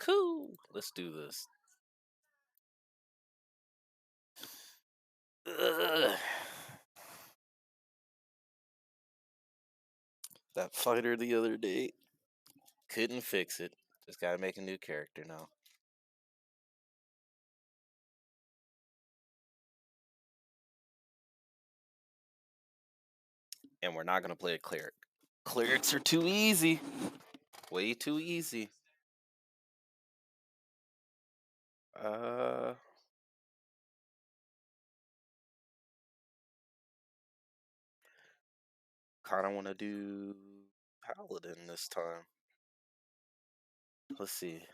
Cool. Let's do this. Ugh. That fighter the other day couldn't fix it. Just gotta make a new character now. And we're not gonna play a cleric. Clerics are too easy. Way too easy. Uh Kinda wanna do Paladin this time. Let's see.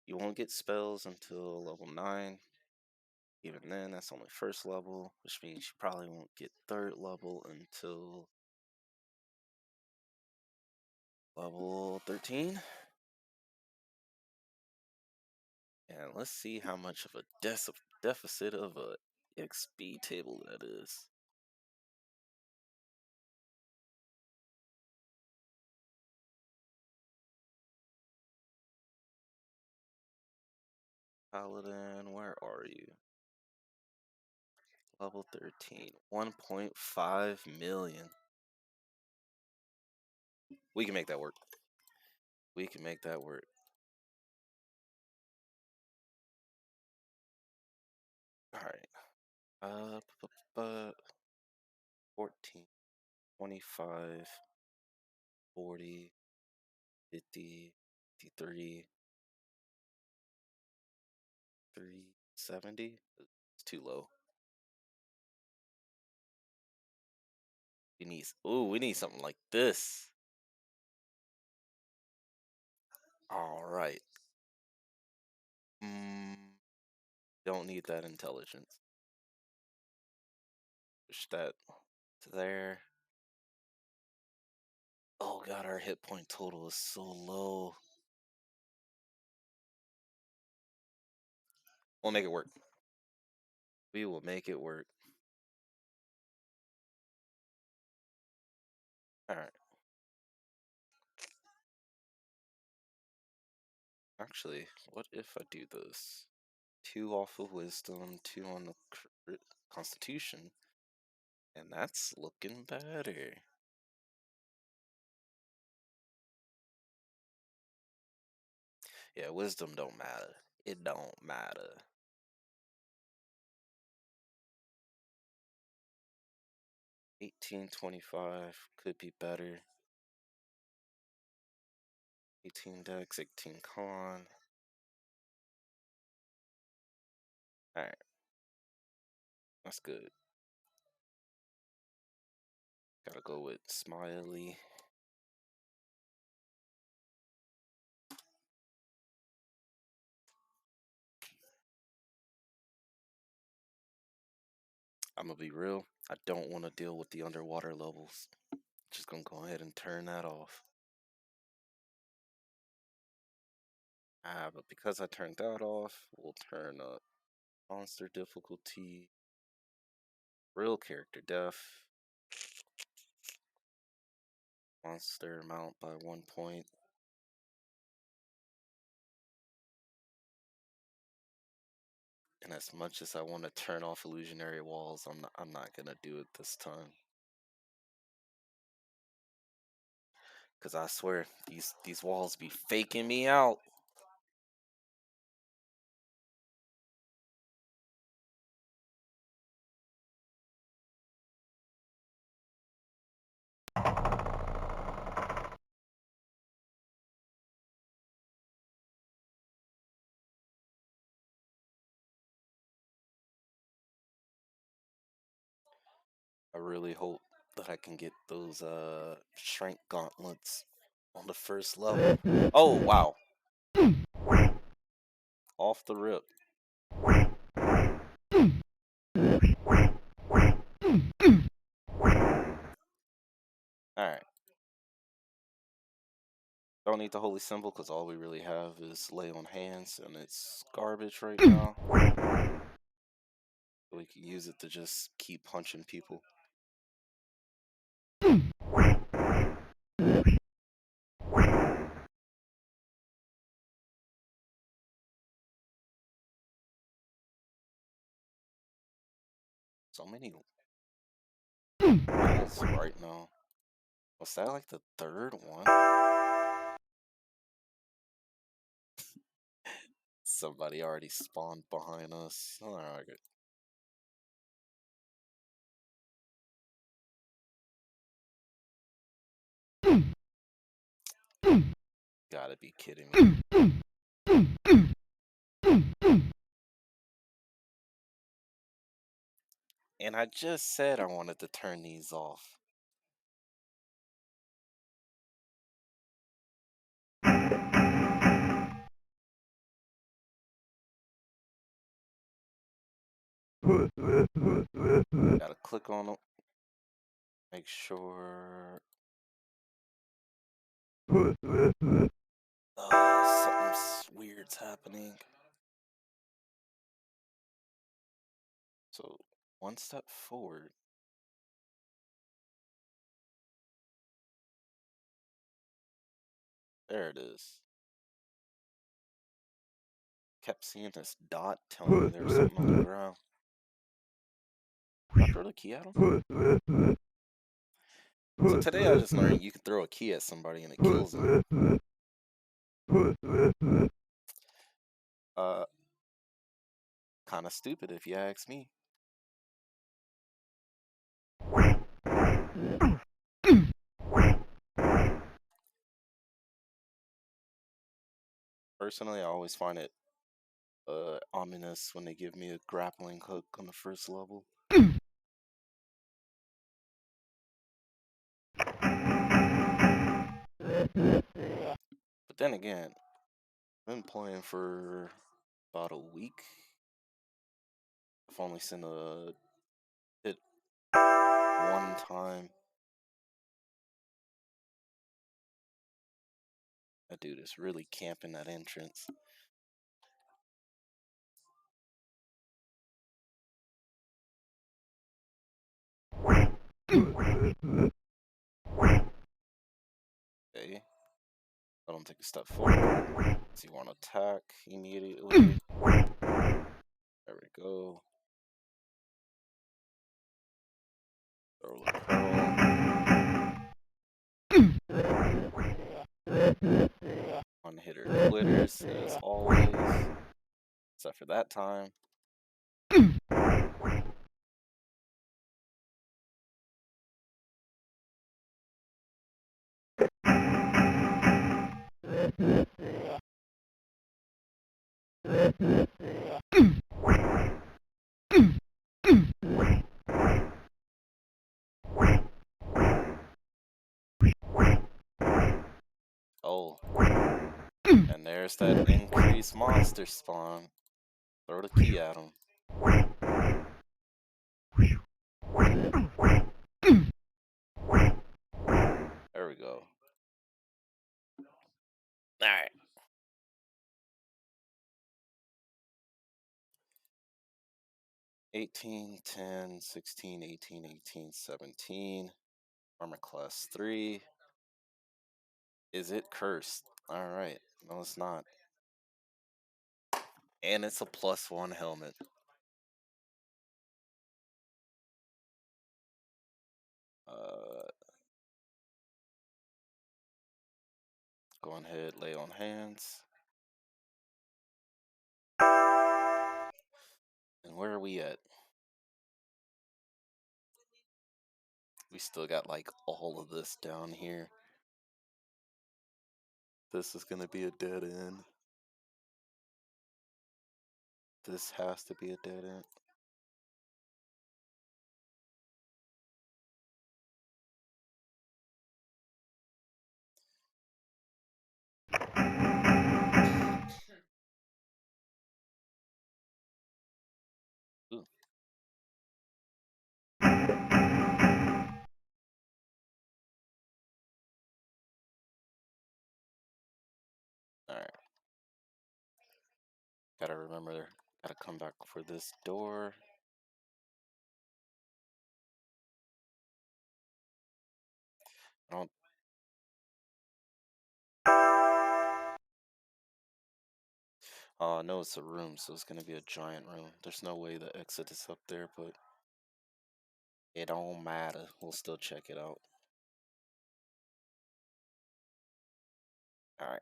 You won't get spells until level 9. Even then, that's only first level, which means you probably won't get third level until level 13. And let's see how much of a deficit of a XP table that is. Paladin, where are you? Level 13, 1.5 million. We can make that work. We can make that work. Alright. 14, 25, 40, 50, 53, 370. It's too low. We need something like this. Alright. Don't need that intelligence. Push that to there. Oh god, our hit point total is so low. We'll make it work. We will make it work. Alright. Actually, what if I do this? 2 off of wisdom, 2 on the constitution. And that's looking better. Yeah, wisdom don't matter. It don't matter. 1825 could be better. 18 dex, 18 con. Alright. That's good. Gotta go with Smiley. I'm gonna be real. I don't want to deal with the underwater levels. Just gonna go ahead and turn that off. But because I turned that off, we'll turn up monster difficulty, real character def, monster amount by 1 point. And as much as I want to turn off illusionary walls, I'm not gonna do it this time. Cause I swear these walls be faking me out. I really hope that I can get those shrink gauntlets on the first level. Oh wow. Off the rip. Alright. Don't need the holy symbol because all we really have is lay on hands and it's garbage right now. We can use it to just keep punching people. So many walls right now. Was that like the third one? Somebody already spawned behind us. Alright. Gotta be kidding me. And I just said I wanted to turn these off. Gotta click on them. Make sure. Something weird's happening. So, one step forward. There it is. Kept seeing this dot telling me there was something on the ground. I throw the key at him? So today I just learned you can throw a key at somebody and it kills them. Kind of stupid if you ask me. Personally, I always find it ominous when they give me a grappling hook on the first level. But then again, I've been playing for about a week. I've only seen a hit one time. That dude is really camping that entrance. Okay. I don't take a step forward. So you want to attack immediately. There we go. Throw the pearl. One hitter quitters as always. Except for that time. Oh. And there's that increased monster spawn. Throw the key at him. There we go. Alright. 18, 10, 16, 18, 18, 17. Armor class 3. Is it cursed? Alright. No, it's not. And it's a +1 helmet. Go ahead, lay on hands. And where are we at? We still got like all of this down here. This is gonna be a dead end. This has to be a dead end. Ooh. Alright. Gotta remember, gotta come back for this door. I don't. No, it's a room, so it's gonna be a giant room. There's no way the exit is up there, but It don't matter. We'll still check it out. Alright.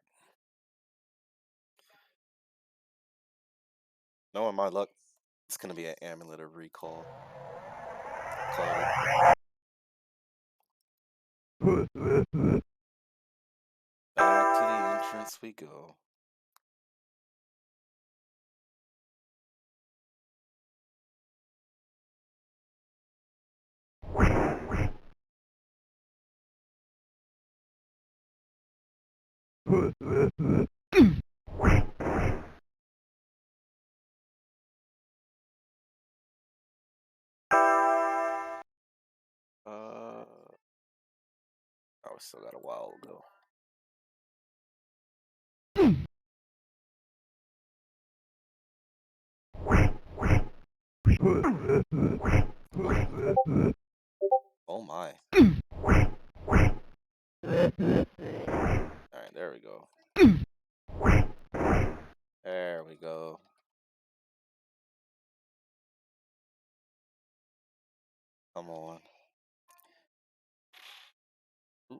Knowing my luck, it's gonna be an Amulet of Recall. Called it. Back to the entrance we go. Oh, we still got a while to go. Oh my. Alright, there we go. There we go. Come on. Ooh.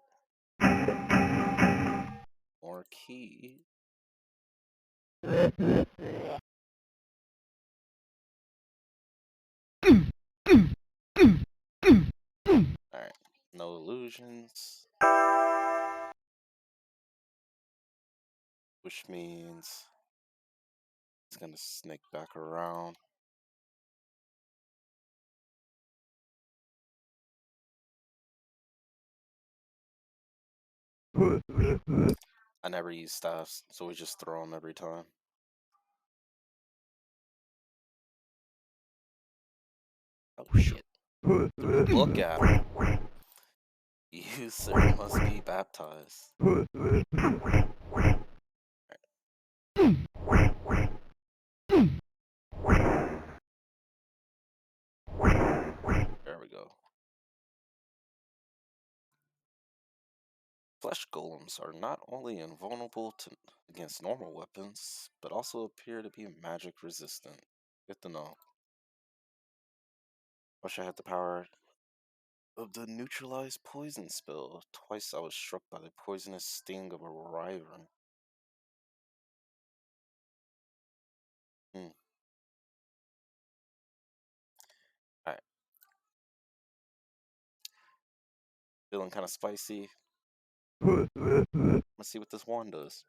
More key. Alright, no illusions. Which means it's gonna snake back around. I never use staffs, so we just throw them every time. Oh shit. Look at him. User must be baptized. There we go. Flesh golems are not only invulnerable against normal weapons, but also appear to be magic resistant. Good to know. Wish I had the power of the neutralized poison spell. Twice I was struck by the poisonous sting of a wyvern. Alright. Feeling kind of spicy. Let's see what this wand does.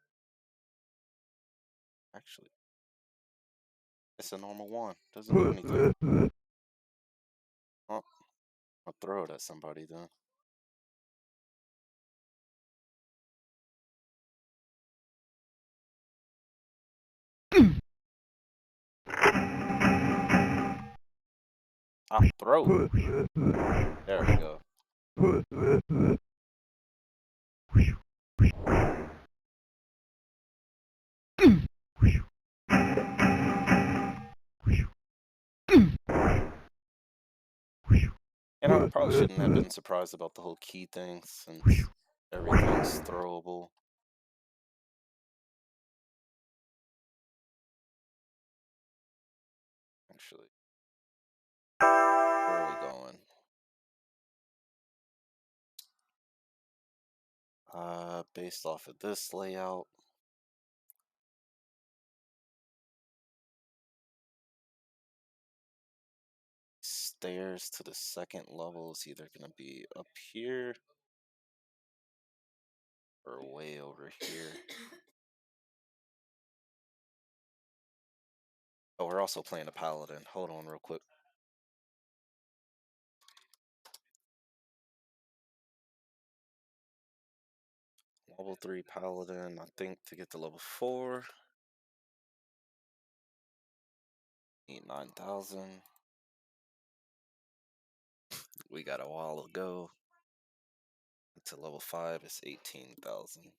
Actually, it's a normal wand. Doesn't do anything. Oh, I'll throw it at somebody then. Ah, throw. There we go. And I probably shouldn't have been surprised about the whole key thing, since everything's throwable. Actually, where are we going? Based off of this layout, stairs to the second level is either gonna be up here or way over here. Oh, we're also playing a paladin. Hold on real quick. Level 3 paladin, I think to get to level 4. Need 9,000. We got a while to go. To level 5 is 18,000.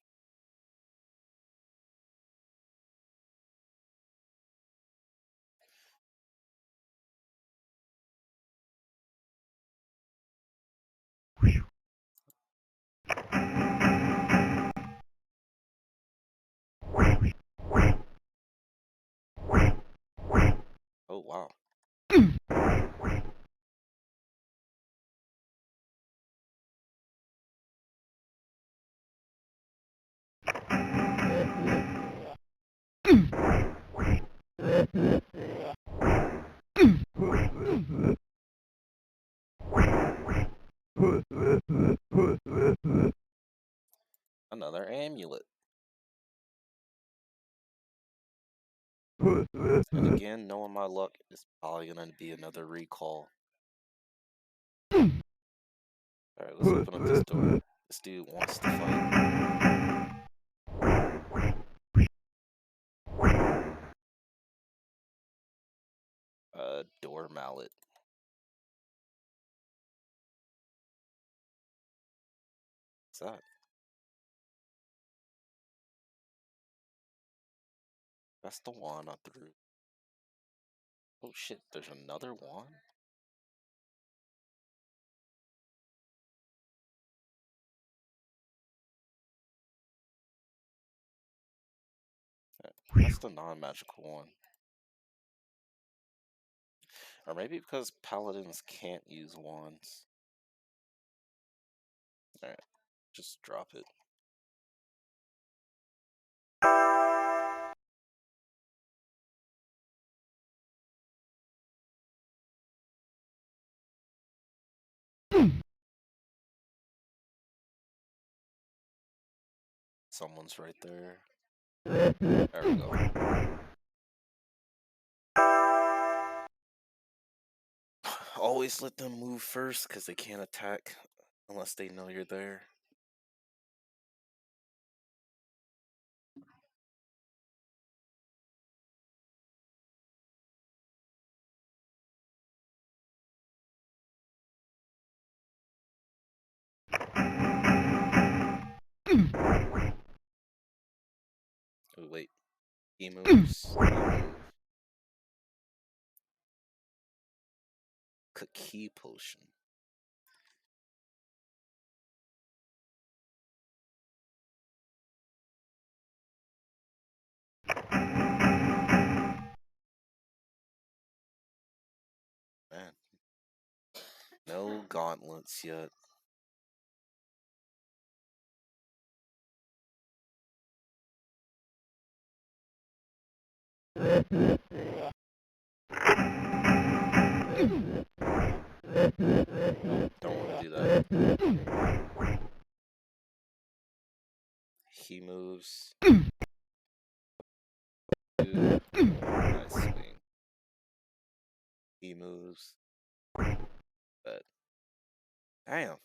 Oh wow. Another amulet. And again, knowing my luck, it's probably gonna be another recall. Alright, let's open up this door. This dude wants to fight. Door mallet. What's that? That's the one I threw. Oh shit, there's another one? That's the non-magical one. Or maybe because paladins can't use wands. Alright, just drop it. Someone's right there. There we go. Always let them move first because they can't attack unless they know you're there. Oh, wait. He moves. Key potion. Man. No gauntlets yet. Nope, don't want to do that. He moves. Nice swing. He moves. But damn.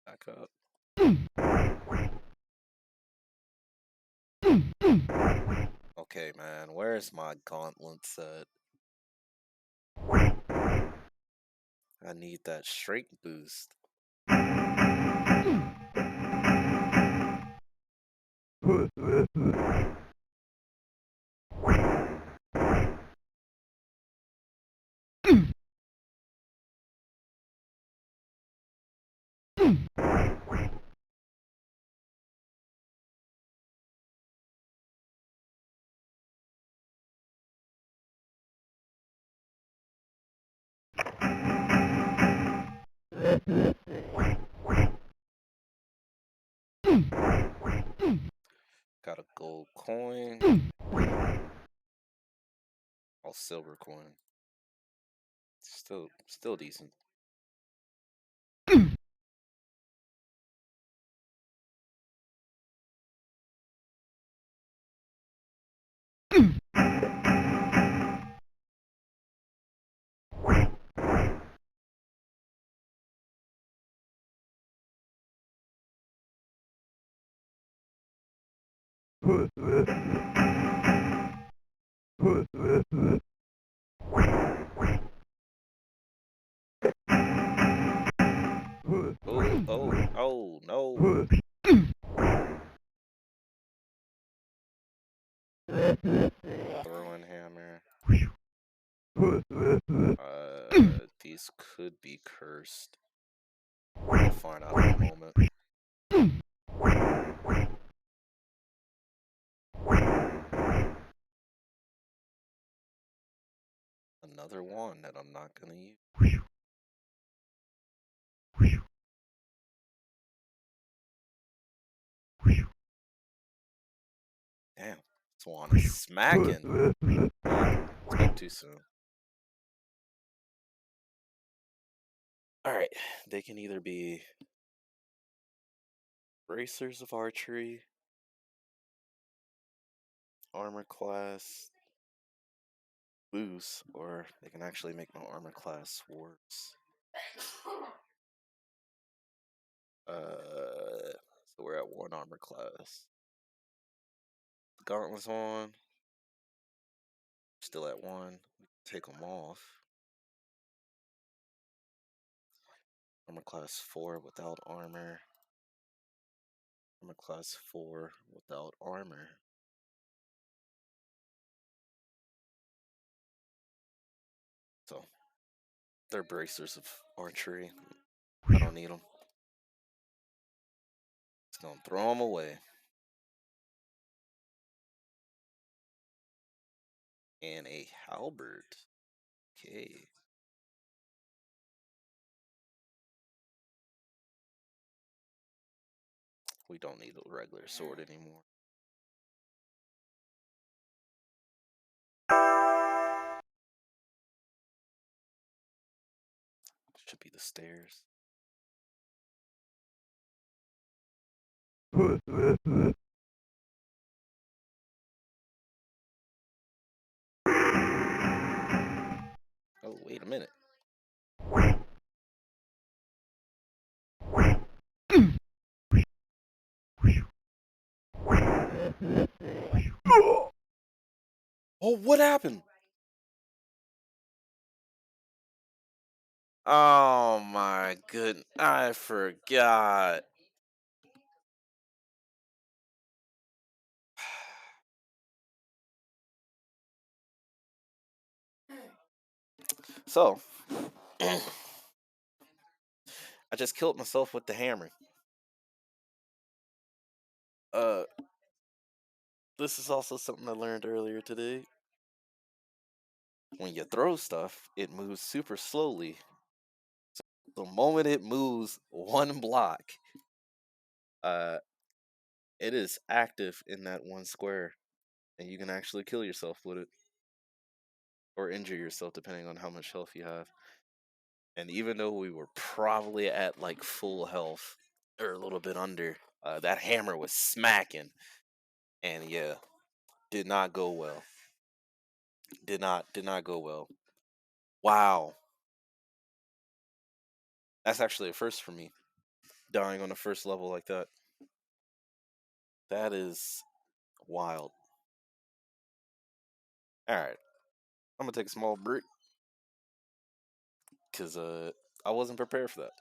Back up. Okay, man, where's my gauntlet set? I need that strength boost. Got a gold coin. All silver coin. Still decent. Oh, oh, oh, no. Throwing hammer. These could be cursed. We'll find out in a moment. Another one that I'm not gonna use. Damn, Swan is smacking. Spoke too soon. Alright, they can either be bracers of archery, armor class boost, or they can actually make my armor class worse. So we're at 1 armor class. Gauntlets on. Still at 1. We can take them off. Armor class 4 without armor. Armor class 4 without armor. So they're bracers of archery. I don't need them. Just gonna throw them away. And a halberd. Okay. We don't need a regular sword anymore. Should be the stairs. Oh, wait a minute. Oh, what happened? Oh my goodness. I forgot. So, I just killed myself with the hammer. Uh, this is also something I learned earlier today. When you throw stuff, it moves super slowly. So the moment it moves 1 block, uh, it is active in that 1 square, and you can actually kill yourself with it, or injure yourself depending on how much health you have. And even though we were probably at like full health or a little bit under, that hammer was smacking, and yeah, did not go well. Did not go well. Wow, that's actually a first for me, dying on the first level like that. That is wild. All right, I'm gonna take a small break because I wasn't prepared for that.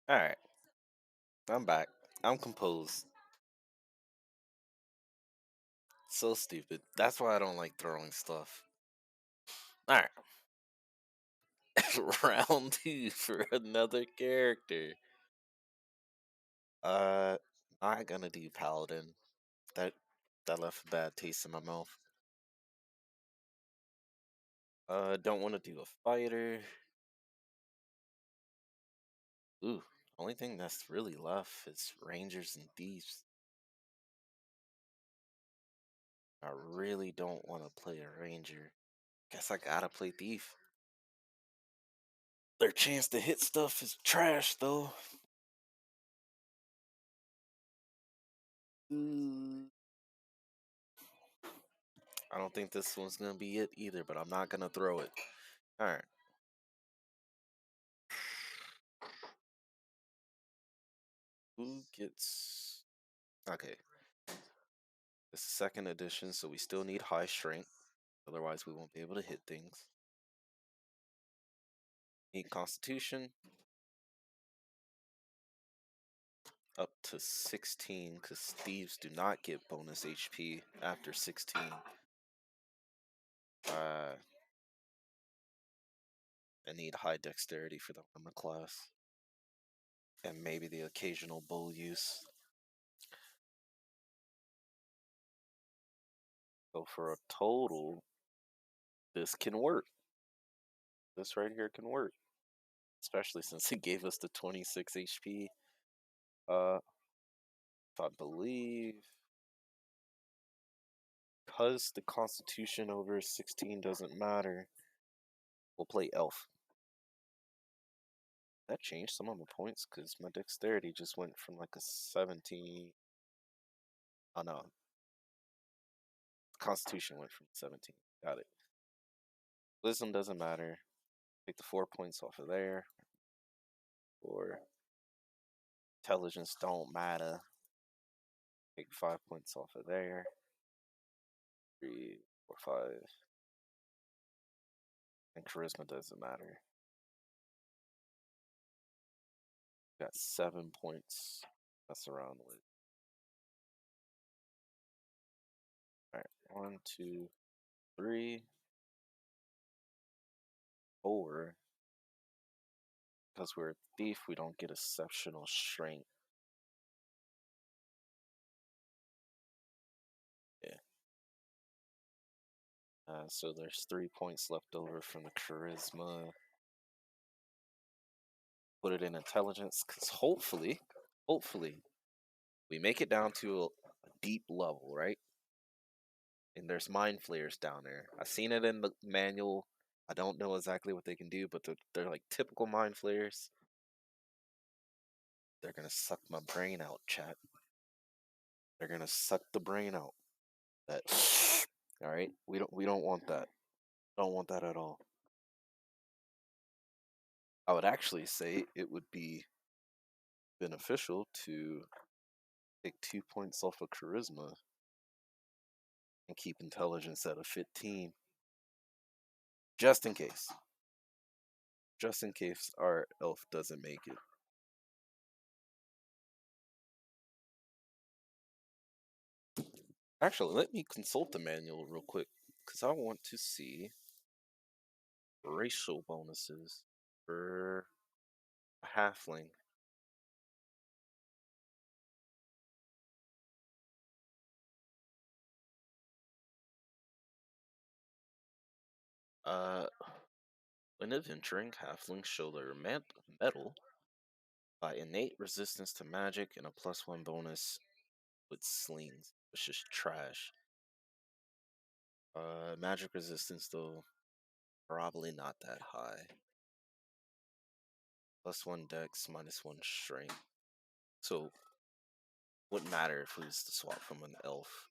All right, I'm back. I'm composed. So stupid. That's why I don't like throwing stuff. All right, round two for another character. Uh, not gonna do paladin. That that left a bad taste in my mouth. Don't want to do a fighter. Ooh, only thing that's really left is rangers and thieves. I really don't want to play a ranger. Guess I gotta play thief. Their chance to hit stuff is trash, though. Mm, I don't think this one's gonna be it either, but I'm not gonna throw it. All right. Who gets? Okay. This is second edition, so we still need high strength. Otherwise, we won't be able to hit things. Need constitution up to 16, because thieves do not get bonus HP after 16. I need high dexterity for the armor class. And maybe the occasional bull use. So for a total, this can work. This right here can work. Especially since it gave us the 26 HP. If I believe, because the constitution over 16 doesn't matter, we'll play elf. That changed some of my points because my dexterity just went from like a 17. Oh no, constitution went from 17. Got it. Wisdom doesn't matter. Take the 4 points off of there. Or intelligence don't matter. Take 5 points off of there. 3, 4, 5. And charisma doesn't matter. Got 7 points. Mess around with. Alright, 1, 2, 3, 4. Because we're a thief, we don't get exceptional strength. Yeah. So there's 3 points left over from the charisma. Put it in intelligence, because hopefully, we make it down to a deep level, right? And there's mind flayers down there. I've seen it in the manual. I don't know exactly what they can do, but they're like typical mind flayers. They're gonna suck my brain out, chat. They're gonna suck the brain out. That all right? We don't want that. Don't want that at all. I would actually say it would be beneficial to take 2 points off of charisma and keep intelligence at a 15. Just in case. Just in case our elf doesn't make it. Actually, let me consult the manual real quick, because I want to see racial bonuses for a halfling. Uh, when adventuring, halflings show their metal by innate resistance to magic and a +1 bonus with slings, which is trash. Magic resistance though, probably not that high. +1 dex, -1 strength. So wouldn't matter if we was to swap from an elf.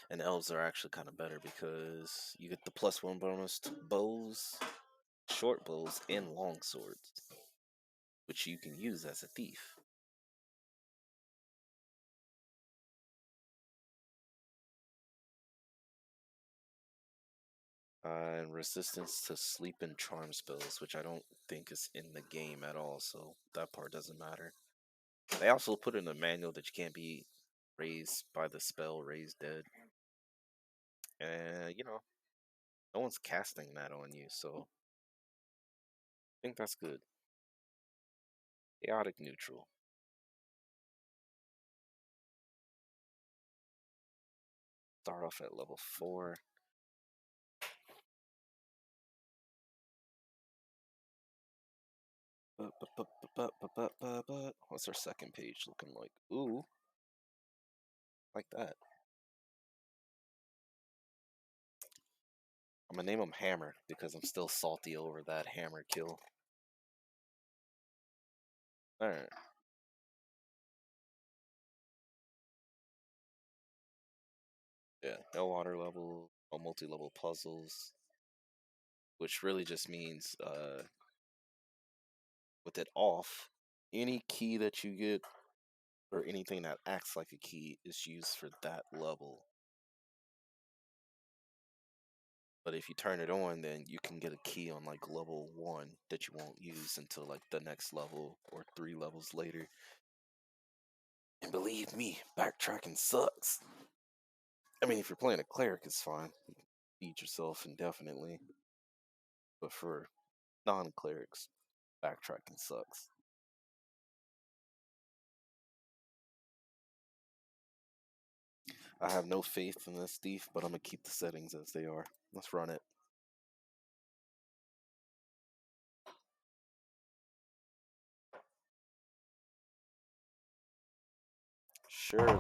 And elves are actually kind of better because you get the +1 bonus to bows, short bows, and long swords, which you can use as a thief. And resistance to sleep and charm spells, which I don't think is in the game at all, so that part doesn't matter. They also put in a manual that you can't be raised by the spell Raised Dead. And, no one's casting that on you, so I think that's good. Chaotic neutral. Start off at level 4. What's our second page looking like? Ooh, like that. I'm gonna name him Hammer because I'm still salty over that hammer kill. Alright. Yeah, no water level, no multi-level puzzles, which really just means with it off, any key that you get or anything that acts like a key is used for that level. But if you turn it on, then you can get a key on like level 1 that you won't use until like the next level or 3 levels later. And believe me, backtracking sucks. I mean, if you're playing a cleric, it's fine. You can feed yourself indefinitely. But for non-clerics, backtracking sucks. I have no faith in this thief, but I'm gonna keep the settings as they are. Let's run it. Surely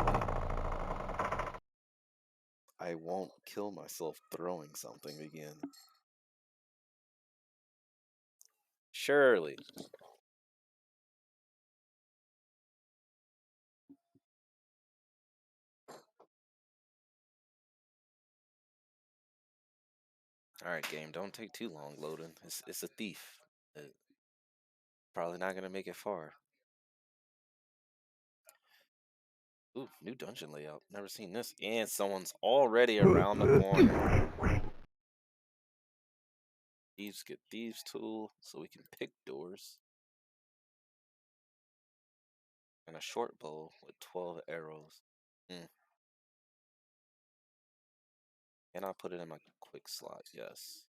I won't kill myself throwing something again. Surely. Alright, game, don't take too long loading. It's a thief. Probably not gonna make it far. Ooh, new dungeon layout. Never seen this. And someone's already around the corner. Thieves get thieves tool so we can pick doors. And a short bow with 12 arrows. And I put it in my quick slot, yes.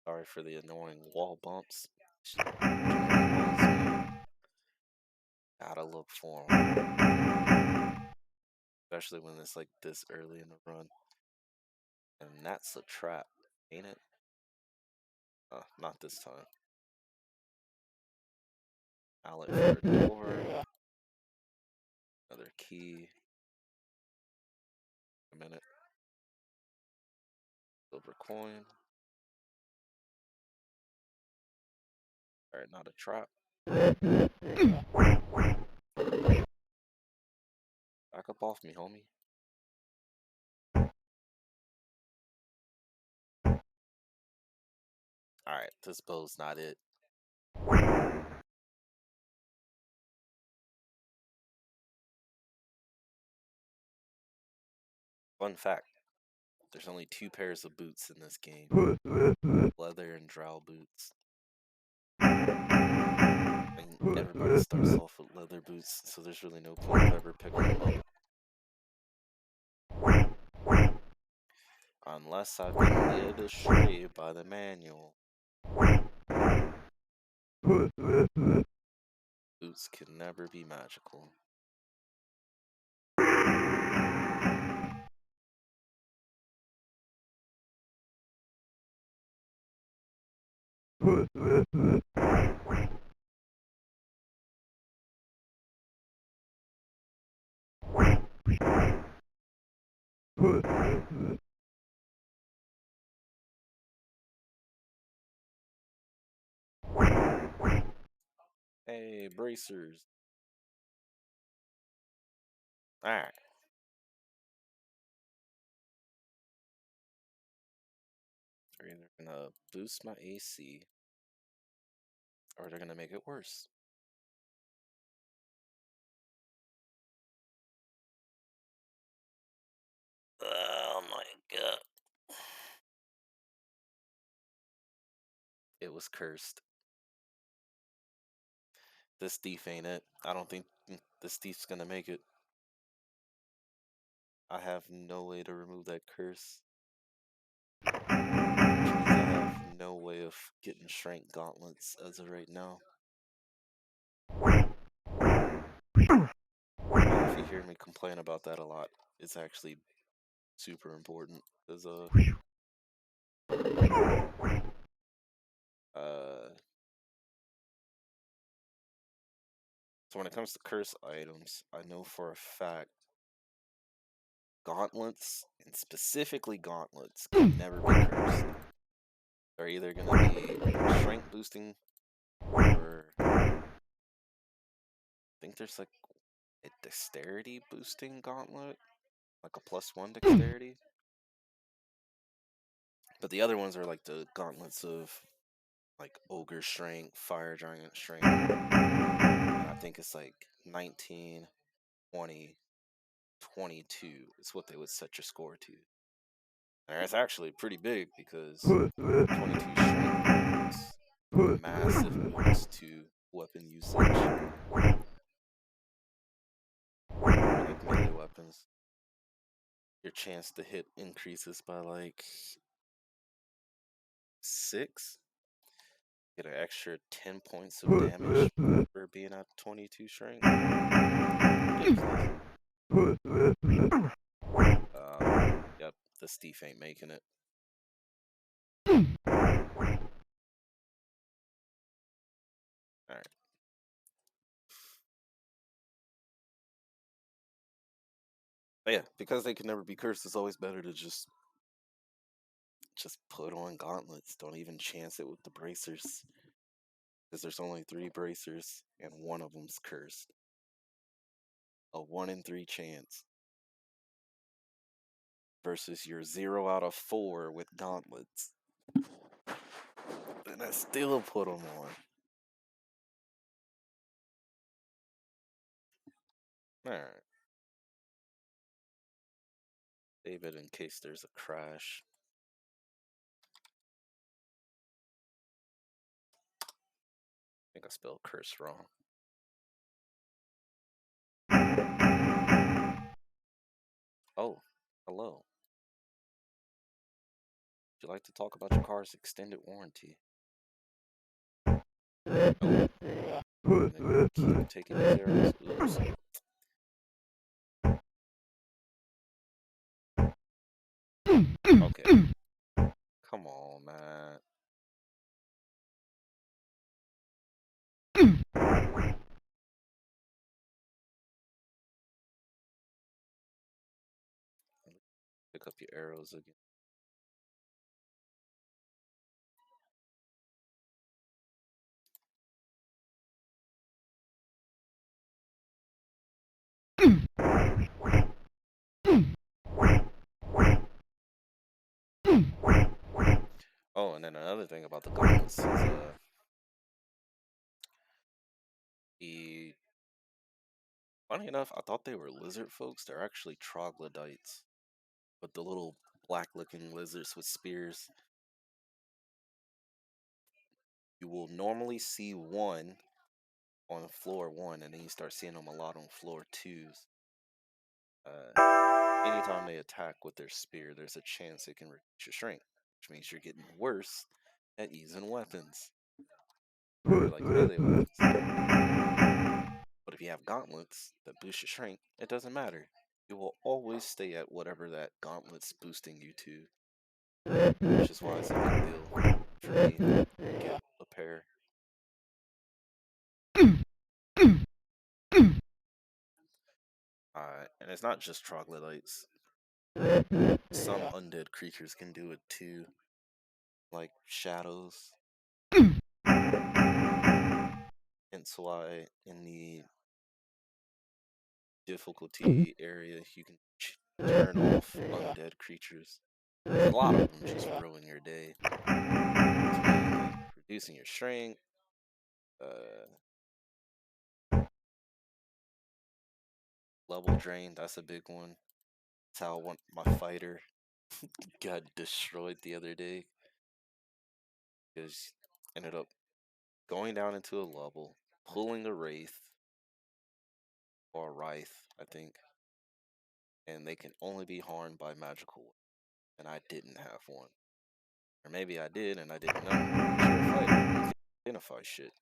Sorry for the annoying wall bumps. Gotta look for them. Especially when it's like this early in the run. And that's a trap, ain't it? Not this time. Mallet for a door. Another key. A minute. Silver coin. Alright, not a trap. Back up off me, homie. Alright, this bow's not it. Fun fact, there's only 2 pairs of boots in this game. Leather and drow boots. And everybody starts off with leather boots, so there's really no point of ever picking them up. Unless I've been led astray by the manual. Boots can never be magical. Hey, bracers. Alright. They're either gonna boost my AC or they're gonna make it worse. Oh my god. It was cursed. This thief ain't it. I don't think this thief's gonna make it. I have no way to remove that curse. Which means I have no way of getting Shrank Gauntlets as of right now. If you hear me complain about that a lot, it's actually super important. There's so when it comes to curse items, I know for a fact gauntlets, and specifically gauntlets, can never be cursed. They're either gonna be strength boosting or I think there's like a dexterity boosting gauntlet, like a +1 dexterity. But the other ones are like the gauntlets of like ogre strength, fire giant strength. And I think it's like 19, 20, 22 is what they would set your score to. And it's actually pretty big because 22 strength is a massive boost to weapon usage. Like melee weapons. Your chance to hit increases by like 6. Get an extra 10 points of damage for being at 22 strength. Yep, this thief ain't making it. Alright. But yeah, because they can never be cursed, it's always better to just put on gauntlets. Don't even chance it with the bracers. Because there's only 3 bracers, and one of them's cursed. A 1 in 3 chance. Versus your 0 out of 4 with gauntlets. And I still put them on. Alright. Save it in case there's a crash. I think I spelled curse wrong. Oh, hello. Would you like to talk about your car's extended warranty? Oh. Keep taking these arrows. Oops. Okay. Come on, man. Pick up your arrows again. Oh, and then another thing about the gauntlets is the funny enough, I thought they were lizard folks. They're actually troglodytes, but the little black-looking lizards with spears. You will normally see one on floor 1, and then you start seeing them a lot on floor 2s. Anytime they attack with their spear, there's a chance it can reduce your strength, which means you're getting worse at using weapons. Like melee weapons. But if you have gauntlets that boost your strength, it doesn't matter. You will always stay at whatever that gauntlet's boosting you to. Which is why it's a big deal for me to get a pair. And it's not just troglodytes. Some undead creatures can do it too. Like shadows. Hence why in the difficulty area you can turn off undead creatures. 'Cause a lot of them just ruin your day. Between like reducing your strength, uh, level drain, that's a big one. That's how my fighter got destroyed the other day. Because ended up going down into a level, pulling a wraith or a wraith, I think, and they can only be harmed by magical weapons. And I didn't have one, or maybe I did and I didn't know. Because you're a fighter, you can identify shit.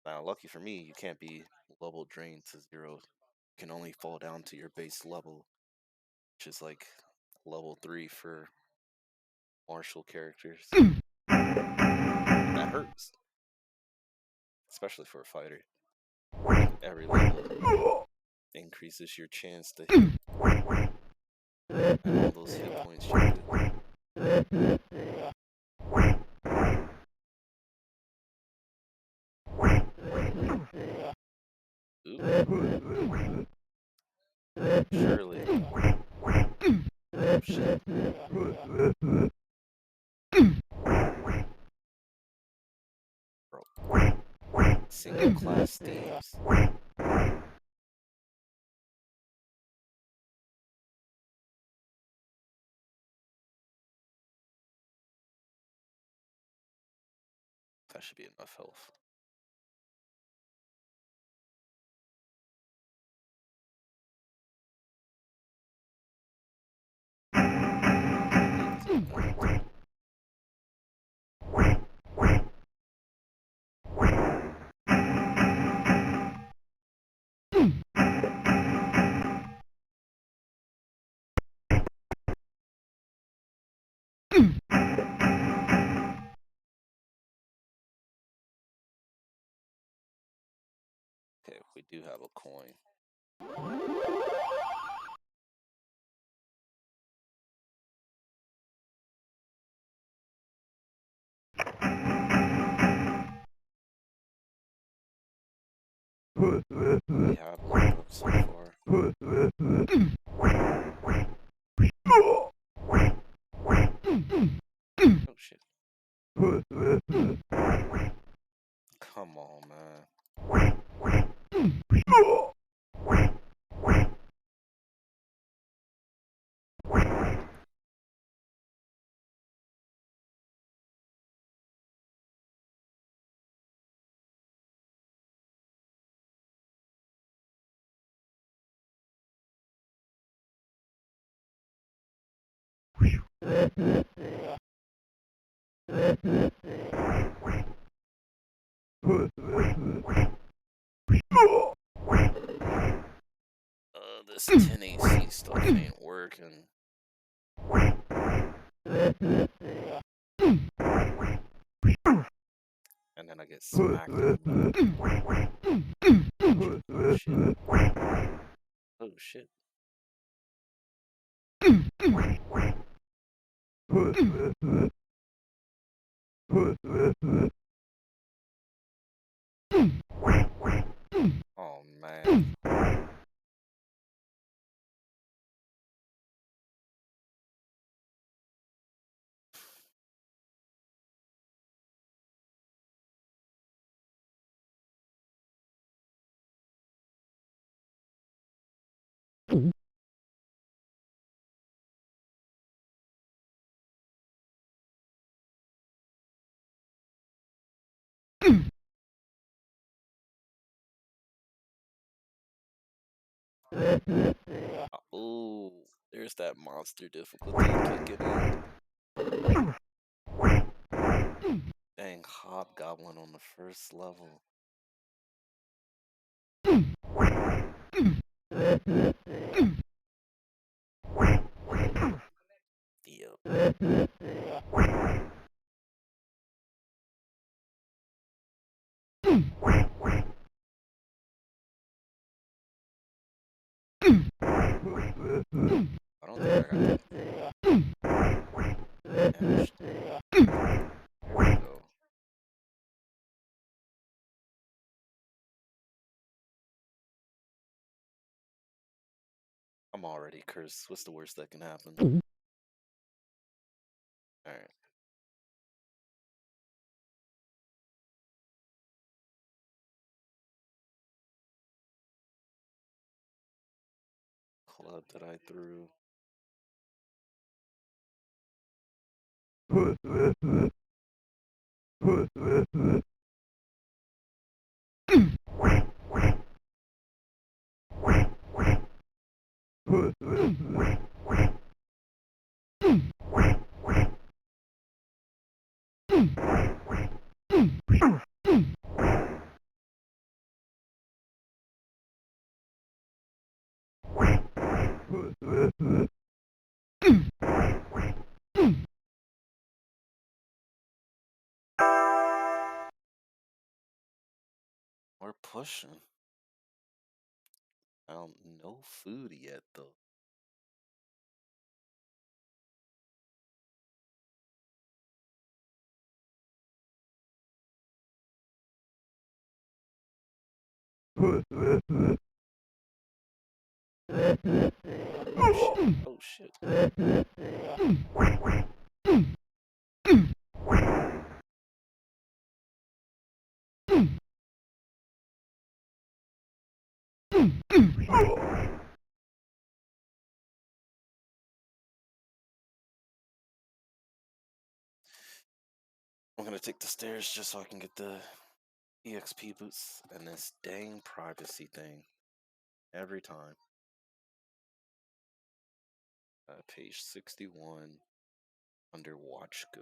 Now, lucky for me, you can't be level drained to 0. You can only fall down to your base level, which is like level 3 for martial characters. That hurts, especially for a fighter. Every level increases your chance to hit, and all those hit points you get. Ooh. Surely. Oh, shit. Bro. Single class themes. That should be enough health. Okay, we do have a coin. We have leveled up so far. Oh shit. Come on, man. This 10 AC stuff ain't working. And then I get smacked in the back. Oh shit. Oh shit. Oh man. Oh, there's that monster difficulty kicking in. Dang, Hobgoblin on the first level. Yep. I don't think I got that damaged. I'm already cursed. What's the worst that can happen? Alright. Club that I threw. We're pushing. No food yet though. Oh shit. I'm gonna take the stairs just so I can get the EXP boots and this dang privacy thing. Every time. Page 61 under watch go.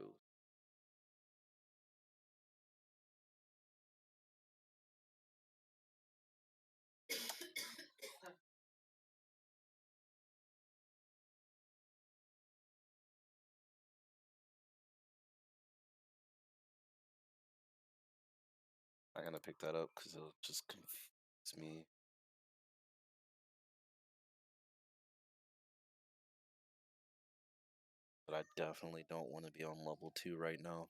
I'm gonna pick that up because it'll just confuse me. But I definitely don't want to be on level 2 right now.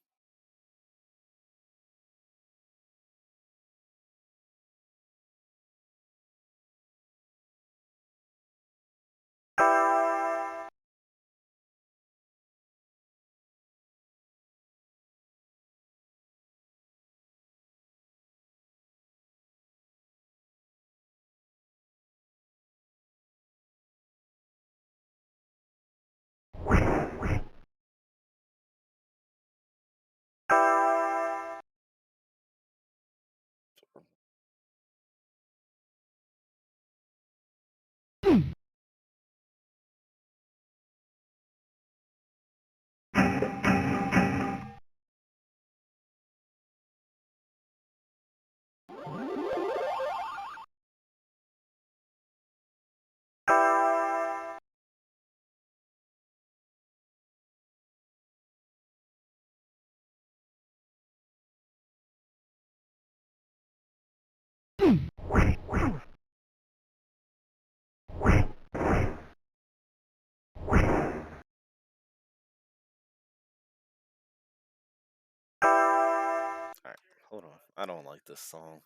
Alright, hold on. I don't like this song.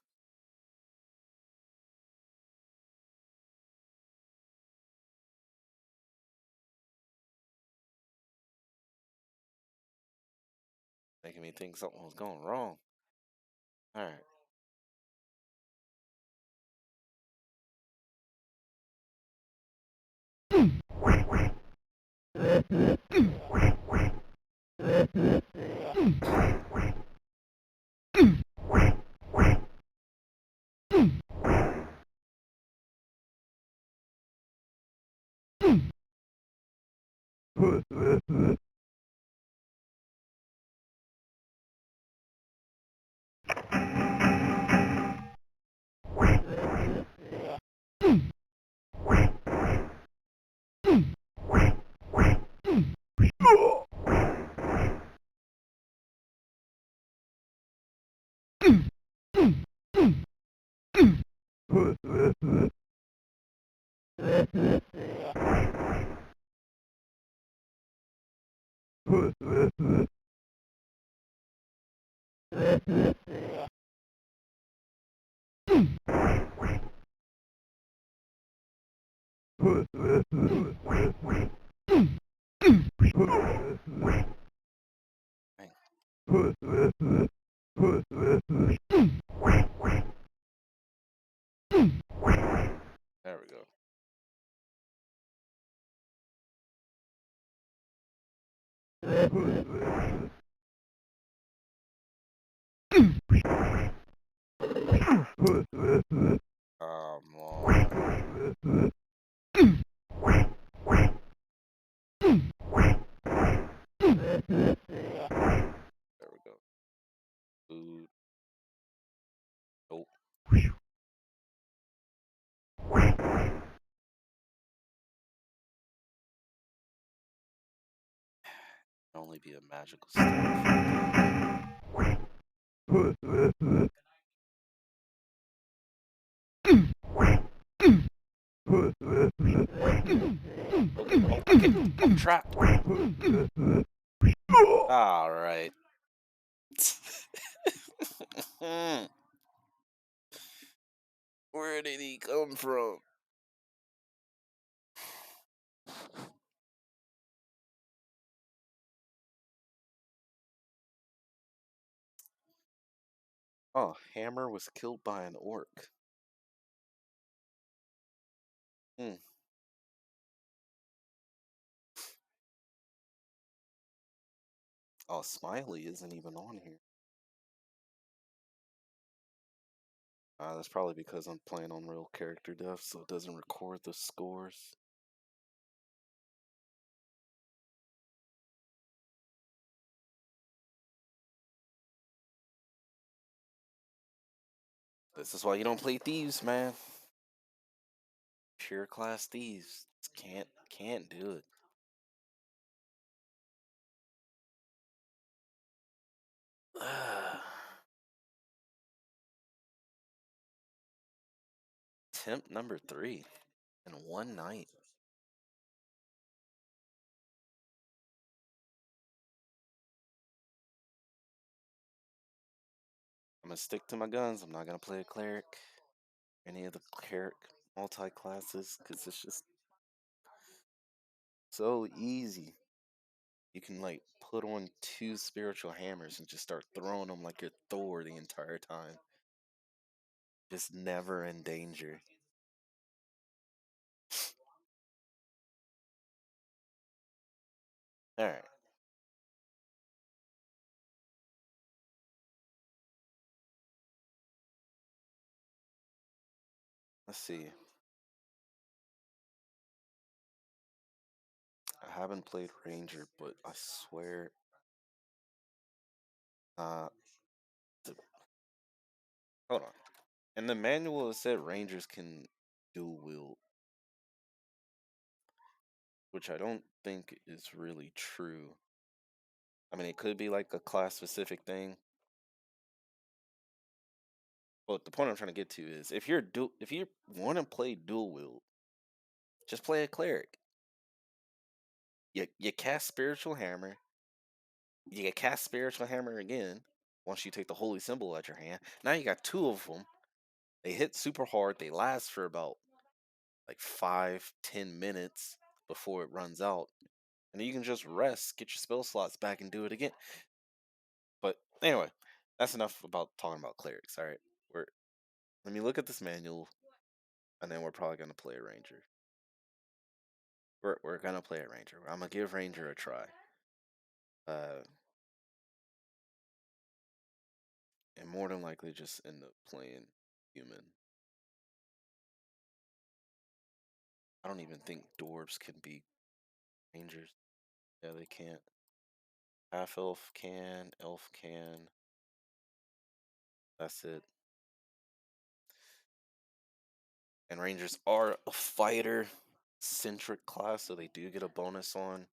Making me think something was going wrong. Alright. There we go. Come on. There we go. Food. Nope. Can only be a magical staff. Oh, I'm trapped. All right. Where did he come from? Oh, Hammer was killed by an orc. Hmm. Oh, Smiley isn't even on here. That's probably because I'm playing on real character def, so it doesn't record the scores. This is why you don't play thieves, man. Pure class thieves. Can't do it. Temp number 3 in one night. I'm gonna stick to my guns. I'm not gonna play a cleric, any of the cleric multi classes, because it's just so easy. You can like put on 2 spiritual hammers and just start throwing them like you're Thor the entire time. Just never in danger. All right. Let's see. I haven't played Ranger, but I swear, uh, th- hold on. In the manual, it said Rangers can dual wield, which I don't think is really true. I mean, it could be like a class specific thing. But the point I'm trying to get to is if you want to play dual wield, just play a cleric. You cast spiritual hammer. You cast spiritual hammer again once you take the holy symbol out your hand. Now you got 2 of them. They hit super hard. They last for about like 5-10 minutes before it runs out, and then you can just rest, get your spell slots back, and do it again. But anyway, that's enough about talking about clerics. All right, we're let me look at this manual, and then we're probably gonna play a ranger. We're gonna play a ranger. I'm gonna give ranger a try. Uh, and more than likely just end up playing human. I don't even think dwarves can be rangers. Yeah, they can't. Half elf can, elf can. That's it. And rangers are a fighter centric class, so they do get a bonus on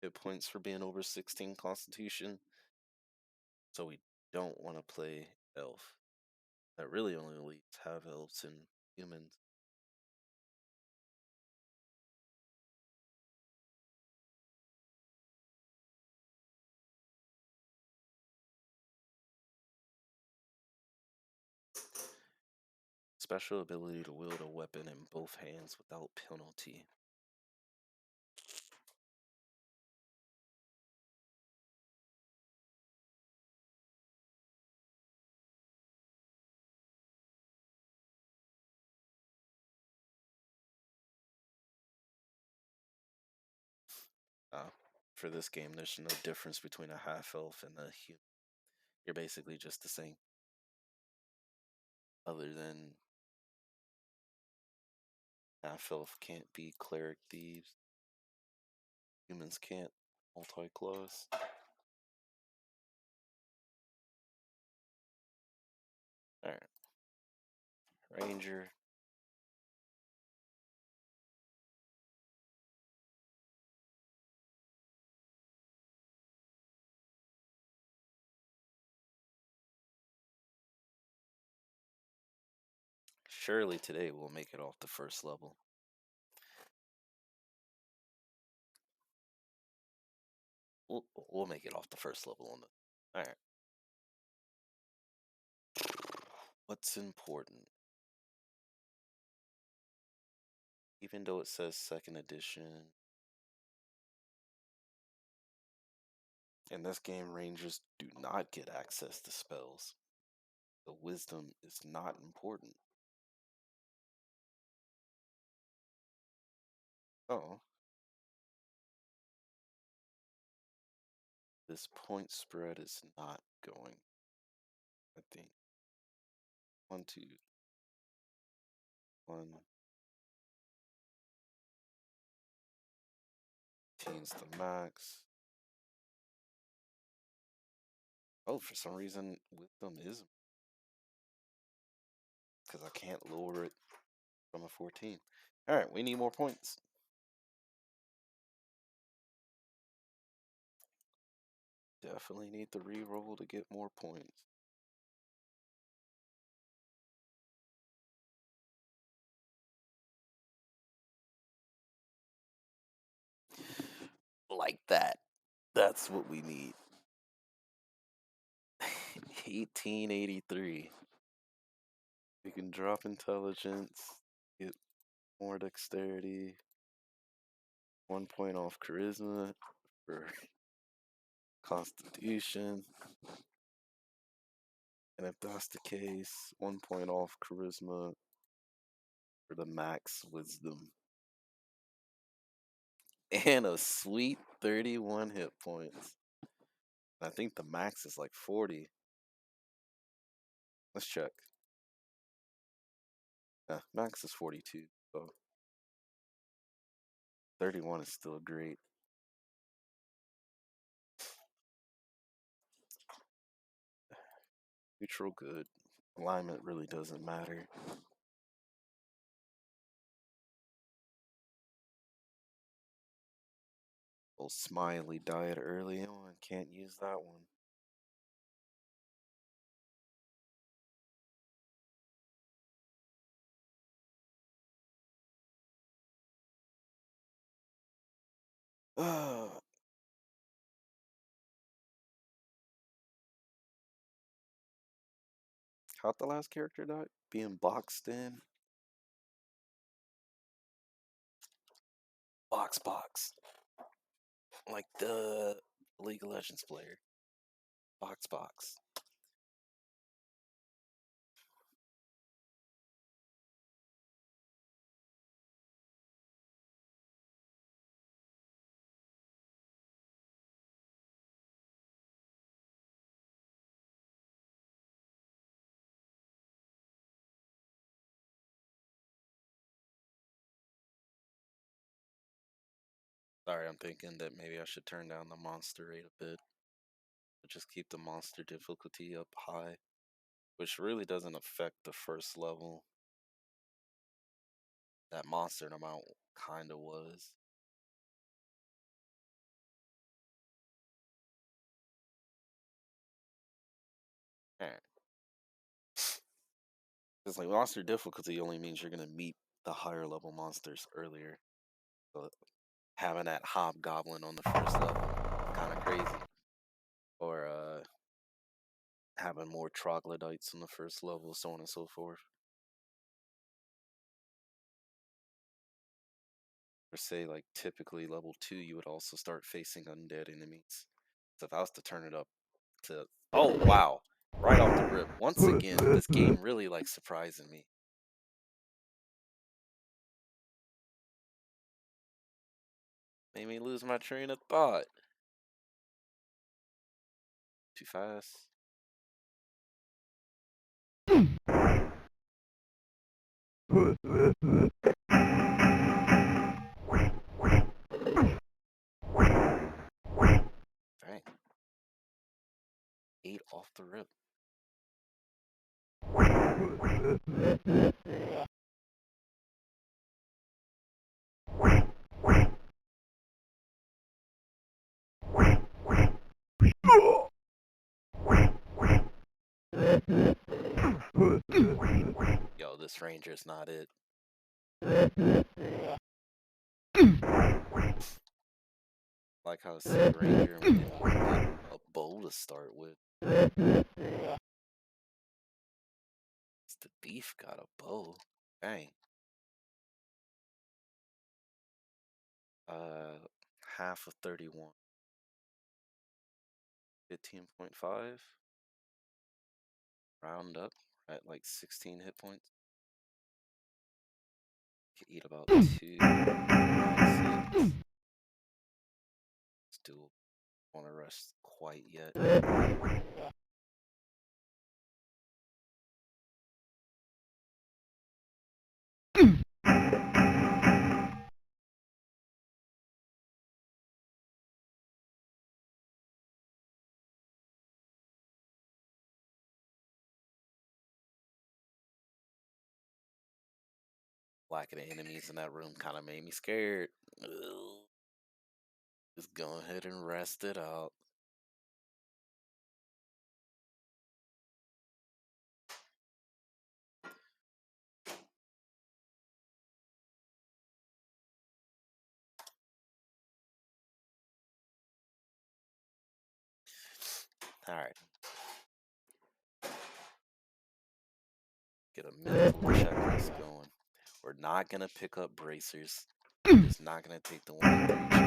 hit points for being over 16 constitution. So we don't want to play elf. That really only leaves half elves and humans. Special ability to wield a weapon in both hands without penalty. Uh, for this game, there's no difference between a half elf and a human. You're basically just the same. Other than half elf can't be cleric thieves. Humans can't multi class. Alright. Ranger. Surely today we'll make it off the first level. We'll make it off the first level on the. Alright. What's important? Even though it says second edition, in this game, Rangers do not get access to spells. The wisdom is not important. Oh. This point spread is not going. I think. 1, 2, 1. Teens the max. Oh, for some reason, wisdom is. Because I can't lower it from a 14. Alright, we need more points. Definitely need the re-roll to get more points. Like that. That's what we need. 1883. We can drop intelligence, get more dexterity, 1 point off charisma for constitution. And if that's the case, 1 point off charisma for the max wisdom. And a sweet 31 hit points. I think the max is like 40. Let's check. Yeah, max is 42. So 31 is still great. Neutral good. Alignment really doesn't matter. Old Smiley died early on. Can't use that one. How'd the last character die? Being boxed in? Box. Like the League of Legends player. Box. Sorry, I'm thinking that maybe I should turn down the monster rate a bit. But just keep the monster difficulty up high. Which really doesn't affect the first level. That monster amount kinda was. Alright. Because like monster difficulty only means you're gonna meet the higher level monsters earlier. So having that hobgoblin on the first level, kind of crazy. Or having more troglodytes on the first level, so on and so forth. Or say like typically level 2, you would also start facing undead enemies. So if I was to turn it up to, oh wow, right off the rip. Once again, this game really like surprising me. Made me lose my train of thought. Too fast. Dang. 8 off the rip. Yo, this ranger's not it. Like how it's a ranger and we didn't even get a bow to start with. The thief got a bow. Dang. Half of 31. 15.5. Round up at like 16 hit points. Could eat about 2 max hits. Still want to rest quite yet. Lack of the enemies in that room kind of made me scared. Ugh. Just go ahead and rest it out. Alright. Get a mental checklist going. We're not gonna pick up bracers. We're just not gonna take the 1 in 3 chance.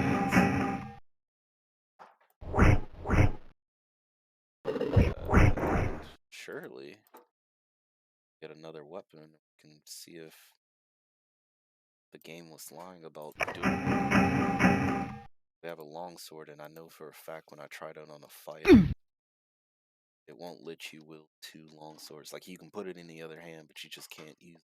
Surely get another weapon. We can see if the game was lying about doing. We have a longsword, and I know for a fact when I tried it on a fight, it won't let you wield 2 longswords. Like you can put it in the other hand, but you just can't use it.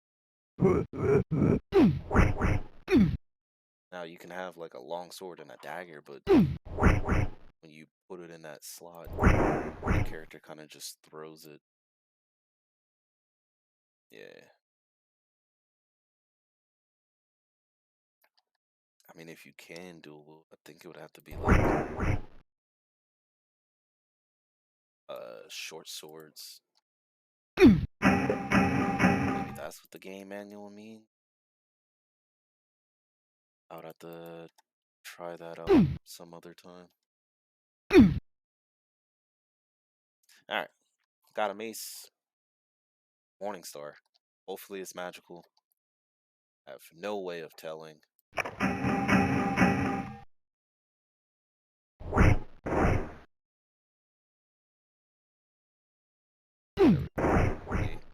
Now you can have like a longsword and a dagger, but when you put it in that slot, the character kind of just throws it. Yeah. I mean, if you can dual wield, I think it would have to be like short swords. Maybe that's what the game manual means. I would have to try that out some other time. Alright. Got a mace. Morningstar. Hopefully it's magical. I have no way of telling.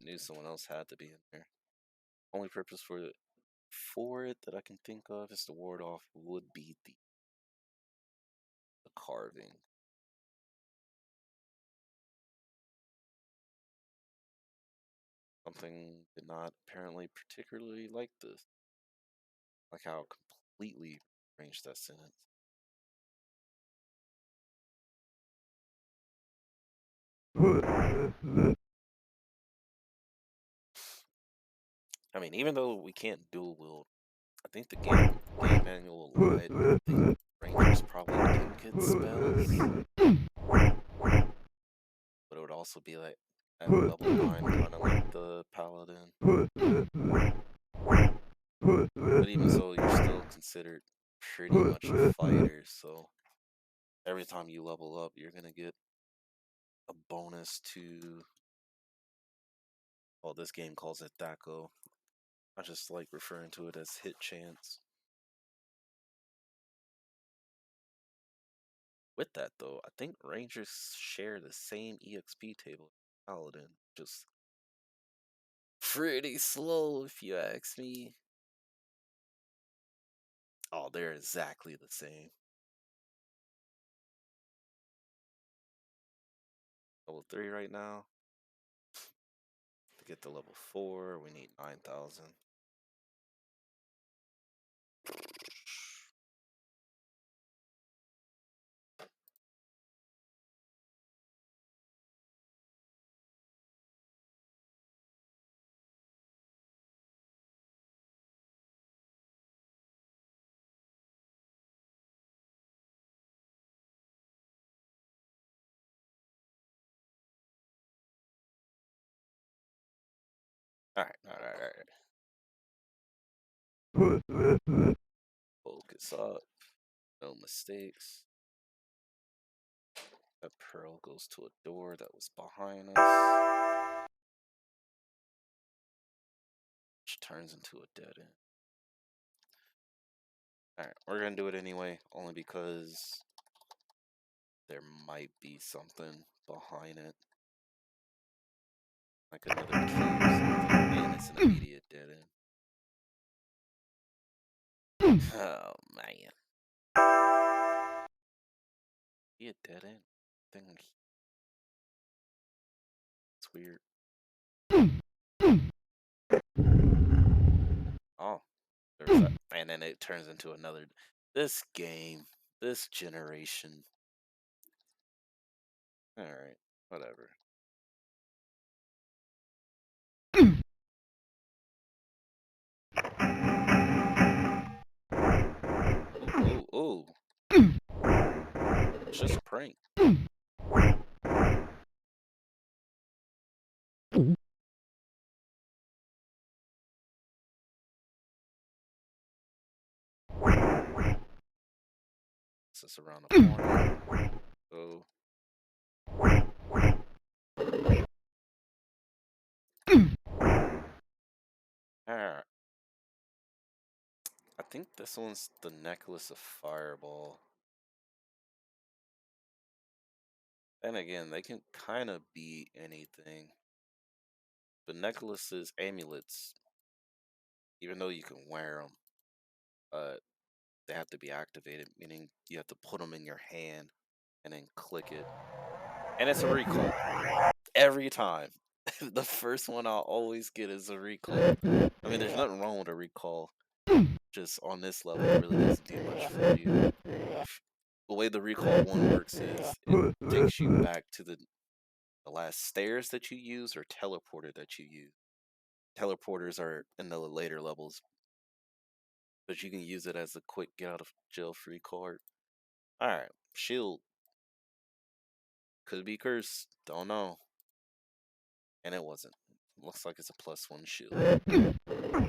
Knew someone else had to be in there. Only purpose for it that I can think of is to ward off would be the carving. Something did not apparently particularly like this. Like how it completely changed that sentence. I mean, even though we can't dual wield, I think the game manual lied. I think rangers probably do get spells, but it would also be like at level 9, kind of like the paladin. But even so, you're still considered pretty much a fighter, so every time you level up, you're gonna get a bonus to. Well, this game calls it Daco. I just like referring to it as hit chance. With that though, I think Rangers share the same EXP table as Paladin, just pretty slow if you ask me. Oh, they're exactly the same. Level 3 right now. To get to level 4, we need 9,000. Alright. Focus up. No mistakes. That pearl goes to a door that was behind us, which turns into a dead end. Alright, we're gonna do it anyway, only because there might be something behind it. Like another key or something. And it's an immediate dead end. Oh man. Be a dead end. Thing. It's weird. Oh, there's that. And then it turns into another. This game, this generation. Alright, whatever. Oh. It's just a prank. This is around the corner. So. Alright. I think this one's the necklace of fireball. And again, they can kind of be anything. The necklaces, amulets, even though you can wear them, they have to be activated, meaning you have to put them in your hand and then click it. And it's a recall. Every time. The first one I'll always get is a recall. I mean, there's nothing wrong with a recall. Just on this level, it really doesn't do much for you. The way the recall one works is it takes you back to the last stairs that you use or teleporter that you use. Teleporters are in the later levels, but you can use it as a quick get out of jail free card. Alright, shield. Could be cursed, don't know. And it wasn't. Looks like it's a +1 shield.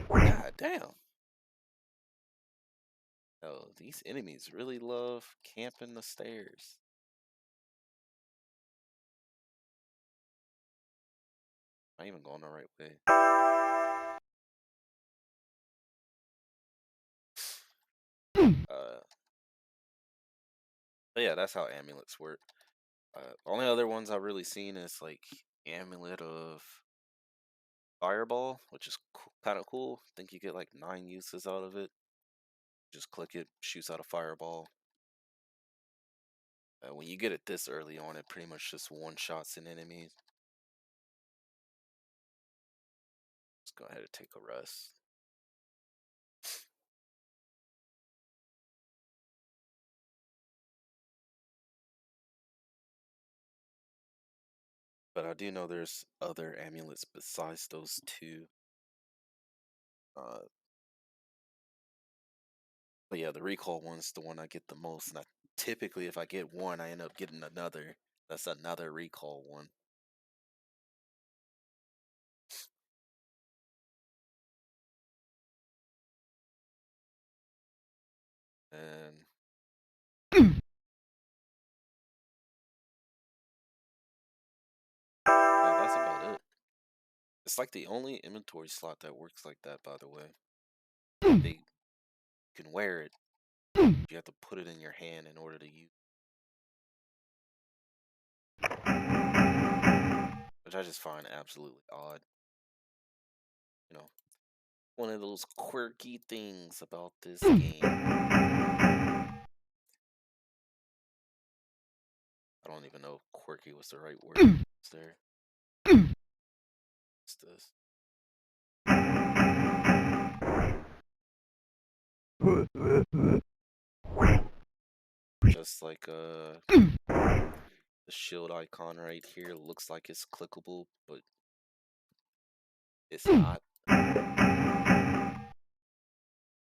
God damn. Oh, these enemies really love camping the stairs. Am I even going the right way? But yeah, that's how amulets work. Only other ones I've really seen is like amulet of fireball, which is kind of cool. I think you get like 9 uses out of it. Just click it, shoots out a fireball. When you get it this early on, it pretty much just one-shots an enemy. Let's go ahead and take a rest. But I do know there's other amulets besides those two. But yeah, the recall one's the one I get the most. And typically, if I get one, I end up getting another. That's another recall one. And yeah, that's about it. It's like the only inventory slot that works like that, by the way. They can wear it. You have to put it in your hand in order to use. which I just find absolutely odd. You know, one of those quirky things about this game. I don't even know if quirky was the right word. Is there? What's this? Just like the shield icon right here looks like it's clickable, but it's not,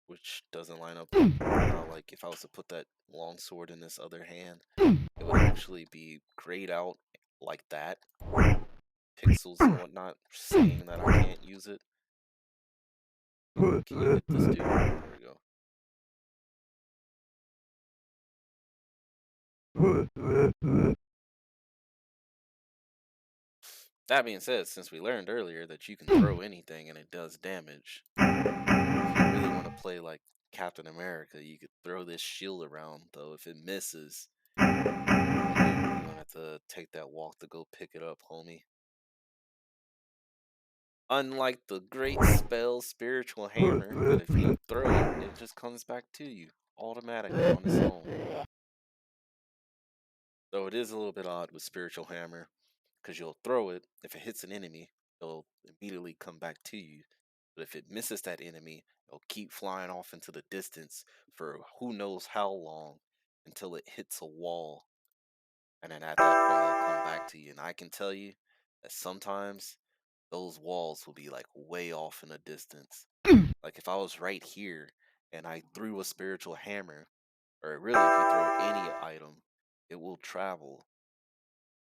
which doesn't line up with how, like, if I was to put that long sword in this other hand, it would actually be grayed out like that, pixels and whatnot, saying that I can't use it. Can you hit this dude? There we go. That being said, since we learned earlier that you can throw anything and it does damage, if you really want to play like Captain America, you could throw this shield around, though if it misses, then you're gonna have to take that walk to go pick it up, homie. Unlike the great spell Spiritual Hammer, that if you throw it, it just comes back to you automatically on its own. Though it is a little bit odd with Spiritual Hammer, because you'll throw it, if it hits an enemy, it'll immediately come back to you. But if it misses that enemy, it'll keep flying off into the distance for who knows how long until it hits a wall. And then at that point, it'll come back to you. And I can tell you that sometimes those walls will be like way off in the distance. Like if I was right here and I threw a Spiritual Hammer, or really if you throw any item, it will travel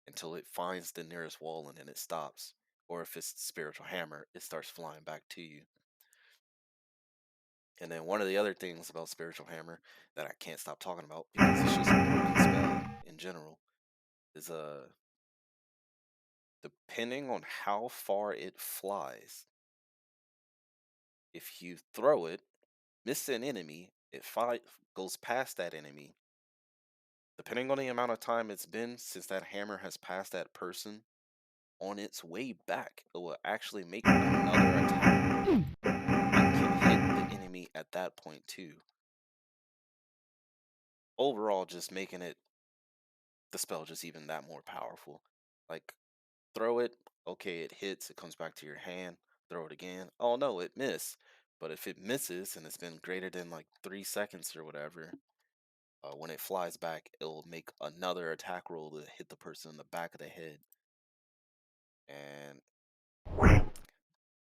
until it finds the nearest wall and then it stops. Or if it's Spiritual Hammer, it starts flying back to you. And then one of the other things about Spiritual Hammer that I can't stop talking about because it's just a broken spell in general is depending on how far it flies, if you throw it, miss an enemy, goes past that enemy. Depending on the amount of time it's been since that hammer has passed that person, on its way back, it will actually make another attack roll and can hit the enemy at that point too. Overall, just making the spell just even that more powerful. Like, throw it, okay, it hits, it comes back to your hand, throw it again. Oh no, it missed. But if it misses and it's been greater than like 3 seconds or whatever, when it flies back, it'll make another attack roll to hit the person in the back of the head. And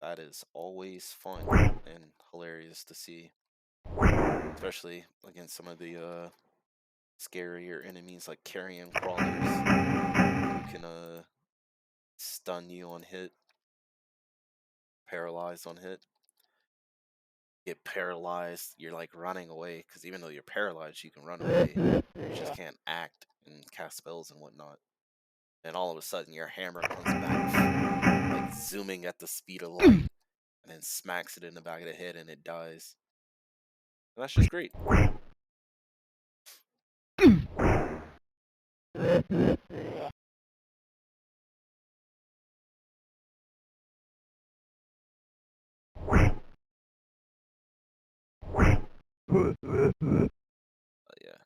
that is always fun and hilarious to see, especially against some of the scarier enemies like carrion crawlers who can stun you on hit, paralyzed on hit. Get paralyzed, you're like running away because even though you're paralyzed, you can run away. You just can't act and cast spells and whatnot. And all of a sudden, your hammer comes back, like zooming at the speed of light, and then smacks it in the back of the head, and it dies. And that's just great. Yeah.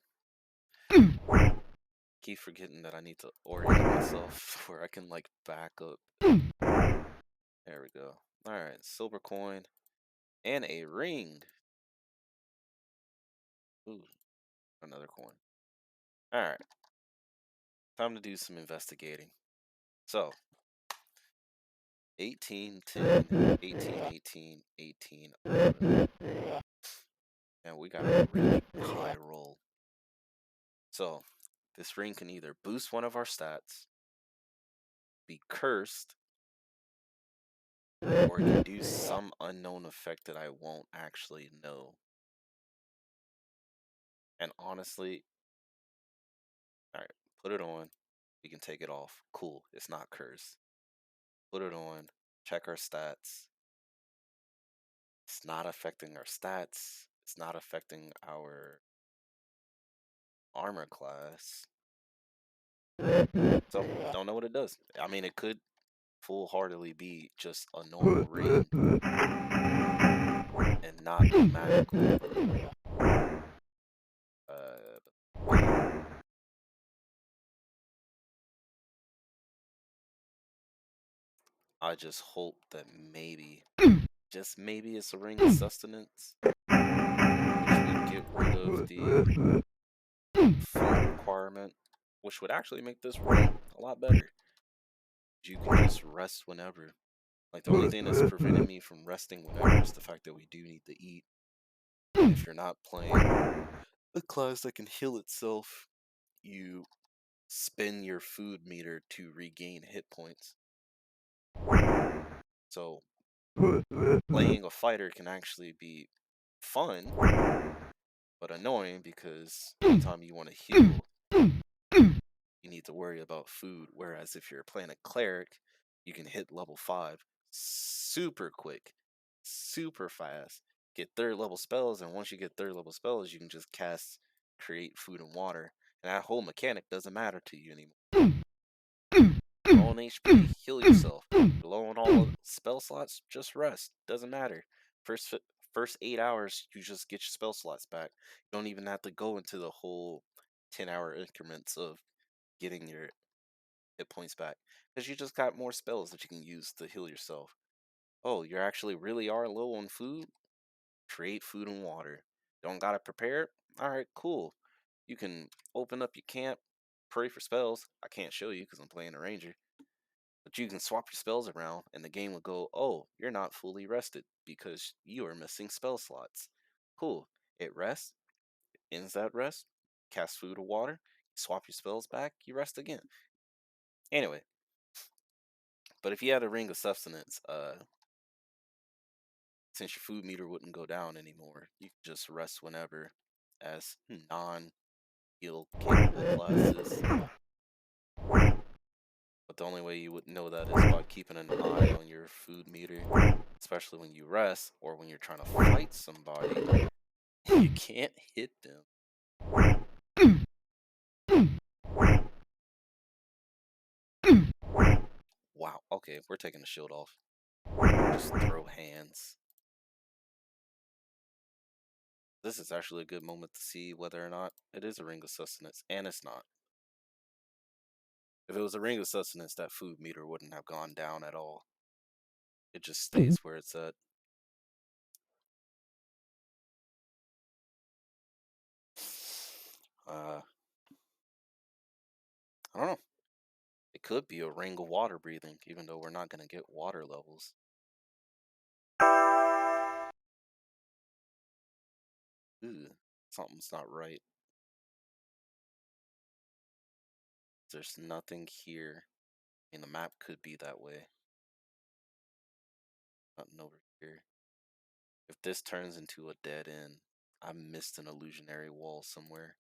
Keep forgetting that I need to orient myself where I can like back up. There we go. All right, silver coin and a ring. Ooh, another coin. All right, time to do some investigating. So, 18, 10, 18, 18, 18, 11. And we got a really high roll. So, this ring can either boost one of our stats, be cursed, or it can do some unknown effect that I won't actually know. And honestly, alright, put it on. We can take it off. Cool, it's not cursed. Put it on, check our stats. It's not affecting our stats. It's not affecting our armor class. So don't know what it does. I mean, it could full-heartedly be just a normal ring and not be magical, but I just hope that maybe, just maybe, it's a ring of sustenance, which would get rid of the food requirement, which would actually make this run a lot better. You can just rest whenever. Like, the only thing that's preventing me from resting whenever is the fact that we do need to eat. And if you're not playing a class that can heal itself, you spin your food meter to regain hit points. So playing a fighter can actually be fun, but annoying because anytime you want to heal, you need to worry about food. Whereas if you're playing a cleric, you can hit level 5 super quick, super fast, get third level spells, and once you get third level spells, you can just cast create food and water. And that whole mechanic doesn't matter to you anymore. Low on HP, heal yourself. Low on all the spell slots, just rest. Doesn't matter. First first 8 hours, you just get your spell slots back. You don't even have to go into the whole 10-hour increments of getting your hit points back because you just got more spells that you can use to heal yourself. Oh, you actually really are low on food? Create food and water. Don't got it prepared? All right, cool. You can open up your camp, pray for spells. I can't show you because I'm playing a ranger. But you can swap your spells around, and the game will go, oh, you're not fully rested because you are missing spell slots. Cool. It rests, ends that rest, cast food or water, swap your spells back, you rest again. Anyway, but if you had a ring of sustenance, since your food meter wouldn't go down anymore, you could just rest whenever as non-heal capable classes. But the only way you would know that is by keeping an eye on your food meter, especially when you rest or when you're trying to fight somebody. You can't hit them. Wow, okay, we're taking the shield off. Just throw hands. This is actually a good moment to see whether or not it is a ring of sustenance, and it's not. If it was a ring of sustenance, that food meter wouldn't have gone down at all. It just stays where it's at. I don't know. It could be a ring of water breathing, even though we're not going to get water levels. Ooh, something's not right. There's nothing here. And the map could be that way. Nothing over here. If this turns into a dead end, I missed an illusionary wall somewhere.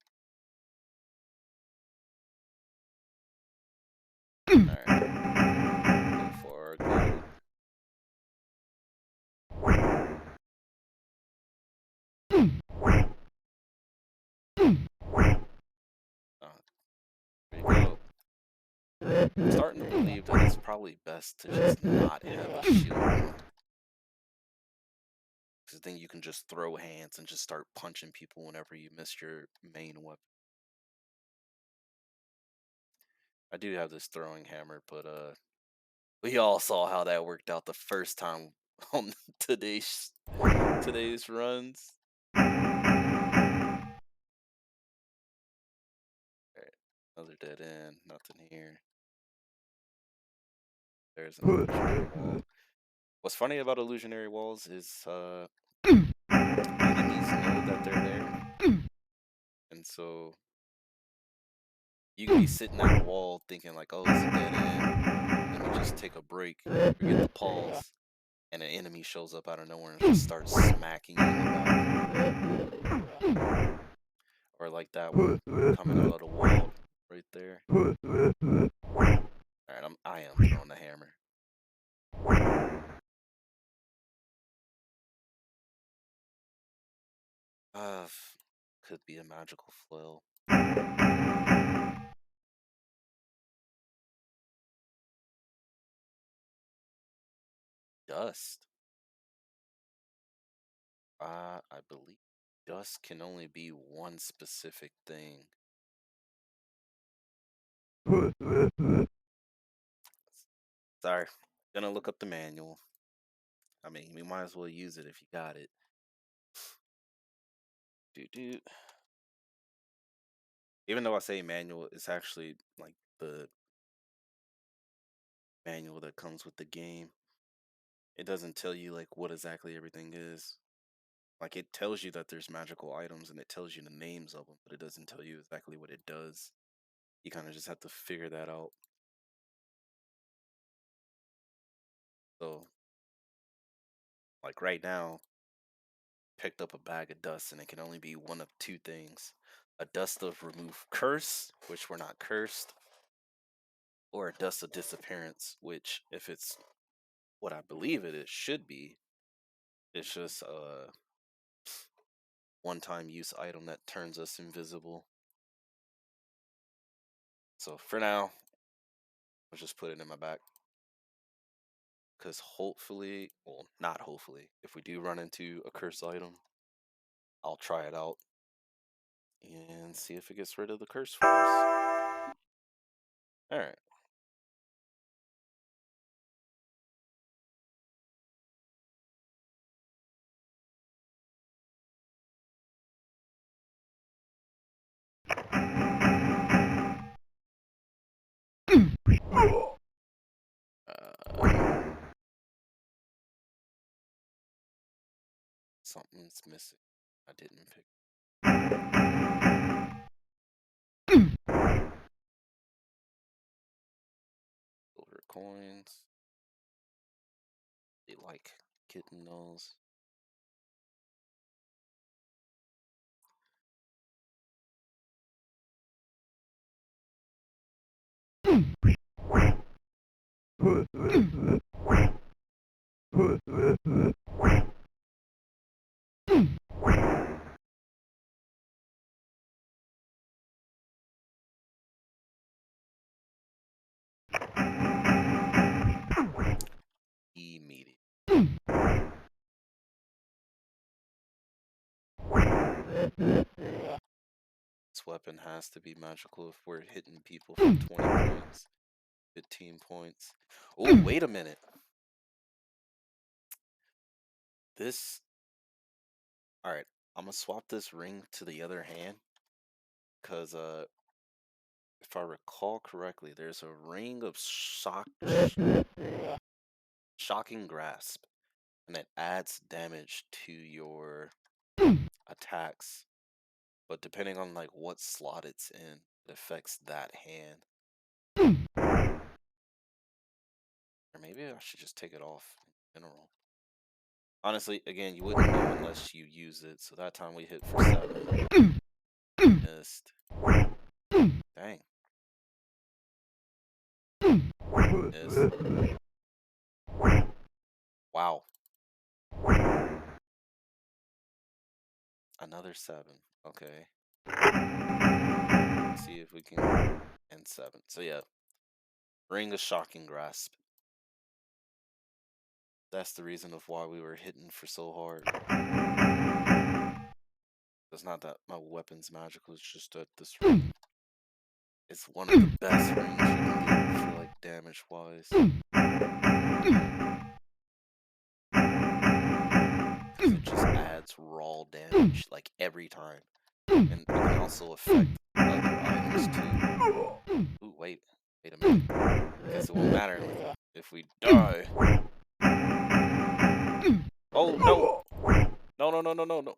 Alright. Go for our gold. There we go. I'm starting to believe that it's probably best to just not have a shield on. Because then you can just throw hands and just start punching people whenever you miss your main weapon. I do have this throwing hammer, but we all saw how that worked out the first time on today's runs. Alright, another dead end, nothing here. There's an illusionary wall. What's funny about illusionary walls is enemies know that they're there, and so you can be sitting at a wall thinking like, oh, it's a dead end. Let me just take a break, forget the pause, and an enemy shows up out of nowhere and just starts smacking you in the back. Or like that one coming out of the wall right there. Alright, I am throwing the hammer. Uh, could be a magical flail. Dust. I believe dust can only be one specific thing. Sorry, gonna look up the manual. I mean, we might as well use it if you got it. Do. Even though I say manual, it's actually like the manual that comes with the game. It doesn't tell you like what exactly everything is. Like it tells you that there's magical items and it tells you the names of them, but it doesn't tell you exactly what it does. You kind of just have to figure that out. So, like right now, picked up a bag of dust and it can only be one of two things: a dust of remove curse, which we're not cursed, or a dust of disappearance, which if it's what I believe it should be, it's just a one-time use item that turns us invisible. So for now, I'll just put it in my back. Because hopefully, well, not hopefully, if we do run into a curse item, I'll try it out and see if it gets rid of the curse for us. Alright. Something's missing. I didn't pick. Silver coins. They like getting those. Immediate. This weapon has to be magical if we're hitting people for 20 points, 15 points. Oh, wait a minute. This. Alright, I'm gonna swap this ring to the other hand. Because if I recall correctly, there's a ring of shocking grasp, and it adds damage to your attacks. But depending on like what slot it's in, it affects that hand. Or maybe I should just take it off in general. Honestly, again, you wouldn't know unless you use it. So that time we hit for 7. Missed. Dang. Missed. Wow. Another 7. Okay. Let's see if we can end 7. So yeah. Ring of Shocking Grasp. That's the reason of why we were hitting for so hard. It's not that my weapon's magical, it's just that this ring is one of the best rings you can get for like damage wise. Because it just adds raw damage like every time. And it can also affect other items too. Ooh, wait a minute. Because it won't matter if we die. Oh no! No.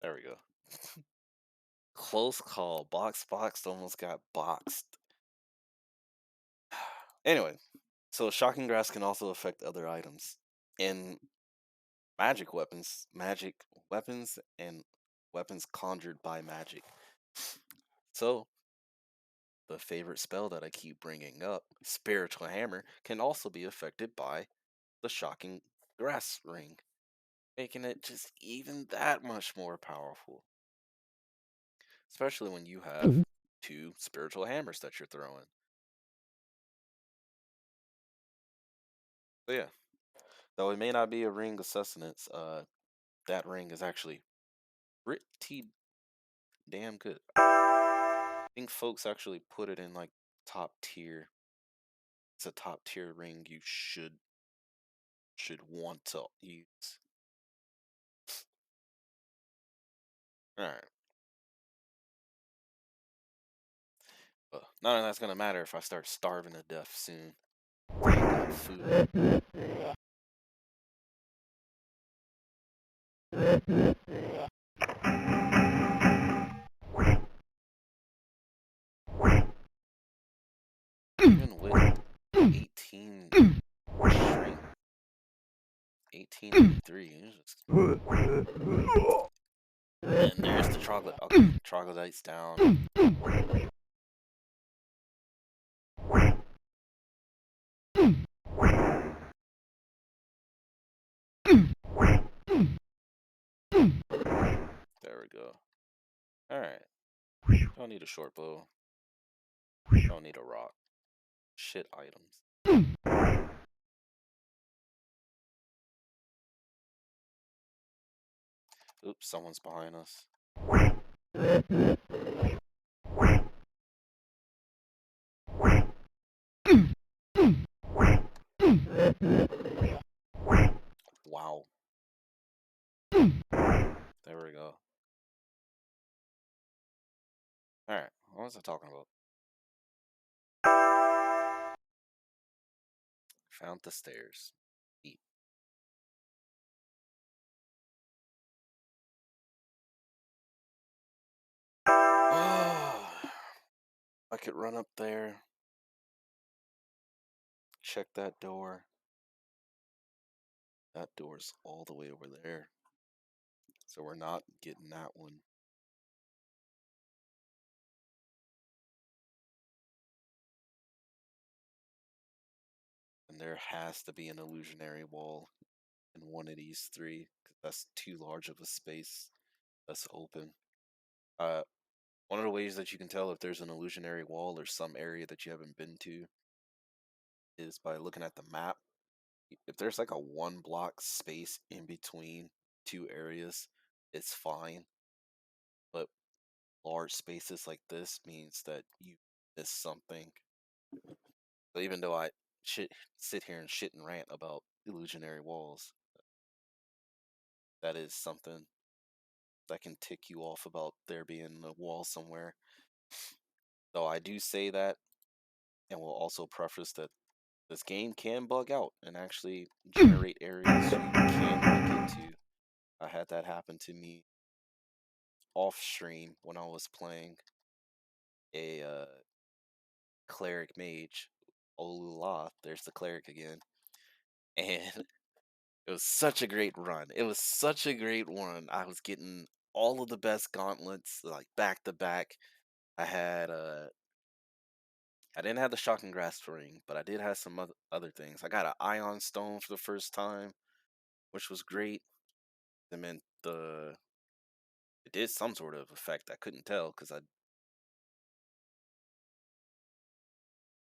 There we go. Close call. Boxed almost got boxed. Anyway, so Shocking Grass can also affect other items. In magic weapons, and weapons conjured by magic. So, the favorite spell that I keep bringing up, Spiritual Hammer, can also be affected by the Shocking Grass ring, making it just even that much more powerful. Especially when you have two spiritual hammers that you're throwing. So yeah, though it may not be a ring of sustenance, that ring is actually pretty damn good. I think folks actually put it in like top tier. It's a top tier ring you should want to use. All right, but none of that's gonna matter if I start starving to death soon. Ain't got food. Even with 18 strength, 1883, and there's the chocolate. Okay, troglodyte's down. There we go. All right. Don't need a short bow. Don't need a rock. Shit items. Oops, someone's behind us. Wow. There we go. All right. What was I talking about? Found the stairs. Eat. Oh, I could run up there. Check that door. That door's all the way over there. So we're not getting that one. And there has to be an illusionary wall in one of these three, because that's too large of a space that's open. Uh, One of the ways that you can tell if there's an illusionary wall or some area that you haven't been to is by looking at the map. If there's like a one block space in between two areas, it's fine. But large spaces like this means that you missed something. So even though I sit here and shit and rant about illusionary walls, that is something that can tick you off about there being a wall somewhere. Though I do say that, and will also preface that this game can bug out and actually generate areas you cannot get to. I had that happen to me off stream when I was playing a cleric mage. Olula, there's the cleric again. And it was such a great run. It was such a great one. I was getting all of the best gauntlets, like back to back. I had I didn't have the shocking grasp ring, but I did have some other things. I got an ion stone for the first time, which was great. It meant it did some sort of effect. I couldn't tell because I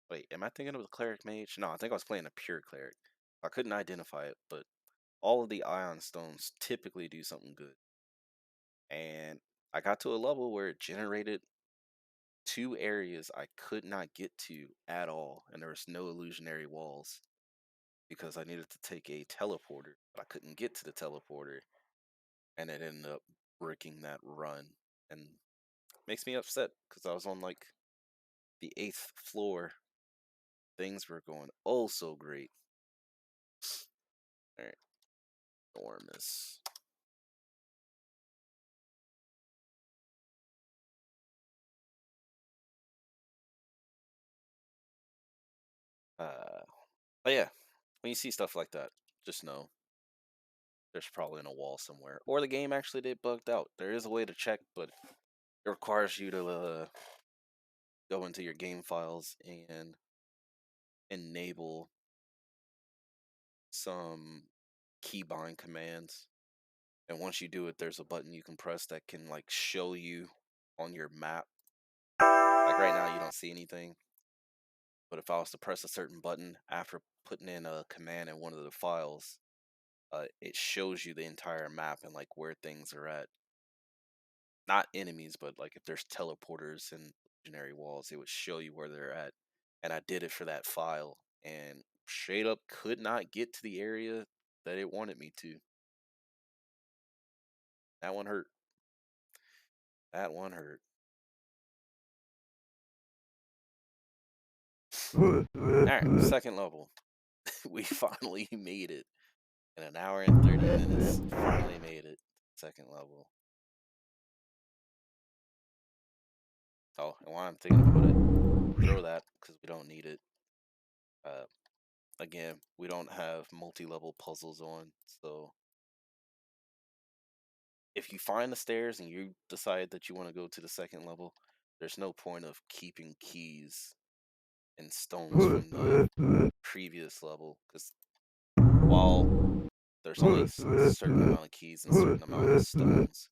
wait. Am I thinking of the cleric mage? No, I think I was playing a pure cleric. I couldn't identify it, but all of the ion stones typically do something good. And I got to a level where it generated two areas I could not get to at all, and there was no illusionary walls because I needed to take a teleporter, but I couldn't get to the teleporter, and it ended up breaking that run, and makes me upset because I was on like the eighth floor. Things were going oh so great. All right, enormous. Uh, but yeah, when you see stuff like that, just know there's probably in a wall somewhere, or the game actually did bugged out. There is a way to check, but it requires you to go into your game files and enable some keybind commands. And once you do it, there's a button you can press that can like show you on your map Like right now, you don't see anything, but if I was to press a certain button after putting in a command in one of the files, it shows you the entire map and like where things are at. Not enemies, but like if there's teleporters and legendary walls, it would show you where they're at. And I did it for that file, and straight up could not get to the area that it wanted me to. That one hurt. That one hurt. All right, second level. We finally made it in an hour and 30 minutes. Finally made it. Second level. Oh, and while I'm thinking about it, throw that because we don't need it. Uh, Again, we don't have multi-level puzzles on, so if you find the stairs and you decide that you want to go to the second level, there's no point of keeping keys and stones from the previous level because while there's only a certain amount of keys and certain amount of stones,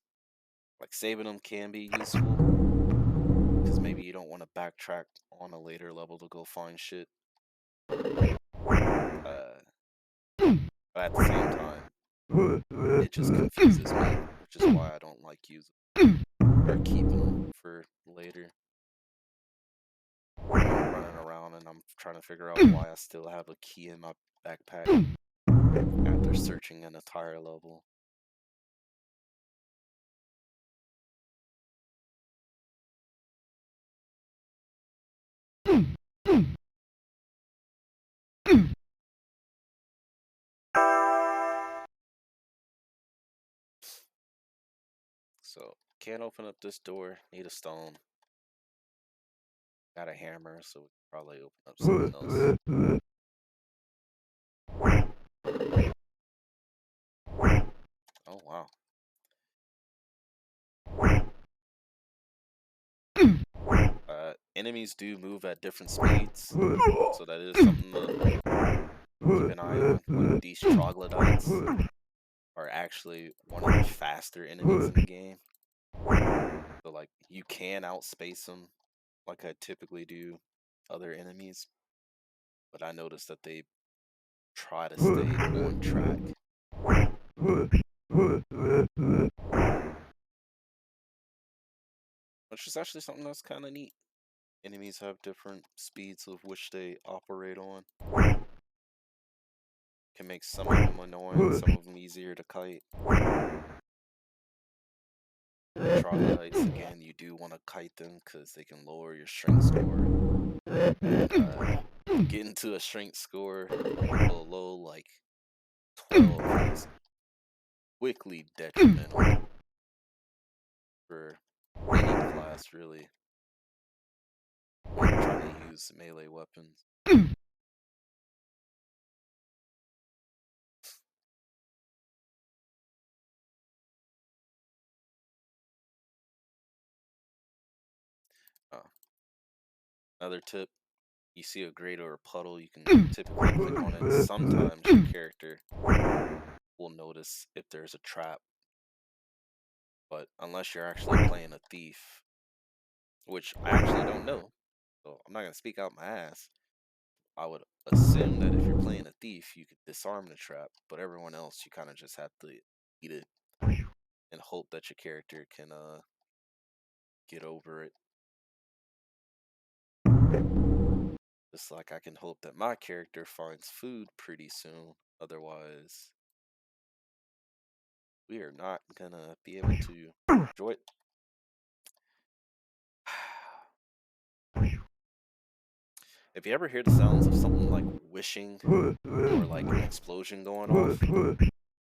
like saving them can be useful because maybe you don't want to backtrack on a later level to go find shit. Uh, but at the same time, it just confuses me, which is why I don't like using or keeping them for later. I'm running around and I'm trying to figure out why I still have a key in my backpack after searching an entire level. So, can't open up this door, need a stone. Got a hammer, so we can probably open up something else. Oh, wow. Enemies do move at different speeds, so that is something to keep an eye on. Like these troglodytes are actually one of the faster enemies in the game. So like you can outspace them like I typically do other enemies, but I noticed that they try to stay on track. Which is actually something that's kind of neat. Enemies have different speeds of which they operate on. Can make some of them annoying, some of them easier to kite. Troglodytes, again, you do want to kite them because they can lower your strength score. Getting to a strength score below like 12 is quickly detrimental for any class, really. When you're trying to use melee weapons. Another tip, you see a grate or a puddle, you can typically click on it. Sometimes your character will notice if there's a trap. But unless you're actually playing a thief, which I actually don't know, so I'm not going to speak out my ass, I would assume that if you're playing a thief, you could disarm the trap, but everyone else, you kind of just have to eat it and hope that your character can get over it. Just like I can hope that my character finds food pretty soon, otherwise we are not gonna be able to enjoy it. If you ever hear the sounds of something like wishing or like an explosion going off,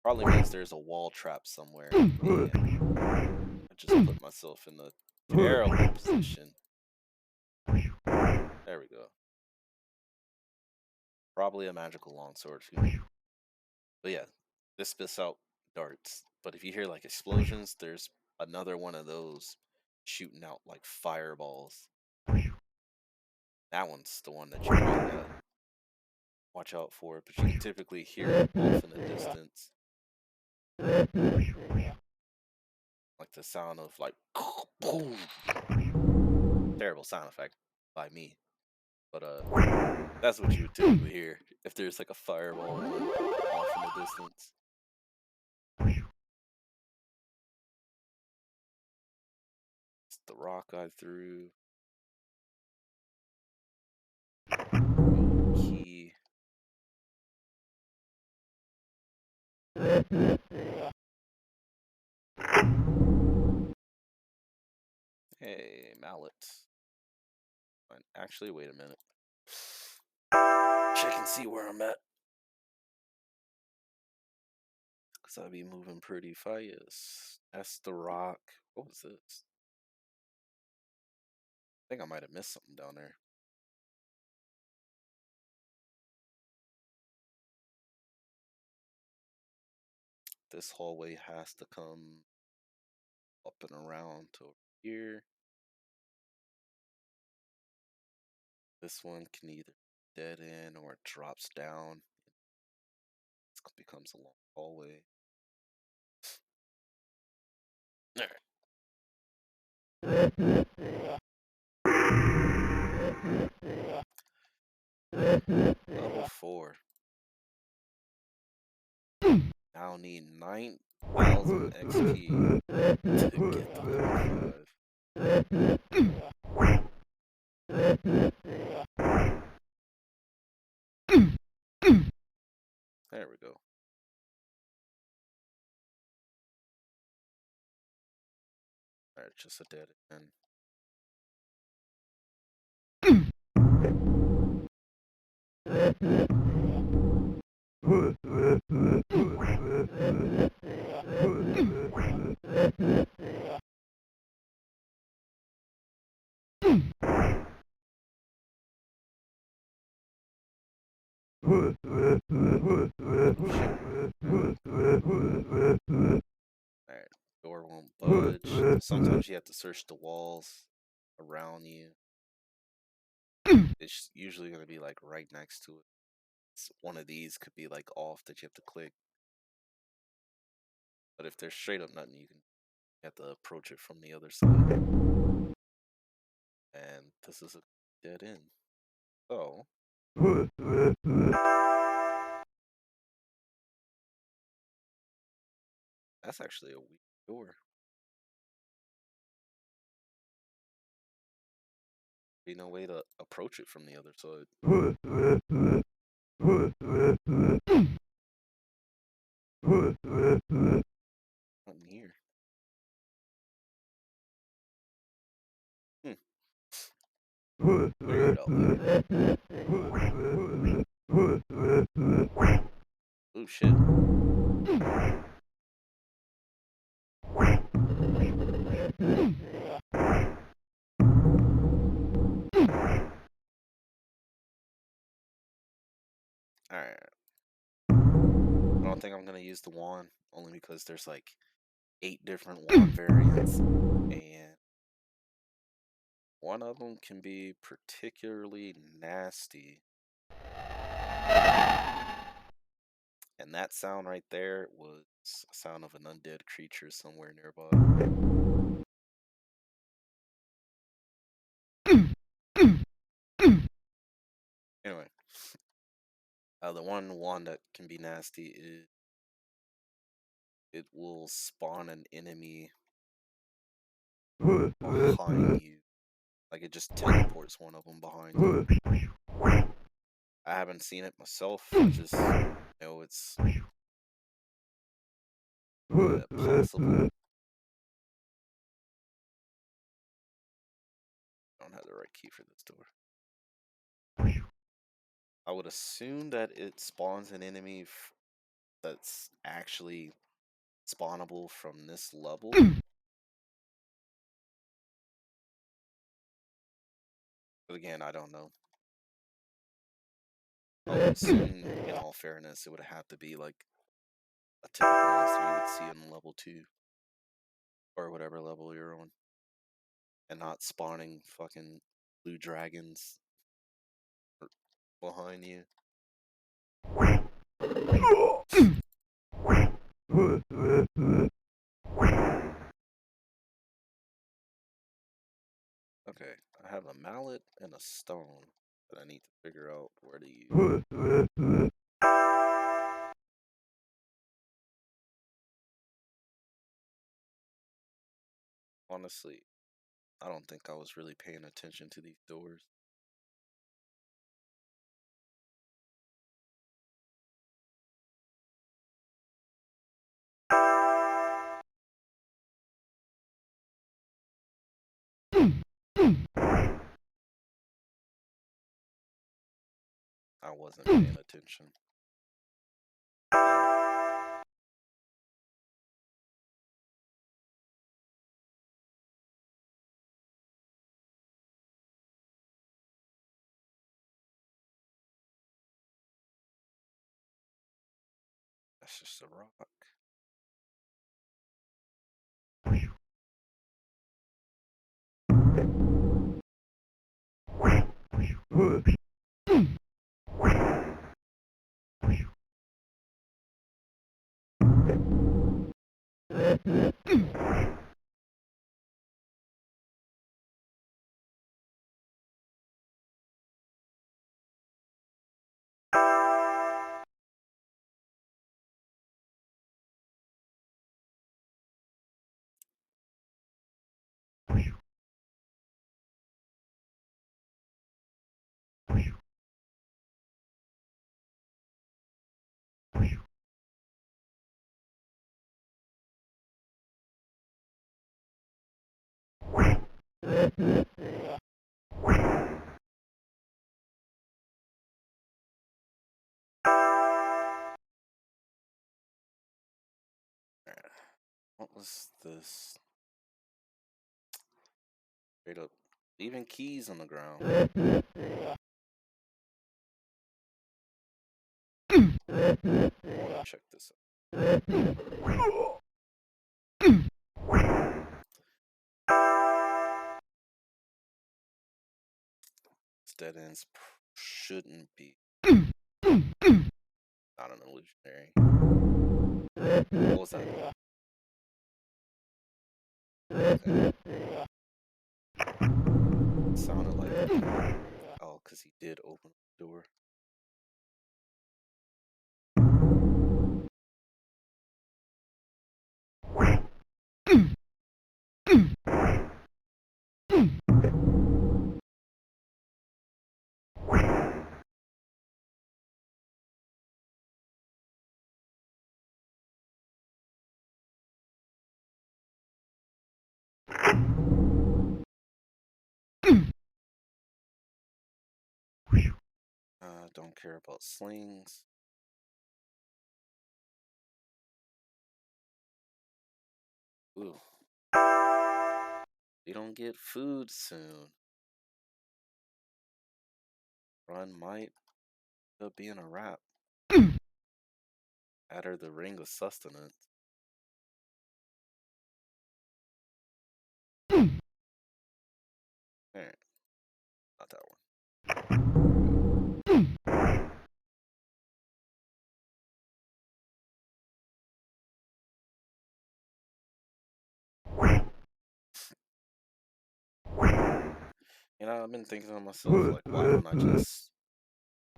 probably means there's a wall trap somewhere. And I just put myself in a terrible position. There we go. Probably a magical longsword too. But yeah, this spits out darts. But if you hear like explosions, there's another one of those shooting out like fireballs. That one's the one that you probably gotta watch out for, but you can typically hear it off in the distance. Like the sound of like boom. Terrible sound effect by me. But that's what you would typically hear if there's like a fireball going off in the distance. It's the rock I threw. Key. Hey, mallet. Actually, wait a minute. Check and see where I'm at. Because I'll be moving pretty fast. That's the rock. What was this? I think I might have missed something down there. This hallway has to come up and around to over here. This one can either dead end or it drops down. It becomes a long hallway. Level 4. Now need 9,000 XP to get the level 5. There we go. Alright, just a dead end. Alright, door won't budge. Sometimes you have to search the walls around you. It's usually going to be like right next to it. One of these could be like off that you have to click. But if there's straight up nothing, you have to approach it from the other side. And this is a dead end. So that's actually a weak door. Be no way to approach it from the other side. Nothing here. Figure it out later. Oh shit. Alright. I don't think I'm gonna use the wand, only because there's like 8 different wand variants, and one of them can be particularly nasty. And that sound right there was a sound of an undead creature somewhere nearby. Anyway, the one wand that can be nasty is it will spawn an enemy behind you. Like it just teleports one of them behind you. I haven't seen it myself. I just know it's possible. I don't have the right key for this door. I would assume that it spawns an enemy that's actually spawnable from this level. But again, I don't know. I would assume, in all fairness, it would have to be like a typical monster you would see in level 2. Or whatever level you're on. And not spawning fucking blue dragons behind you. Okay, I have a mallet and a stone that I need to figure out where to use. Honestly, I don't think I was really paying attention to these doors. I wasn't paying attention. That's just a rock. What was this? Straight up leaving keys on the ground. I want to check this out. Dead ends shouldn't be not an illusionary. What was that? Okay. Sounded like oh, because he did open the door. Don't care about slings. Ooh. We don't get food soon. Run might end up being a wrap. Add her the ring of sustenance. Alright, not that one. You know, I've been thinking to myself, like, why don't I just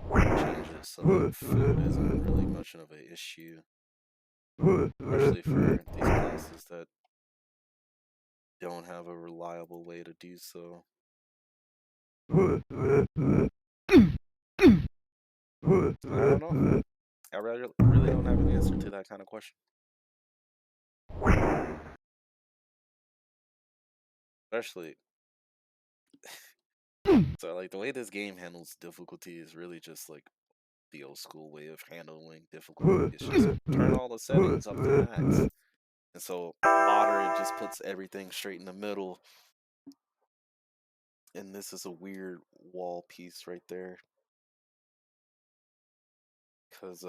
change it so that food isn't really much of an issue, especially for these classes that don't have a reliable way to do so. I don't know. I really don't have an answer to that kind of question. Especially, so like the way this game handles difficulty is really just like the old school way of handling difficulty. It's just turn all the settings up to max. And so moderate just puts everything straight in the middle. And this is a weird wall piece right there. Cause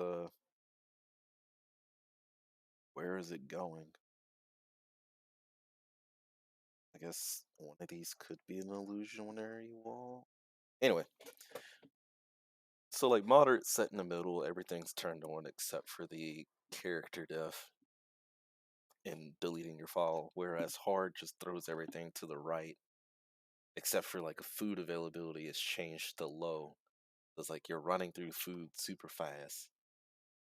where is it going? I guess one of these could be an illusionary wall. Anyway, so like moderate set in the middle, everything's turned on except for the character def and deleting your file, whereas hard just throws everything to the right. except for like food availability is changed to low. It's like you're running through food super fast.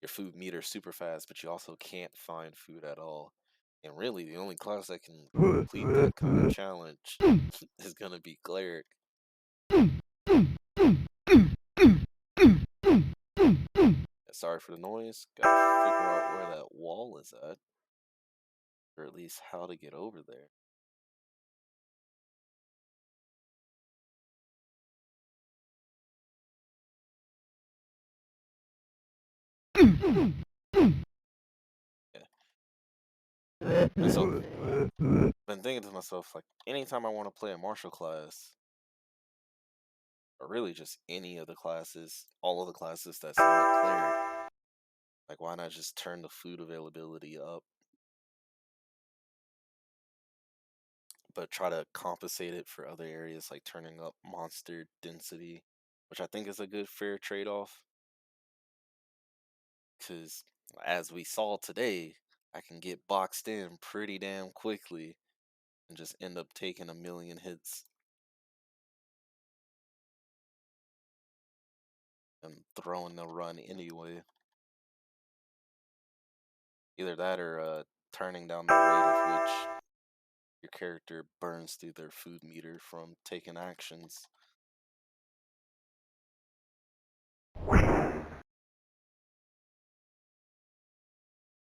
Your food meter super fast, but you also can't find food at all. And really, the only class that can complete that kind of challenge is gonna be cleric. Sorry for the noise. Gotta figure out where that wall is at, or at least how to get over there. Yeah. And so, been thinking to myself, like, anytime I want to play a martial class, or really just any of the classes, all of the classes that's not cleric, like, why not just turn the food availability up, but try to compensate it for other areas, like turning up monster density, which I think is a good fair trade-off. Because as we saw today, I can get boxed in pretty damn quickly and just end up taking a million hits and throwing the run anyway. Either that or turning down the rate of which your character burns through their food meter from taking actions.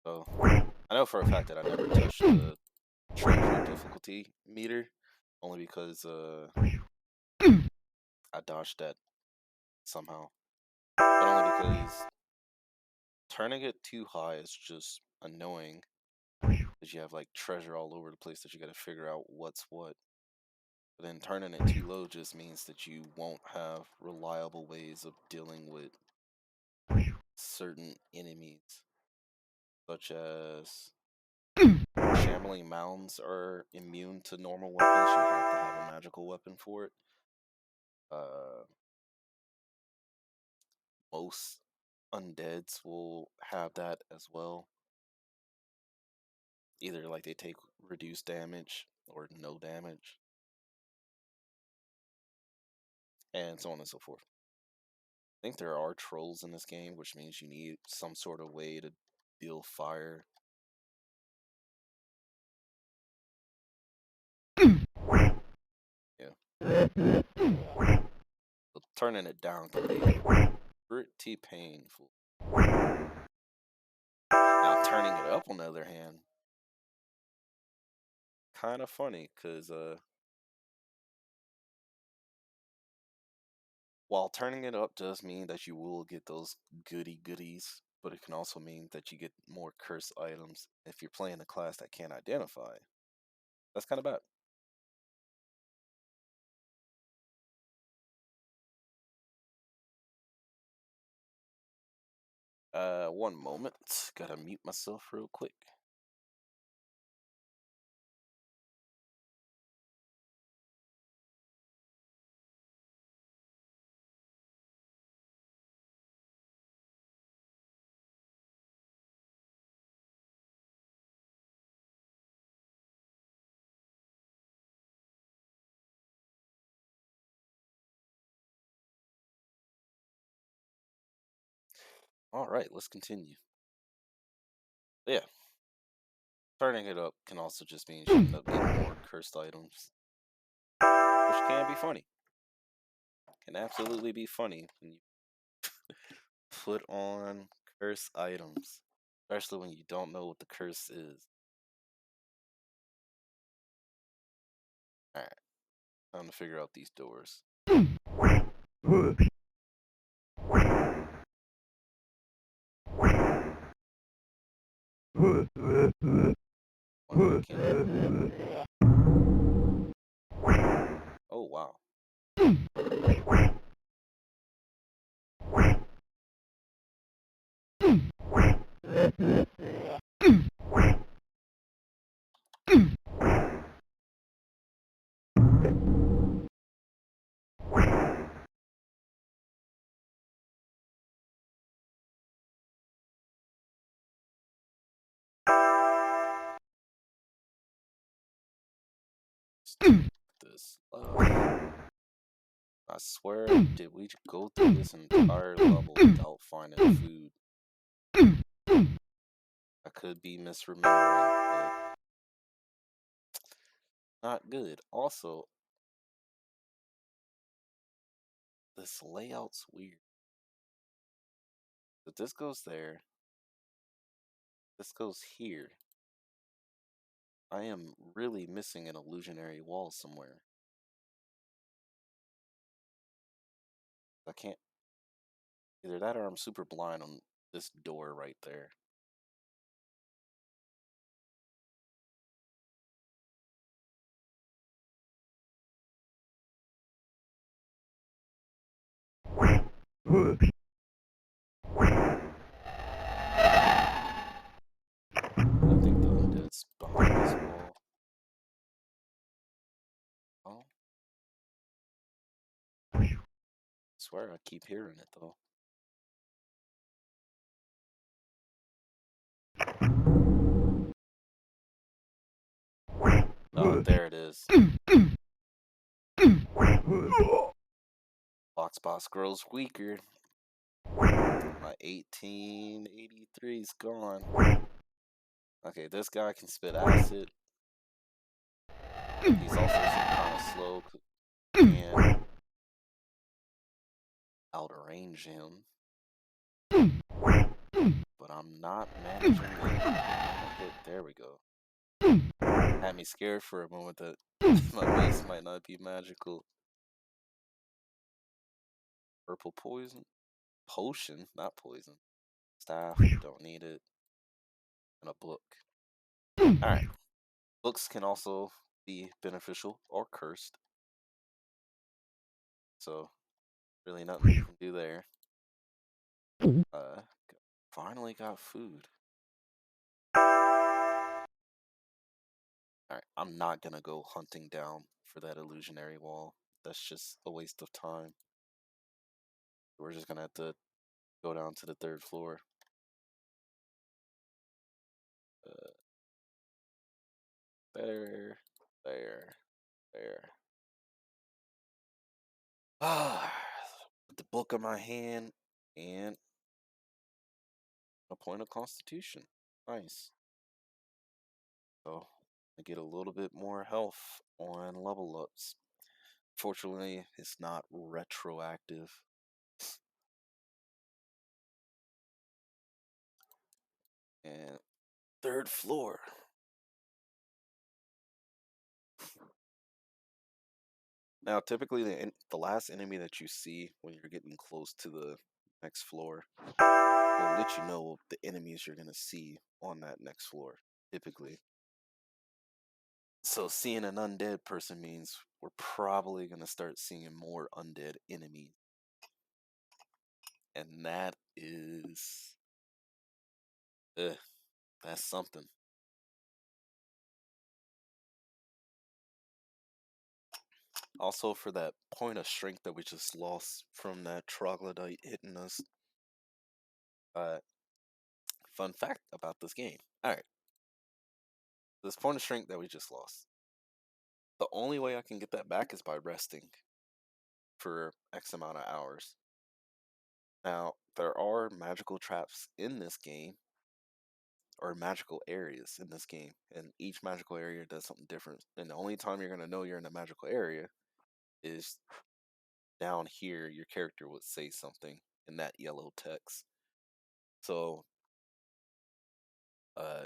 So I know for a fact that I never touched the treasure difficulty meter, only because I dodged that somehow. But only because turning it too high is just annoying. Because you have like treasure all over the place that you got to figure out what's what. But then turning it too low just means that you won't have reliable ways of dealing with certain enemies, such as shambling mounds are immune to normal weapons. You have to have a magical weapon for it. Uh, most undeads will have that as well. Either like they take reduced damage or no damage, and so on and so forth. I think there are trolls in this game, which means you need some sort of way to deal fire. Yeah. But turning it down can be pretty painful. Now turning it up, on the other hand, kind of funny, because while turning it up does mean that you will get those goodies, but it can also mean that you get more cursed items if you're playing a class that can't identify. That's kind of bad. One moment. Gotta mute myself real quick. All right, let's continue. Yeah, turning it up can also just mean you end up getting more cursed items, which can be funny. Can absolutely be funny when you put on cursed items, especially when you don't know what the curse is. All right, time to figure out these doors. Oh wow. Stupid. this level. I swear, did we go through this entire level without finding food? I could be misremembering, but not good. Also, this layout's weird. But this goes there. This goes here. I am really missing an illusionary wall somewhere. I can't. Either that or I'm super blind on this door right there. I think the undead's behind this wall. Oh, I swear I keep hearing it though. Oh, there it is. Box boss grows weaker. My 1883 is gone. Okay, this guy can spit acid. He's also kind of slow. And outrange him. But I'm not managing to hit. There we go. Had me scared for a moment that my base might not be magical. Purple poison? Potion, not poison. Staff, don't need it. And a book. Alright. Books can also be beneficial or cursed. So, really nothing you can do there. Finally got food. Alright, I'm not gonna go hunting down for that illusionary wall. That's just a waste of time. We're just gonna have to go down to the 3rd floor. There, there, there. Put the book in my hand and a point of constitution. Nice. So I get a little bit more health on level ups. Fortunately, it's not retroactive. And 3rd floor. Now, typically, the last enemy that you see when you're getting close to the next floor will let you know the enemies you're gonna see on that next floor. Typically, so seeing an undead person means we're probably gonna start seeing more undead enemies, and that is, that's something. Also, for that point of strength that we just lost from that troglodyte hitting us. Uh, Fun fact about this game. All right, this point of strength that we just lost. The only way I can get that back is by resting for X amount of hours. Now, there are magical traps in this game, or magical areas in this game, and each magical area does something different. And the only time you're going to know you're in a magical area is down here, your character would say something in that yellow text. So, uh,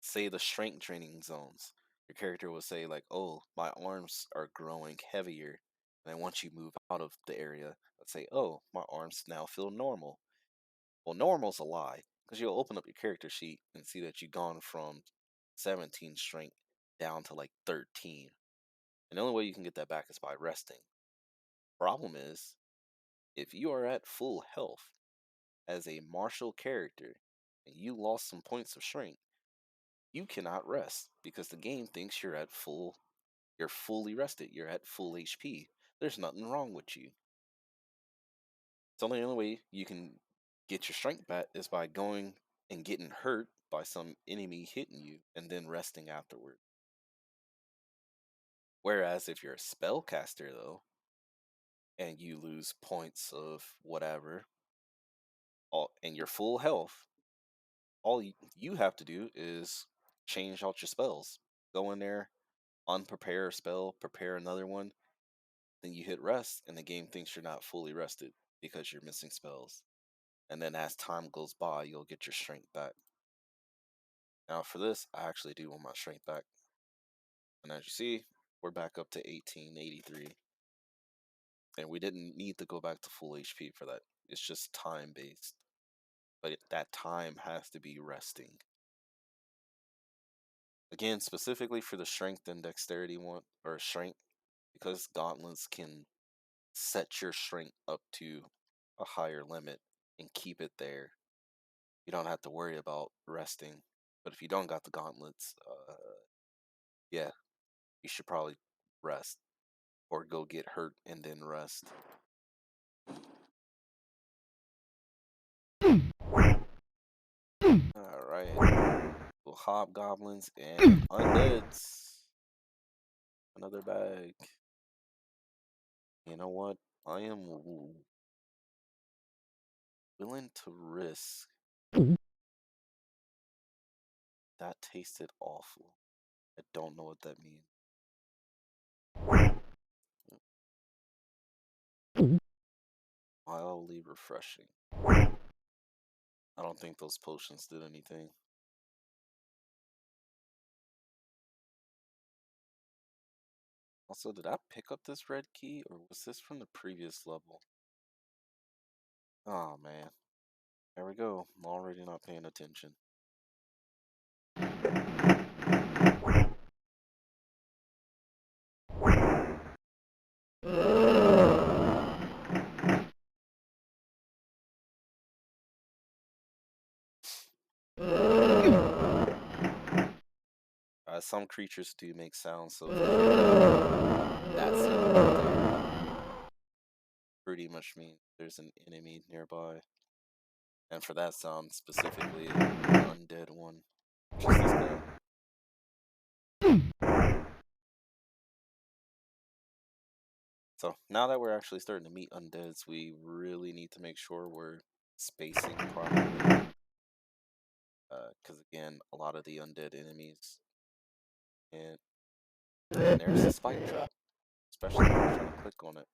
say the strength training zones. Your character will say like, "Oh, my arms are growing heavier," and then once you move out of the area, let's say, "Oh, my arms now feel normal." Well, normal's a lie because you'll open up your character sheet and see that you've gone from 17 strength down to like 13, and the only way you can get that back is by resting. Problem is, if you are at full health as a martial character and you lost some points of strength, you cannot rest because the game thinks you're fully rested, you're at full HP. There's nothing wrong with you. It's only the only way you can get your strength back is by going and getting hurt by some enemy hitting you and then resting afterward. Whereas if you're a spellcaster though, and you lose points of whatever, and your full health, all you have to do is change out your spells. Go in there, unprepare a spell, prepare another one, then you hit rest, and the game thinks you're not fully rested because you're missing spells. And then as time goes by, you'll get your strength back. Now for this, I actually do want my strength back. And as you see, we're back up to 1883. And we didn't need to go back to full HP for that. It's just time based. But that time has to be resting. Again, specifically for the strength and dexterity one, or strength, because gauntlets can set your strength up to a higher limit and keep it there. You don't have to worry about resting. But if you don't got the gauntlets, yeah, you should probably rest or go get hurt and then rest. Alright. Well, hobgoblins and undeads. Another bag. You know what? I am willing to risk. That tasted awful. I don't know what that means. Mildly refreshing. I don't think those potions did anything. Also, did I pick up this red key, or was this from the previous level? Oh man. There we go. I'm already not paying attention. Some creatures do make sounds, so that sound right there pretty much means there's an enemy nearby. And for that sound specifically, an undead one, which is this guy. So now that we're actually starting to meet undeads, we really need to make sure we're spacing properly. Because again, a lot of the undead enemies, and there's a spike trap, especially when I'm trying to click on it.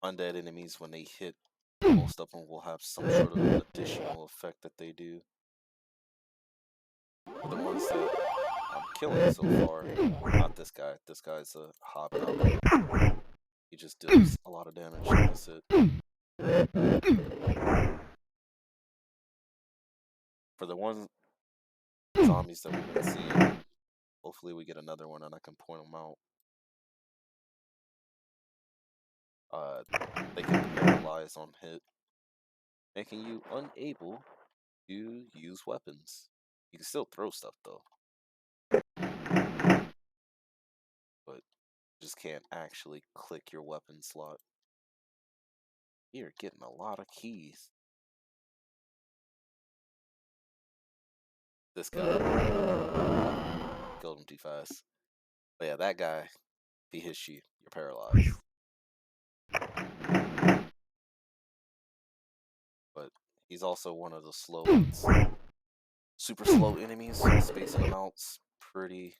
Undead enemies, when they hit, most of them will have some sort of additional effect that they do. For the ones that I'm killing so far, not this guy. This guy's a hobgoblin. He just deals a lot of damage, and that's it. For the ones zombies that we've been seeing, hopefully we get another one and I can point them out. They can paralyze on hit, making you unable to use weapons. You can still throw stuff though, but just can't actually click your weapon slot. You're getting a lot of keys. This guy killed him too fast. But yeah, that guy, if he hits you, you're paralyzed. But he's also one of the slow ones. Super slow enemies, spacing them out's pretty.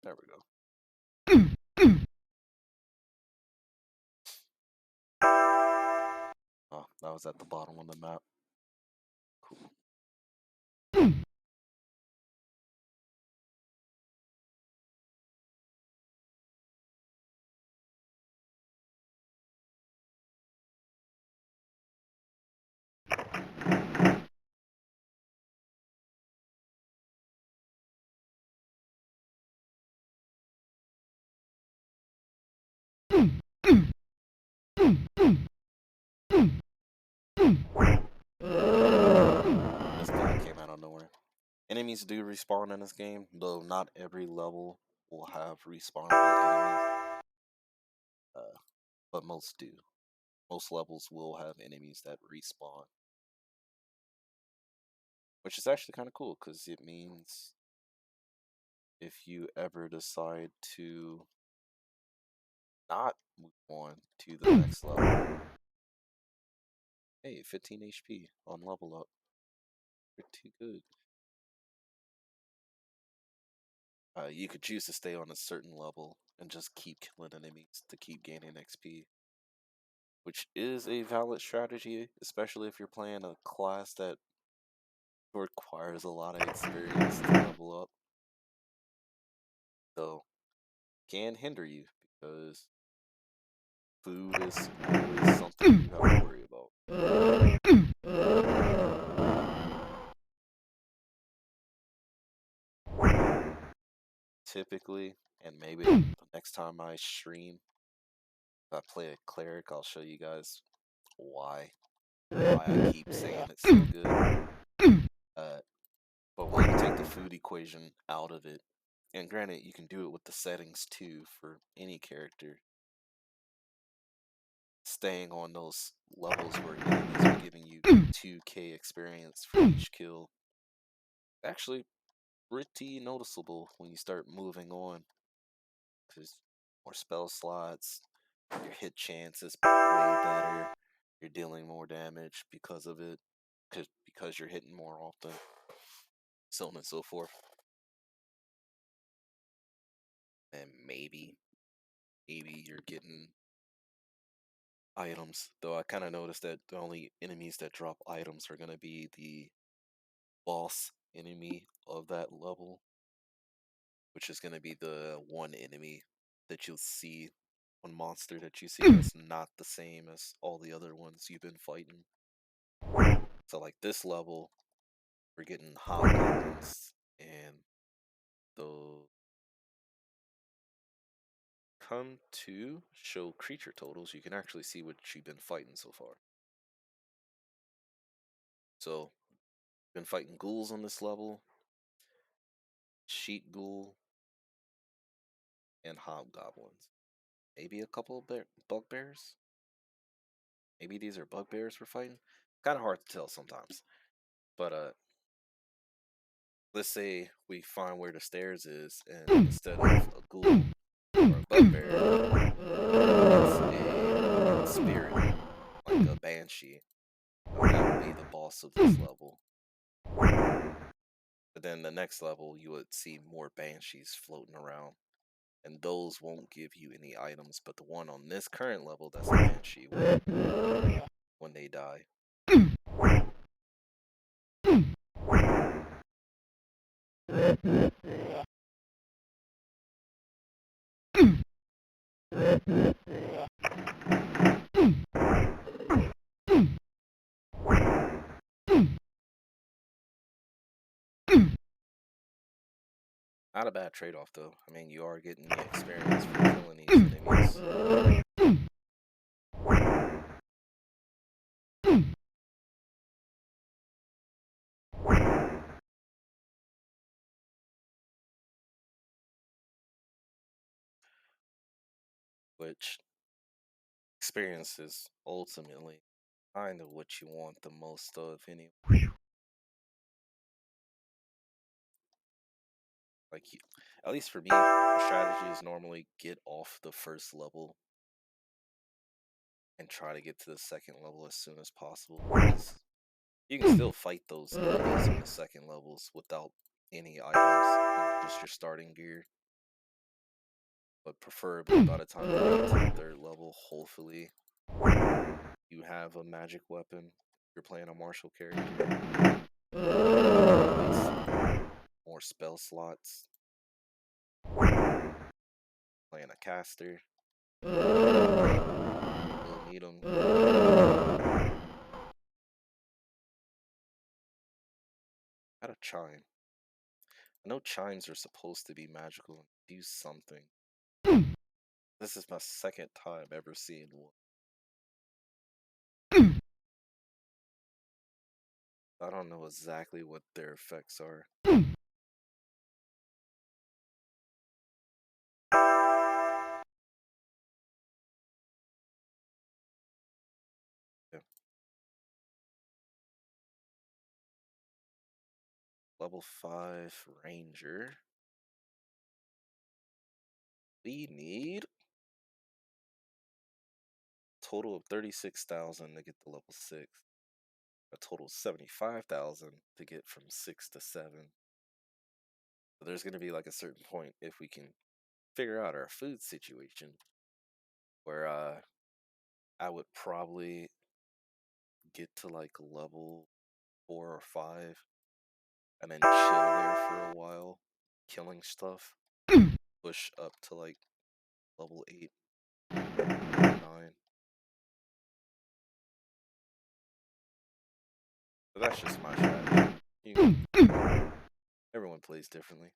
There we go. Oh, that was at the bottom of the map. Cool. enemies do respawn in this game, though not every level will have respawnable enemies, but most do. Most levels will have enemies that respawn, which is actually kind of cool because it means if you ever decide to not move on to the next level, hey, 15 HP on level up, pretty good. You could choose to stay on a certain level and just keep killing enemies to keep gaining XP, which is a valid strategy, especially if you're playing a class that requires a lot of experience to level up. Though, can hinder you because food is always something you have to worry about. Typically, and maybe the next time I stream, if I play a cleric, I'll show you guys why I keep saying it's so good. But when you take the food equation out of it, and granted, you can do it with the settings too for any character, staying on those levels where enemies are giving you 2k experience for each kill, actually pretty noticeable when you start moving on, because more spell slots, your hit chance is way better, you're dealing more damage because of it, because you're hitting more often, so on and so forth. And maybe you're getting items, though I kind of noticed that the only enemies that drop items are going to be the boss enemy of that level, which is going to be the one enemy that you'll see, one monster that you see that's not the same as all the other ones you've been fighting. So like this level, we're getting hobgoblins, and the come to show creature totals, you can actually see what you've been fighting so far. So, been fighting ghouls on this level, sheet ghoul, and hobgoblins. Maybe a couple of bugbears. Maybe these are bugbears we're fighting. Kind of hard to tell sometimes. But let's say we find where the stairs is, and instead of a ghoul or a bugbear, it's a spirit, like a banshee. That would be the boss of this level. But then the next level, you would see more banshees floating around, and those won't give you any items. But the one on this current level, that's a banshee, when they die. Not a bad trade-off, though. I mean, you are getting the experience for killing these enemies. Which experience is ultimately kind of what you want the most of anyway. Like, at least for me, the strategy is normally get off the first level and try to get to the second level as soon as possible. Because you can still fight those enemies on the second levels without any items, just your starting gear. But preferably by the time you get to the third level, hopefully you have a magic weapon. If you're playing a martial character, at least more spell slots. Playing a caster, you'll need them. Got a chime. I know chimes are supposed to be magical and do something. This is my second time ever seeing one. I don't know exactly what their effects are. Yeah. Level 5 Ranger. We need a total of 36,000 to get to level 6. A total of 75,000 to get from 6 to 7. So there's going to be like a certain point if we can figure out our food situation where I would probably get to like level 4 or 5 and then chill there for a while, killing stuff. Push up to like level 8, 9. But that's just my strategy. Everyone plays differently.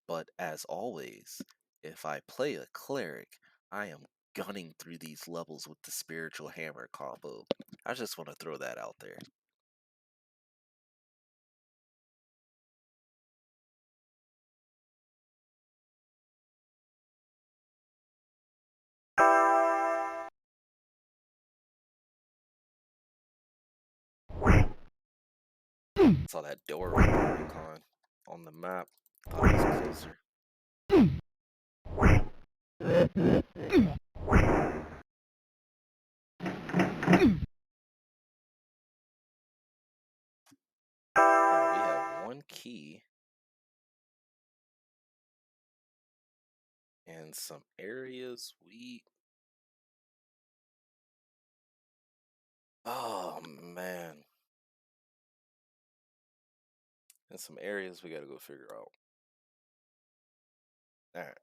But as always, if I play a cleric, I am gunning through these levels with the spiritual hammer combo. I just want to throw that out there. Saw that door icon on the map. Thought it was closer. Alright, we have one key and some areas we. Oh man. And some areas we gotta go figure out. Alright.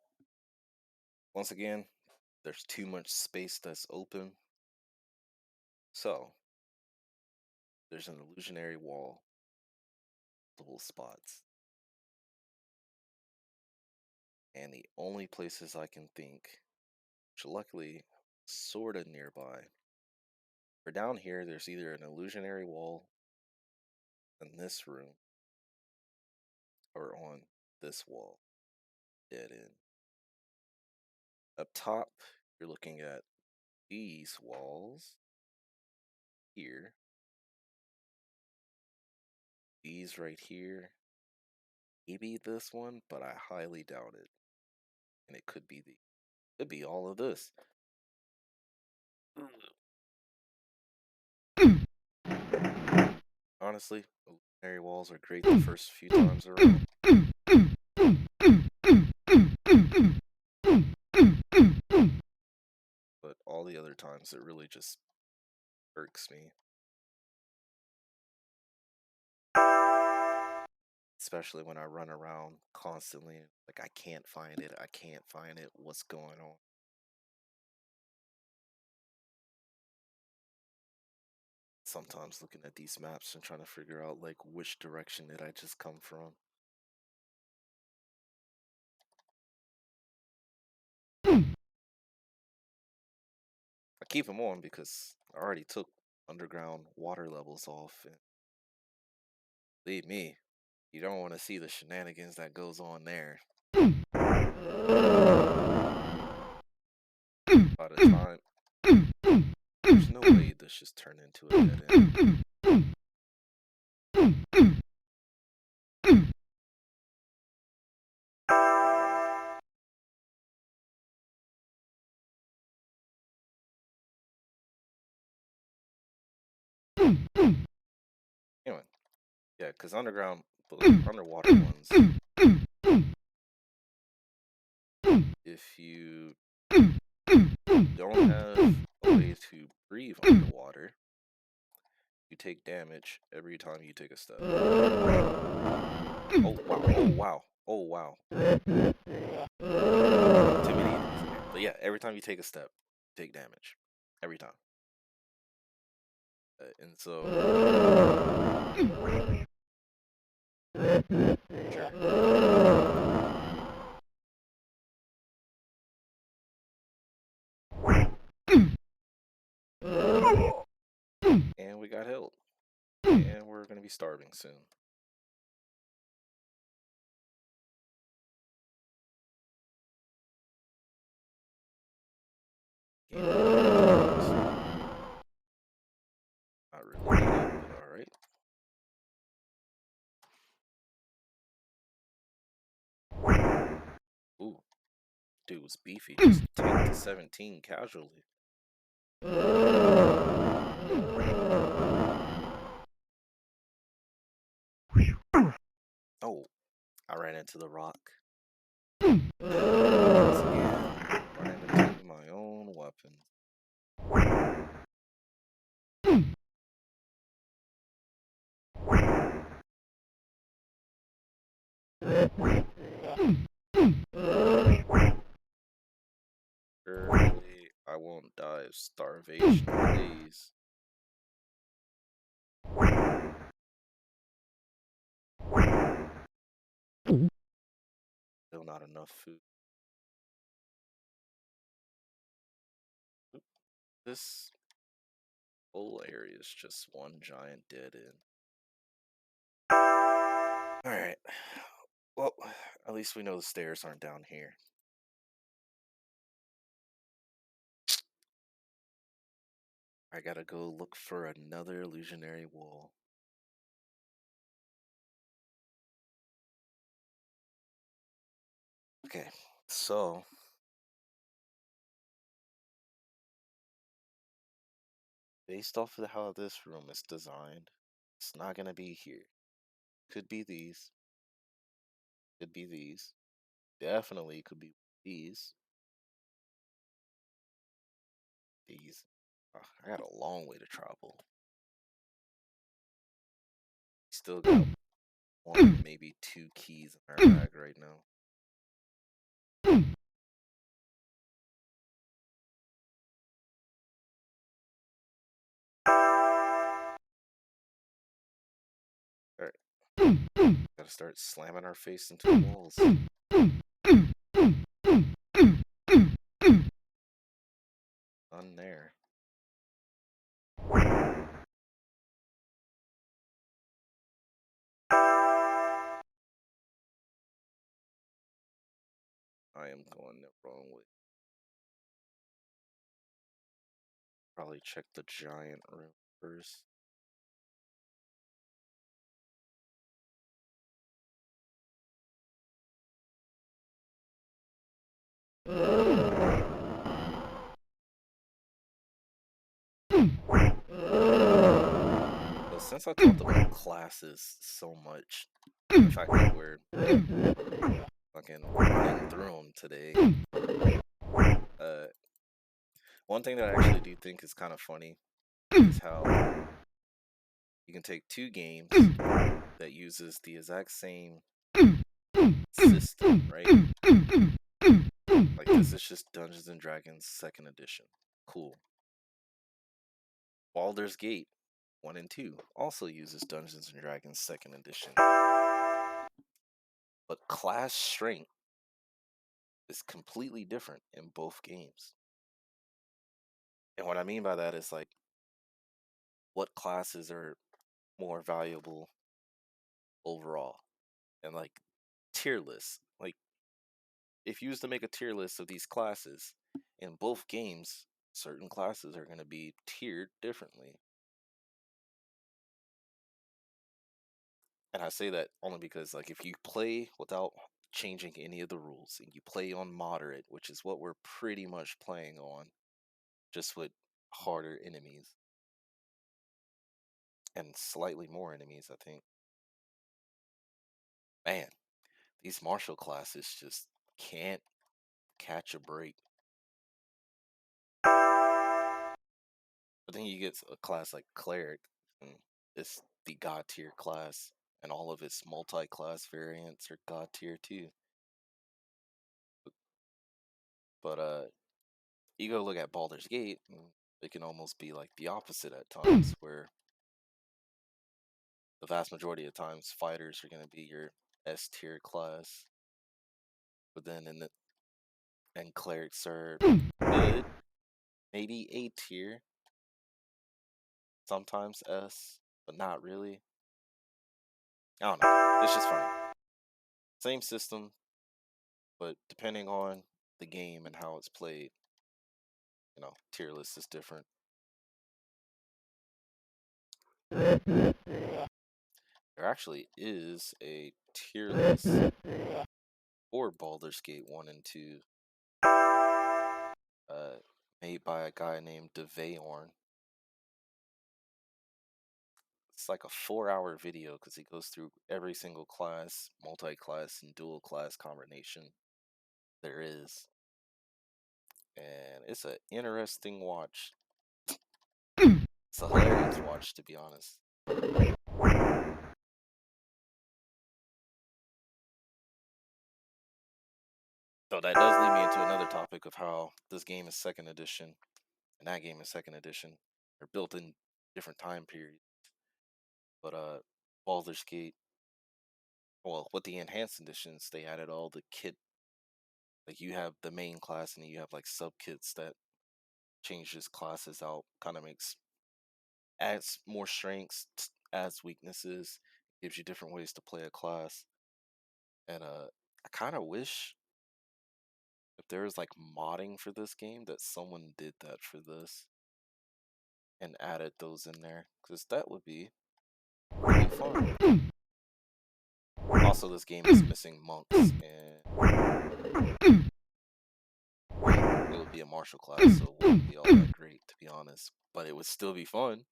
Once again, there's too much space that's open. So, there's an illusionary wall, multiple spots. And the only places I can think, which luckily sorta nearby. For down here, there's either an illusionary wall in this room or on this wall, dead end. Up top, you're looking at these walls here, these right here, maybe this one, but I highly doubt it. And it could be all of this. Honestly, illusionary walls are great the first few times around. But all the other times it really just irks me. Especially when I run around constantly, like I can't find it, what's going on? Sometimes looking at these maps and trying to figure out like which direction did I just come from. I keep them on because I already took underground water levels off, and believe me, you don't want to see the shenanigans that goes on there. By the time, there's no way this just turned into a dead end. Anyway, yeah, because underground, the underwater ones, if you don't have a way to breathe underwater, you take damage every time you take a step. Oh wow, oh wow, oh wow. Intimidating. But yeah, every time you take a step, you take damage. Every time. And so. Sure. be starving soon. Game not really needed, but alright. Ooh, dude was beefy. Just tanked to 17 casually. Oh, I ran into the rock. Once again, ran into my own weapon. Surely I won't die of starvation, please. Still not enough food. This whole area is just one giant dead end. Alright. Well, at least we know the stairs aren't down here. I gotta go look for another illusionary wall. Okay, so based off of how this room is designed, it's not gonna be here. Could be these. Could be these. Definitely could be these. These. I got a long way to travel. Still got one, maybe two keys in our bag right now. Alright. Gotta start slamming our face into the walls. None there. I am going the wrong way. Probably check the giant room first. So since I talked about classes so much, the fact that we're fucking running through them today, one thing that I actually do think is kind of funny is how you can take two games that uses the exact same system, right? Like this is just Dungeons and Dragons 2nd edition. Cool. Baldur's Gate 1 and 2 also uses Dungeons and Dragons 2nd edition. But class strength is completely different in both games. And what I mean by that is like what classes are more valuable overall. And like tier lists. Like if you was to make a tier list of these classes in both games, certain classes are going to be tiered differently. And I say that only because like if you play without changing any of the rules and you play on moderate, which is what we're pretty much playing on, just with harder enemies and slightly more enemies, I think. Man, these martial classes just can't catch a break. But then you get a class like cleric, and it's the god tier class, and all of its multi-class variants are god tier too. But you go look at Baldur's Gate, and it can almost be like the opposite at times, where the vast majority of times fighters are going to be your S tier class, but then and clerics are good, maybe A tier, sometimes S, but not really. I don't know. It's just funny. Same system, but depending on the game and how it's played, tier list is different. There actually is a tier list for Baldur's Gate 1 and 2, made by a guy named DeVeyorn. It's like a 4-hour video because he goes through every single class, multi-class, and dual class combination there is. And it's an interesting watch. It's a hilarious watch, to be honest. So that does lead me into another topic of how this game is second edition and that game is second edition. They're built in different time periods. But Baldur's Gate, well, with the enhanced editions, they added all the kit. Like you have the main class and then you have like sub kits that changes classes out, kind of adds more strengths, adds weaknesses, gives you different ways to play a class. And I kind of wish if there was like modding for this game that someone did that for this and added those in there, because that would be really fun. Also, this game is missing monks, and it would be a martial class, so it wouldn't be all that great, to be honest. But it would still be fun.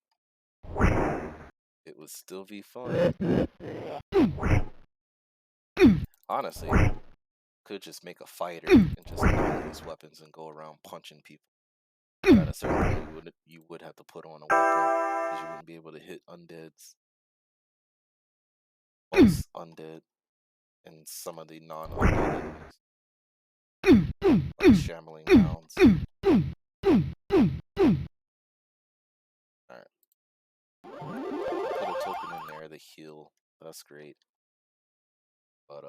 It would still be fun. Honestly, could just make a fighter and just not use weapons and go around punching people. But at a certain point, you would have to put on a weapon because you wouldn't be able to hit undeads. Most undead and some of the non-undead enemies, like shambling mounds. Alright. Put a token in there to heal. That's great. But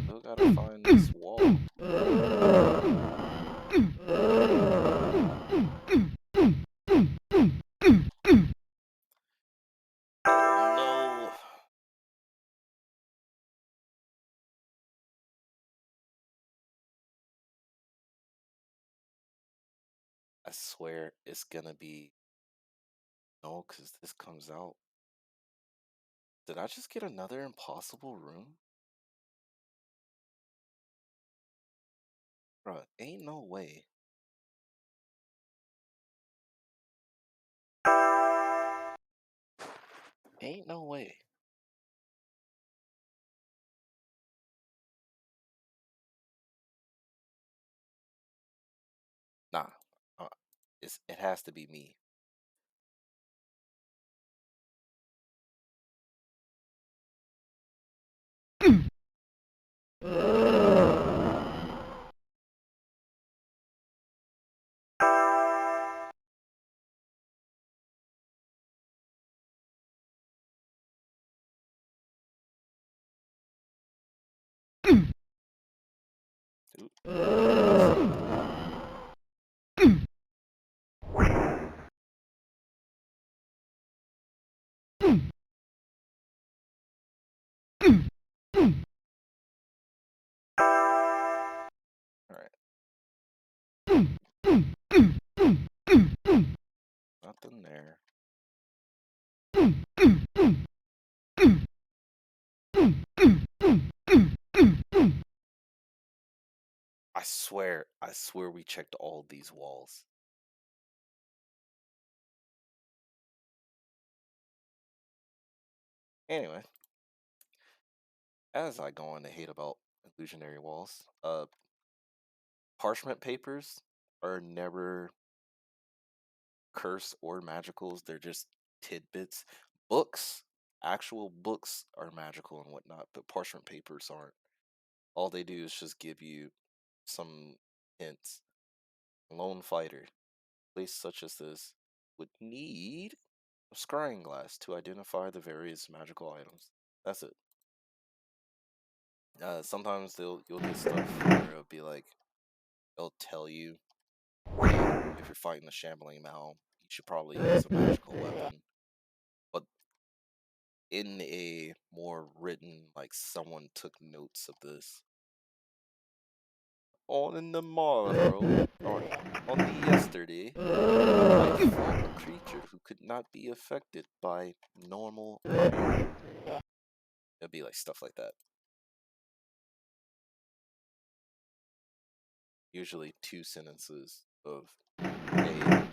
still gotta find this wall. Oh no! I swear it's gonna be no, because this comes out. Did I just get another impossible room? Bruh, ain't no way. Ain't no way. Nah. It has to be me. Alright. Nothing there. I swear we checked all these walls. Anyway, as I go on to hate about illusionary walls, parchment papers are never curse or magicals. They're just tidbits. Books, actual books are magical and whatnot, but parchment papers aren't. All they do is just give you some hints. Lone fighter, place such as this would need a scrying glass to identify the various magical items. That's it. Sometimes you'll get stuff where it'll be like they'll tell you, hey, if you're fighting a shambling Mal, you should probably use a magical weapon. in a more written, like someone took notes of this. On the morrow, or on the yesterday, I fought a creature who could not be affected by normal iron. It'd be like stuff like that. Usually 2 sentences of, hey,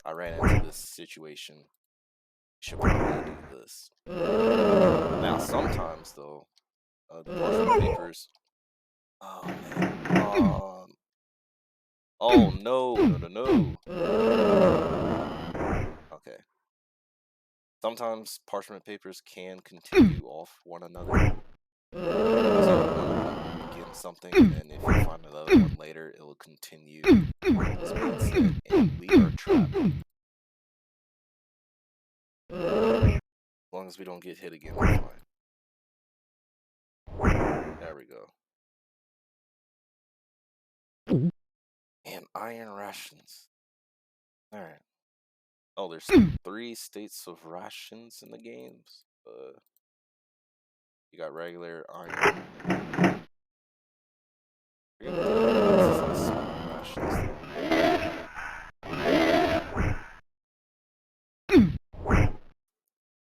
I ran into this situation. You should probably do this. Now, sometimes though, the parchment papers. Oh man. Oh no. Okay. Sometimes parchment papers can continue off one another. So one of them will begin something, and then if you find another one later, it will continue what was being said, and we are trapped. As long as we don't get hit again, we're fine. There we go. And iron rations. Alright. Oh, there's 3 states of rations in the games. You got regular iron. I forget what this is, like small rations though.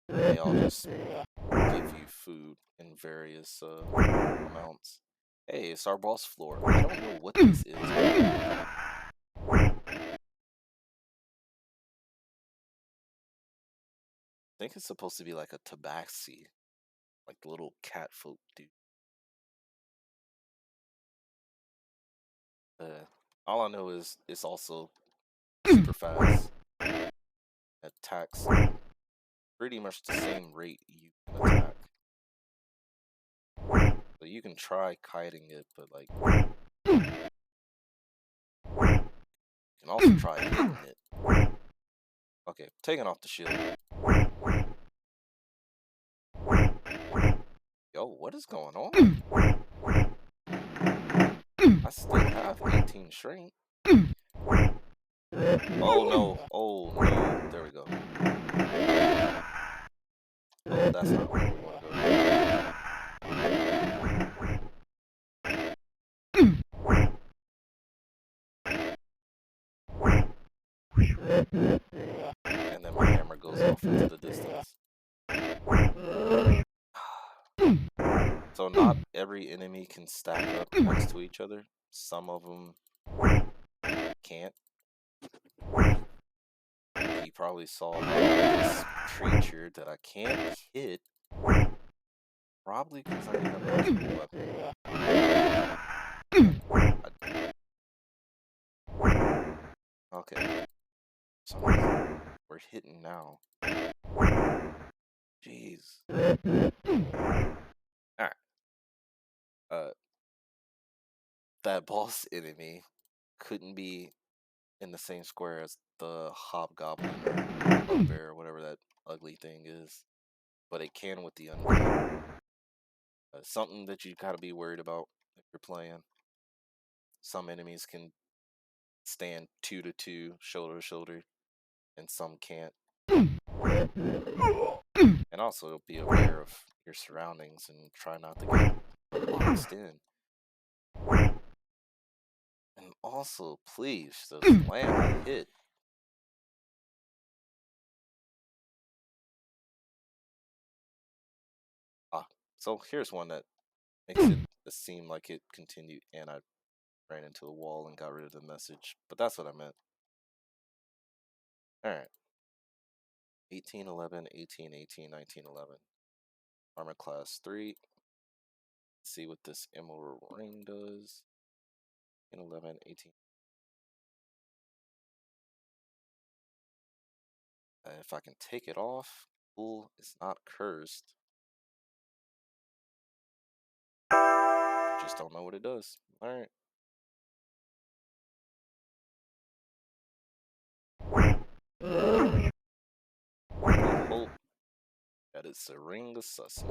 They all just give you food in various amounts. Hey, it's our boss floor. I don't know what this is. I think it's supposed to be like a tabaxi, like the little cat folk do. All I know is it's also super fast. Attacks pretty much the same rate you can attack. So you can try kiting it, but like you can also try hitting it. Okay, taking off the shield. Yo, what is going on? I still have 18 strength. Oh no, there we go. Oh, that's not where we want to go. And then my hammer goes off into the distance. So not every enemy can stack up next to each other. Some of them can't. You probably saw this creature that I can't hit. Probably because I need a magical weapon. Okay. So we're hitting now. Jeez. Alright. That boss enemy couldn't be in the same square as the hobgoblin or bugbear or whatever that ugly thing is. But it can with the undead. Something that you gotta be worried about if you're playing. Some enemies can stand 2 to 2, shoulder to shoulder, and some can't. And also be aware of your surroundings and try not to get boxed in. And also, please, just land a hit. So here's one that makes it seem like it continued, and I ran into the wall and got rid of the message. But that's what I meant. Alright. 1811, 1818, 1911. Armor class 3. Let's see what this emerald ring does. 11, 18. And if I can take it off, cool, it's not cursed. Just don't know what it does. Alright. Hope that it's a ring of success.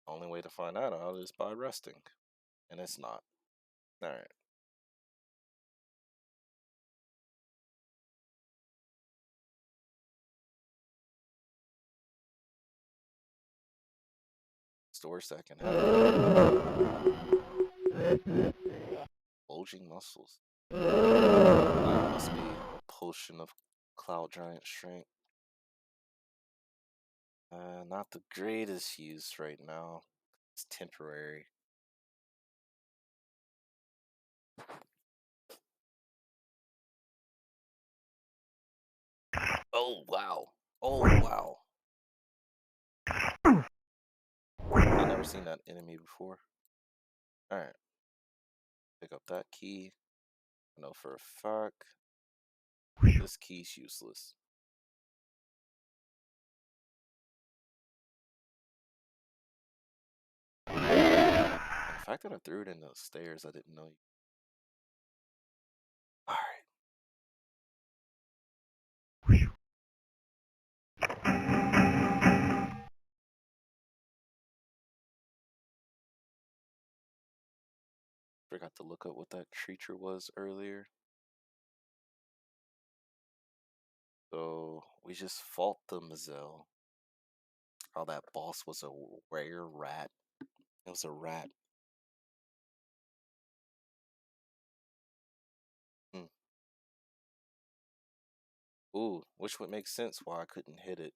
Only way way to find that out is by resting. And it's not. Alright. Stores that can have bulging muscles. That must be a potion of Cloud Giant strength. Not the greatest use right now. It's temporary. Oh wow. Oh wow. I've never seen that enemy before. Alright. Pick up that key. I know for a fact this key's useless. And the fact that I threw it in the stairs, I didn't know. Alright. Forgot to look up what that creature was earlier. So we just fought the Mazel. Oh, that boss was a rare rat. It was a rat. Hmm. Ooh, which would make sense why I couldn't hit it.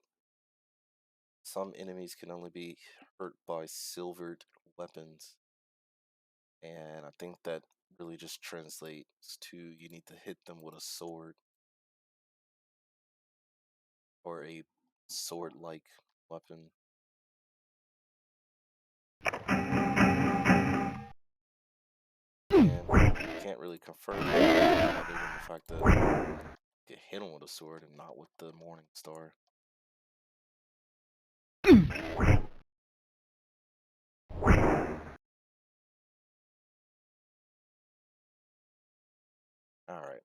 Some enemies can only be hurt by silvered weapons. And I think that really just translates to you need to hit them with a sword. Or a sword-like weapon. And can't really confirm that other than the fact that you hit him with a sword and not with the Morning Star. Alright.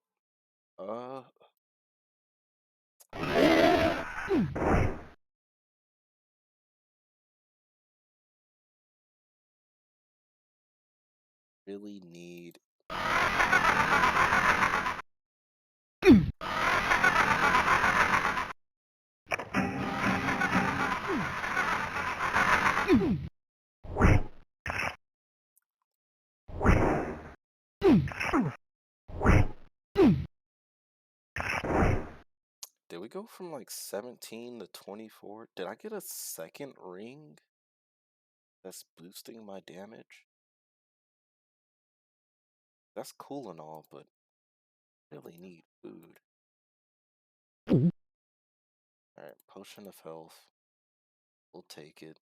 Really need Did we go from like 17 to 24? Did I get a second ring that's boosting my damage? That's cool and all, but I really need food. Alright, potion of health. We'll take it.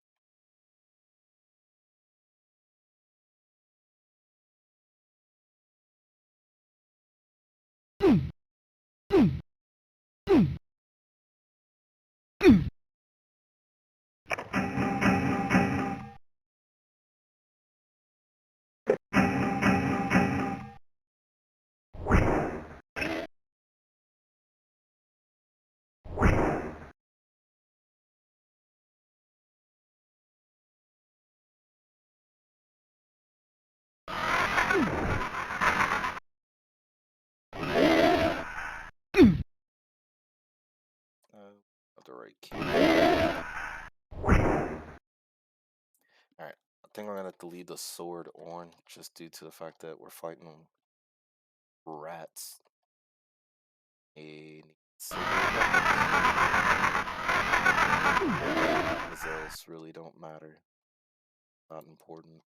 Got the right key. Alright, I think I'm gonna have to leave the sword on just due to the fact that we're fighting rats. And Mazels really don't matter. Not important.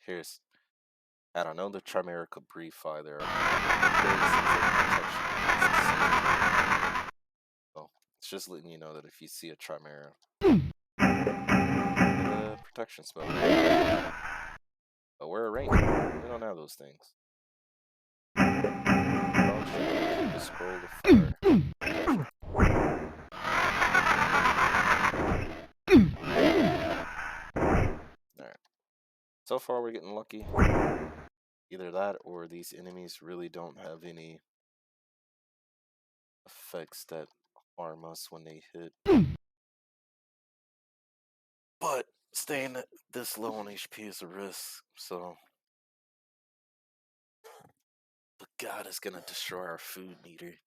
Here's. I don't know the Chimera could breathe fire there. So it's just letting you know that if you see a Chimera, protection spell. But we're a ranger. We don't have those things. Oh shit, the scroll of fire. Protection. Alright. So far we're getting lucky. Either that or these enemies really don't have any effects that harm us when they hit. But staying this low on HP is a risk, so the god is gonna destroy our food meter.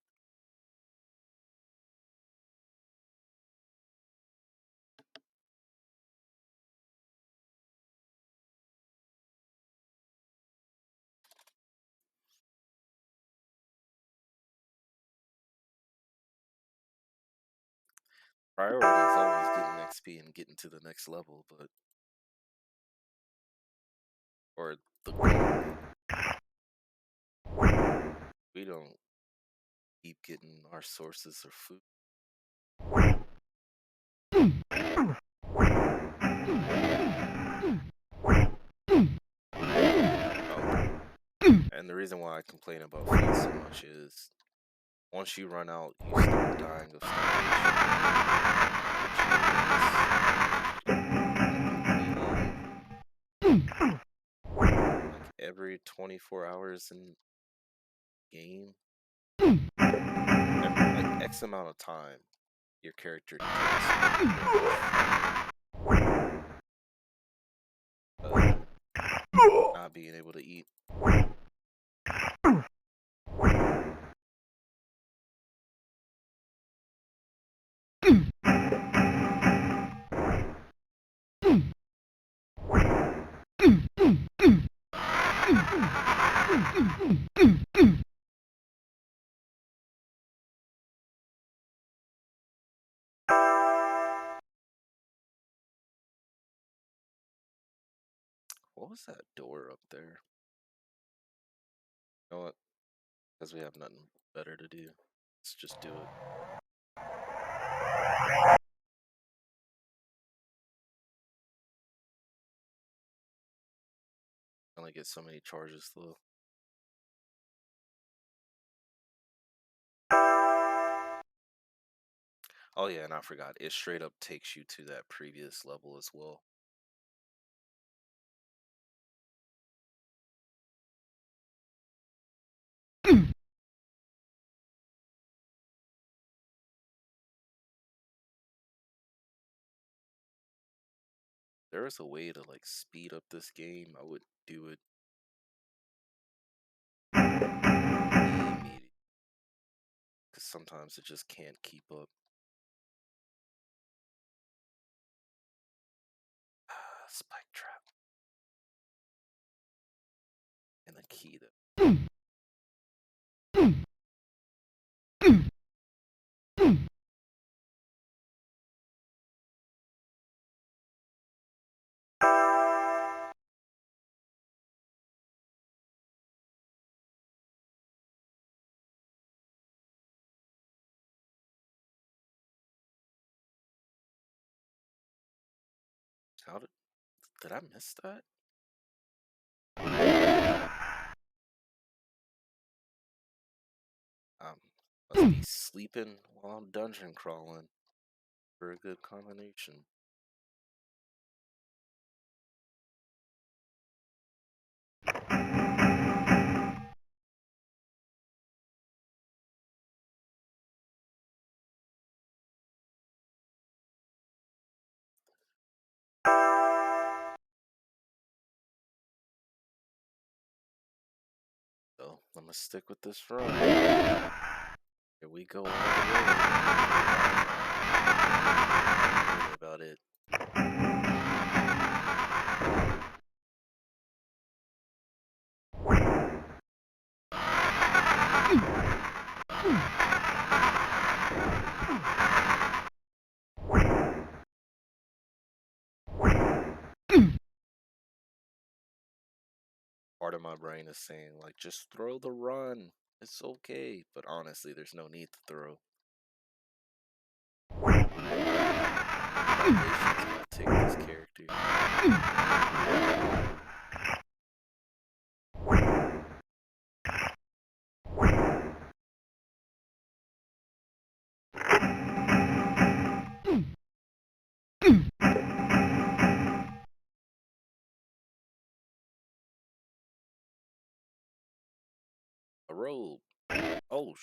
Priority is always getting XP and getting to the next level, but or the goal. We don't keep getting our sources of food. And the reason why I complain about food so much is once you run out, you start dying of starvation, which is like every 24 hours in game, every like X amount of time, your character not being able to eat. What was that door up there? You know what? Because we have nothing better to do. Let's just do it. I only get so many charges though. Oh yeah, and I forgot. It straight up takes you to that previous level as well. There is a way to like speed up this game. I would do it immediately. Because sometimes it just can't keep up. Spike trap. And a key to how did I miss that? Must be sleeping while I'm dungeon crawling for a good combination. So I'm gonna stick with this run. Here we go all the way. Really about it. Part of my brain is saying like, just throw the run. It's okay. But honestly, there's no need to throw. Foundation's gonna take this character. A robe. Oh,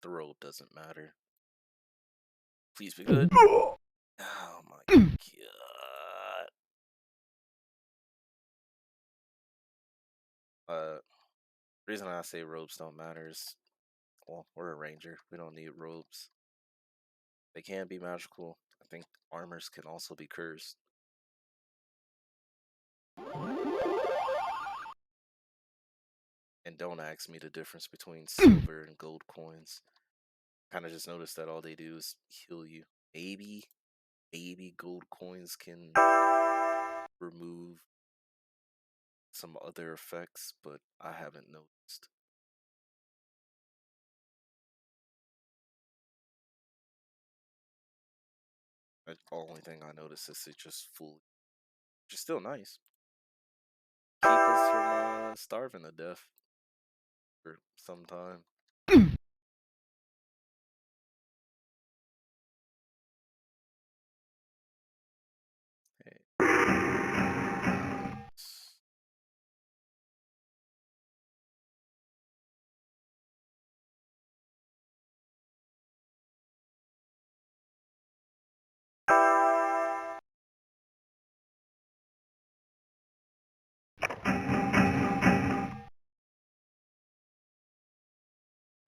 the robe doesn't matter. Please be good. Oh my god. Reason I say robes don't matter is, well, we're a ranger. We don't need robes. They can be magical. I think armors can also be cursed. And don't ask me the difference between silver and gold coins. Kind of just noticed that all they do is heal you. Maybe gold coins can remove some other effects, but I haven't noticed. The only thing I noticed is it just fully, which is still nice. Keep us from starving to death for some time. Hey.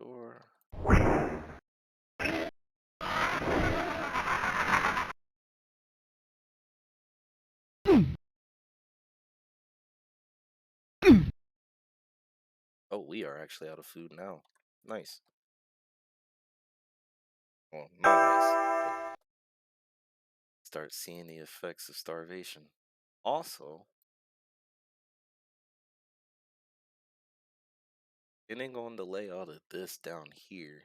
Sure. Oh, we are actually out of food now. Nice. Well, not nice, but start seeing the effects of starvation. Also, depending on the layout of this down here,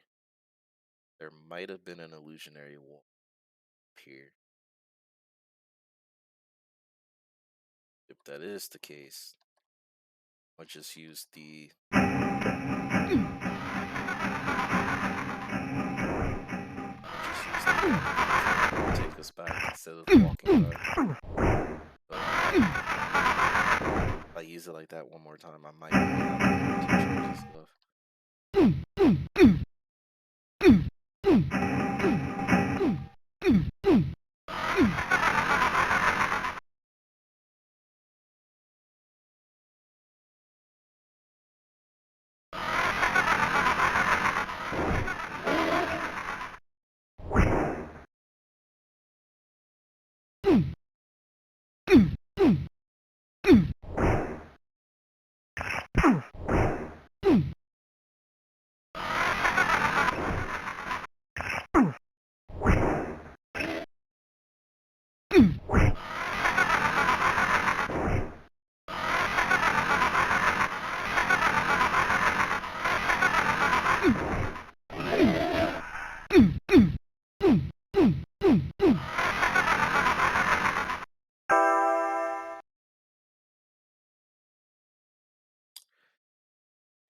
there might have been an illusionary wall up here. If that is the case, I'll just use the take us back instead of walking back. But if I use it like that one more time, I might have 2 charges left.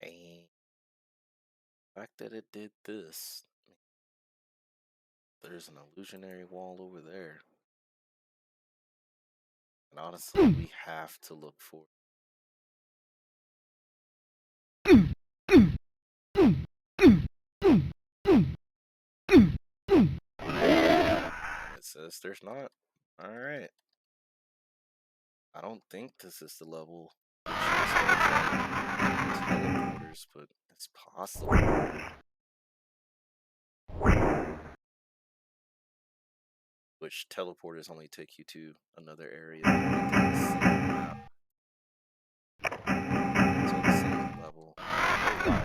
And the fact that it did this, there's an illusionary wall over there. And honestly, we have to look for it says there's not. Alright. I don't think this is the level which you start finding teleporters, but it's possible. Which teleporters only take you to another area within the same map. So the same level. Oh wow,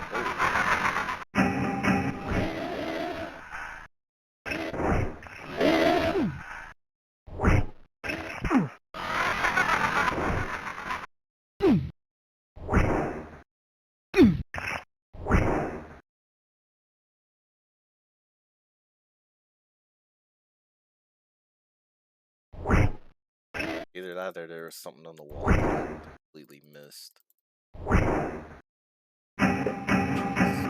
either there was something on the wall that I completely missed. Which is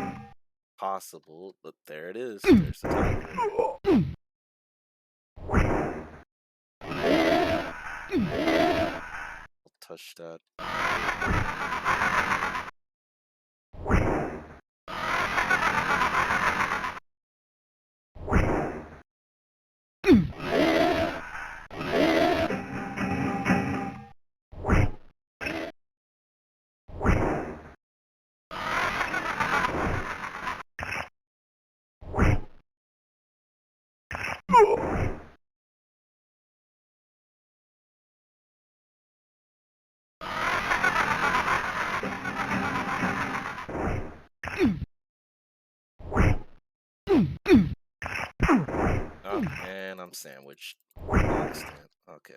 possible, but there it is. There's the teleporter. I'll touch that. Oh, and I'm sandwiched. Boxed in. Okay.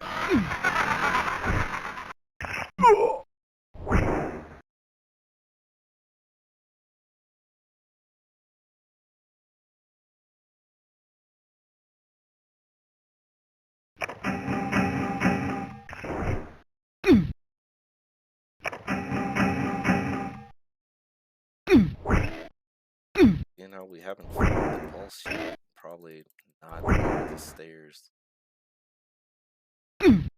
You know, we haven't found the pulse yet. Probably not near the stairs. Damn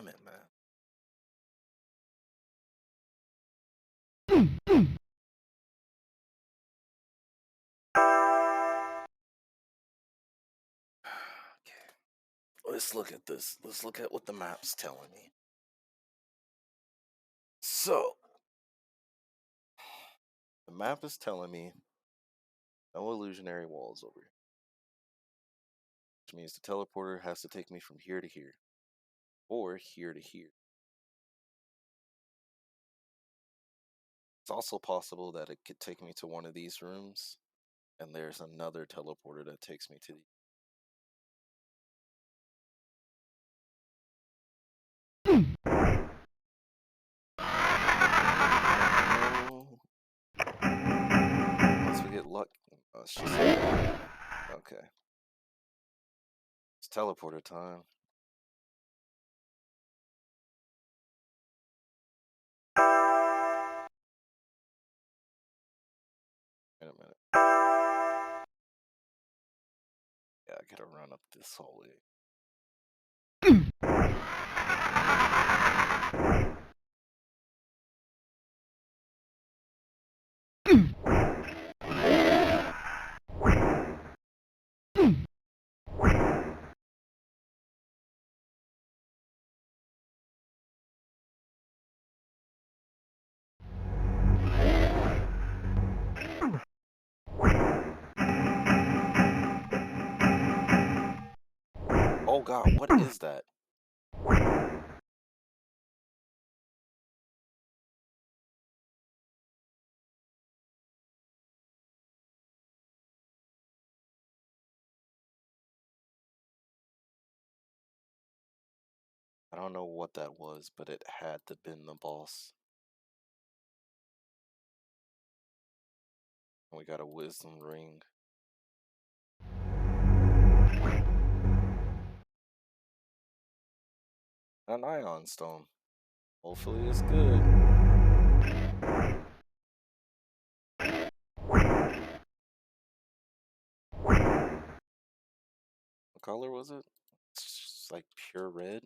it, man. Okay. Let's look at this. Let's look at what the map's telling me. So, the map is telling me no illusionary walls over here. Which means the teleporter has to take me from here to here. Or here to here. It's also possible that it could take me to one of these rooms, and there's another teleporter that takes me to the. No. Once we get luck. Oh, it's just. Okay. It's teleporter time. Wait a minute. Yeah, I gotta run up this hallway. Oh god, what is that? I don't know what that was, but it had to been the boss. We got a wisdom ring. An ion stone. Hopefully it's good. What color was it? It's just like pure red.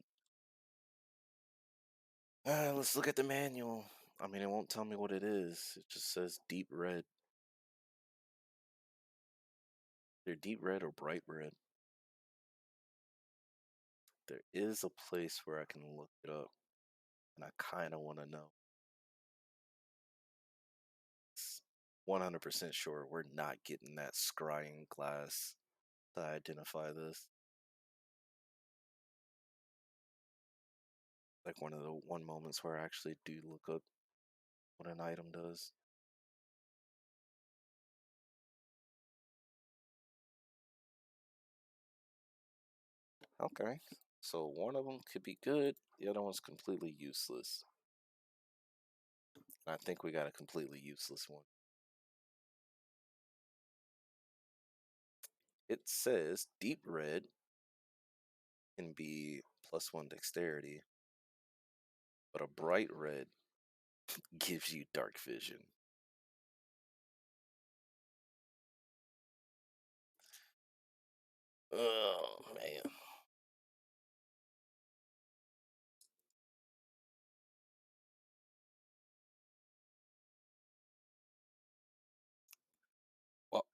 Let's look at the manual. I mean, it won't tell me what it is. It just says deep red. They're deep red or bright red. There is a place where I can look it up, and I kind of want to know. 100% sure we're not getting that scrying glass to identify this. Like one of the moments where I actually do look up what an item does. Okay, so one of them could be good, the other one's completely useless. I think we got a completely useless one. It says deep red can be +1 dexterity, but a bright red gives you dark vision. Oh man. Well,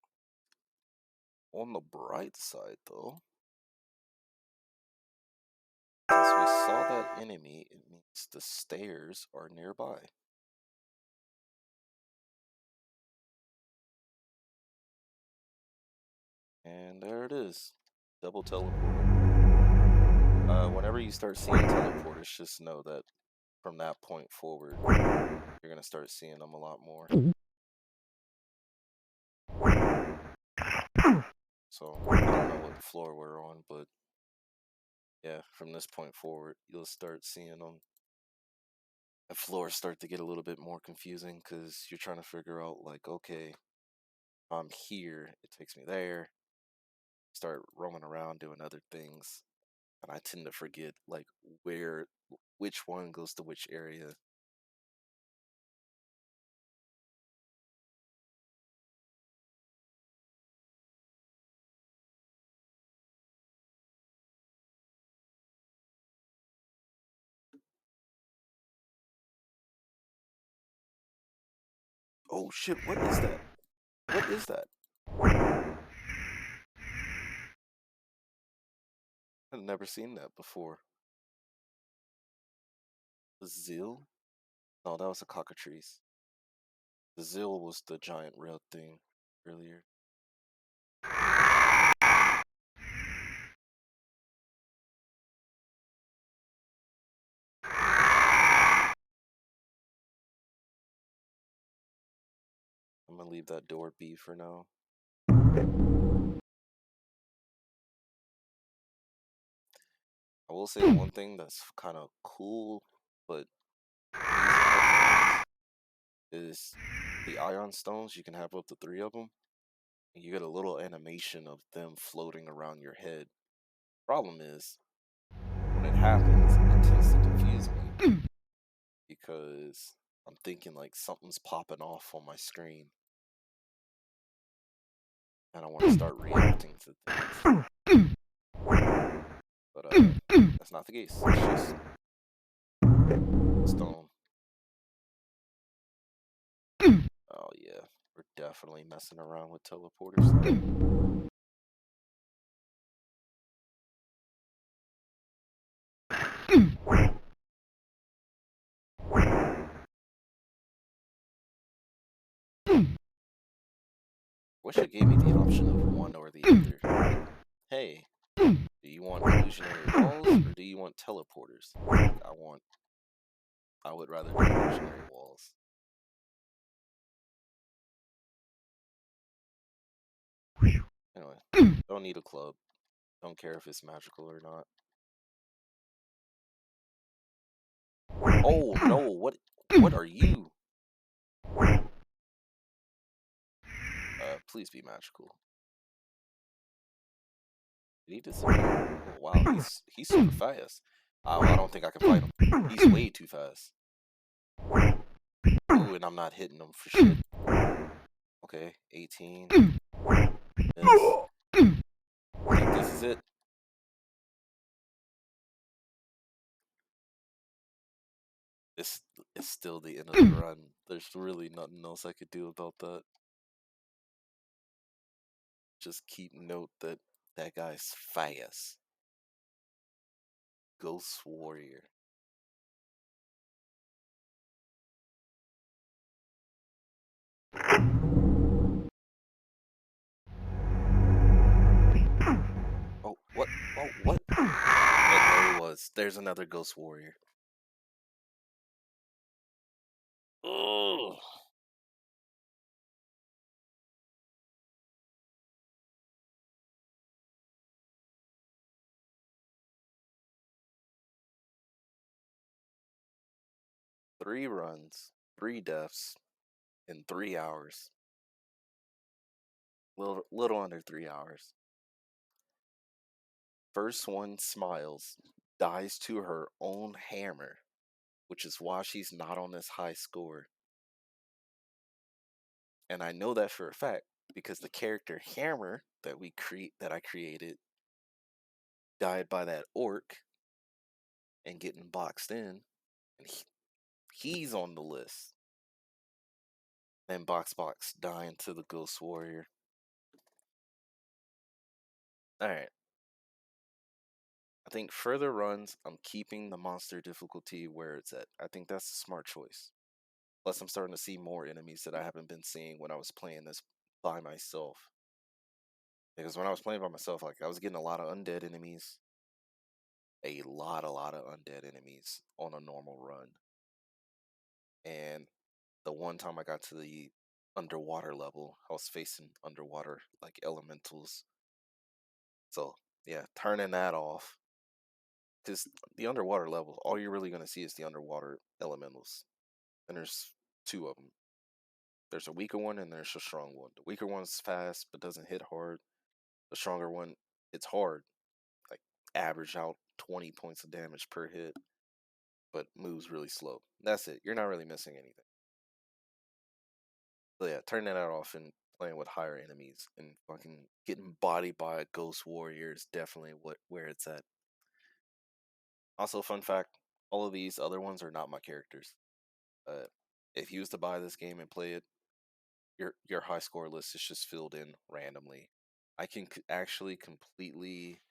on the bright side though, since we saw that enemy, it means the stairs are nearby. And there it is. Double teleporter. Whenever you start seeing teleporters, just know that from that point forward, you're gonna start seeing them a lot more. So I don't know what floor we're on, but yeah, from this point forward, you'll start seeing them. The floors start to get a little bit more confusing because you're trying to figure out, like, okay, I'm here, it takes me there. Start roaming around doing other things, and I tend to forget like which one goes to which area. Oh shit, what is that? What is that? I've never seen that before. The Zill? No, that was a cockatrice. The Zill was the giant red thing earlier. I'm gonna leave that door be for now. I will say one thing that's kind of cool, but easy at times, is the ion stones. You can have up to 3 of them. And you get a little animation of them floating around your head. Problem is, when it happens, it tends to confuse me because I'm thinking like something's popping off on my screen, and I want to start reacting to things. But that's not the case. It's just stone. Oh yeah, we're definitely messing around with teleporters today. Wish it gave me the option of one or the other. Like, hey, do you want illusionary walls or do you want teleporters? I would rather do illusionary walls. Anyway, don't need a club. Don't care if it's magical or not. Oh no, what are you? Please be magical. Did he disappear? Oh wow, he's super fast. I don't think I can fight him. He's way too fast. Ooh, and I'm not hitting him for shit. Okay, 18. Miss. I think this is it. It's still the end of the run. There's really nothing else I could do about that. Just keep note that that guy's fast. Ghost Warrior. Oh, what? Oh, what? And there he was. There's another Ghost Warrior. Oh, 3 runs, 3 deaths in 3 hours. Little under 3 hours. first one smiles, dies to her own hammer, which is why she's not on this high score. And I know that for a fact because the character Hammer that I created died by that orc and getting boxed in, and he's on the list. Then Box dying to the Ghost Warrior. All right. I think further runs, I'm keeping the monster difficulty where it's at. I think that's a smart choice. Plus, I'm starting to see more enemies that I haven't been seeing when I was playing this by myself. Because when I was playing by myself, like I was getting a lot of undead enemies, a lot of undead enemies on a normal run. And the one time I got to the underwater level, I was facing underwater like elementals. So yeah, turning that off. Because the underwater level, all you're really gonna see is the underwater elementals. And there's two of them. There's a weaker one and there's a strong one. The weaker one's fast but doesn't hit hard. The stronger one, it's hard, like average out 20 points of damage per hit, but moves really slow. That's it. You're not really missing anything. So yeah, turning that off and playing with higher enemies and fucking getting bodied by a ghost warrior is definitely where it's at. Also, fun fact: all of these other ones are not my characters. If you was to buy this game and play it, your high score list is just filled in randomly. I can actually completely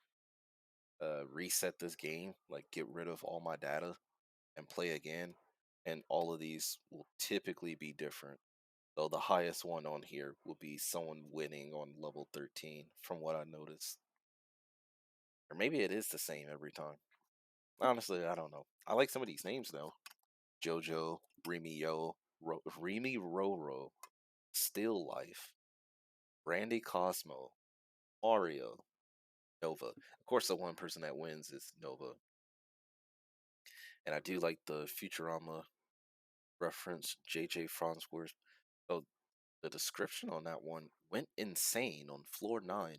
reset this game, like get rid of all my data and play again, and all of these will typically be different. Though the highest one on here will be someone winning on level 13, from what I noticed. Or maybe it is the same every time. Honestly, I don't know. I like some of these names though. Jojo, Remy Roro, Still Life, Randy Cosmo, Mario, Nova. Of course, the one person that wins is Nova. And I do like the Futurama reference, JJ Farnsworth. So the description on that one went insane on floor 9.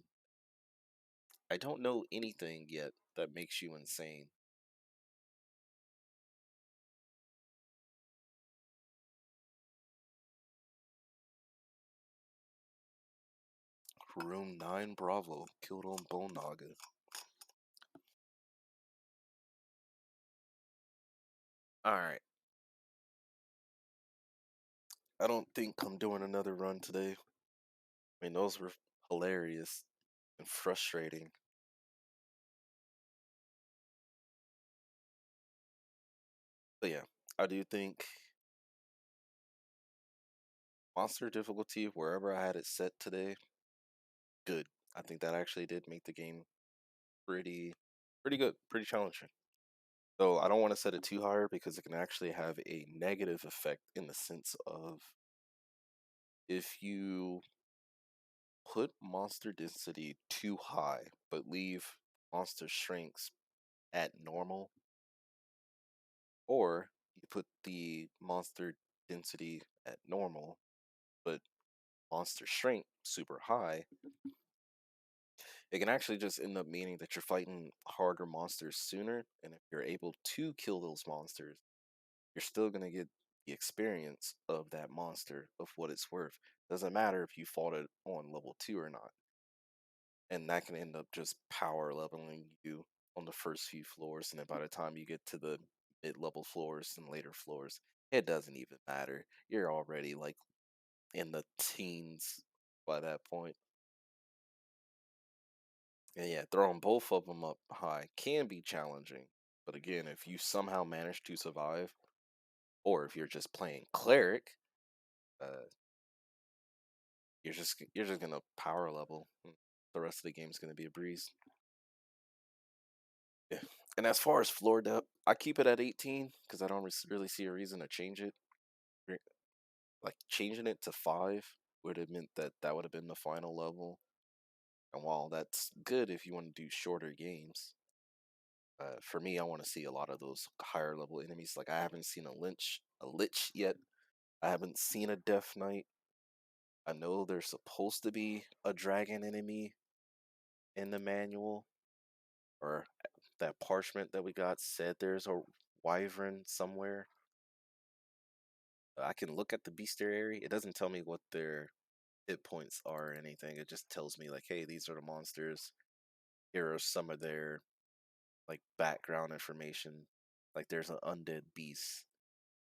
I don't know anything yet that makes you insane. Room 9 Bravo killed on Bone Naga. Alright. I don't think I'm doing another run today. I mean, those were hilarious and frustrating. But yeah, I do think monster difficulty, wherever I had it set today, good. I think that actually did make the game pretty pretty good, pretty challenging. Though I don't want to set it too higher because it can actually have a negative effect in the sense of if you put monster density too high but leave monster strengths at normal, or you put the monster density at normal but monster strength super high, it can actually just end up meaning that you're fighting harder monsters sooner. And if you're able to kill those monsters, you're still going to get the experience of that monster of what it's worth. Doesn't matter if you fought it on level 2 or not. And that can end up just power leveling you on the first few floors. And then by the time you get to the mid level floors and later floors, it doesn't even matter. You're already like in the teens by that point. And yeah, throwing both of them up high can be challenging. But again, if you somehow manage to survive, or if you're just playing cleric, uh, you're just gonna power level. The rest of the game's gonna be a breeze. Yeah. And as far as floor depth, I keep it at 18 because I don't really see a reason to change it. Like changing it to 5 would have meant that that would have been the final level. And while that's good if you want to do shorter games, for me, I want to see a lot of those higher level enemies. Like I haven't seen a lich yet. I haven't seen a death knight. I know there's supposed to be a dragon enemy in the manual, or that parchment that we got said there's a wyvern somewhere. I can look at the bestiary. It doesn't tell me what their hit points are or anything. It just tells me like, hey, these are the monsters. Here are some of their like background information. Like there's an undead beast.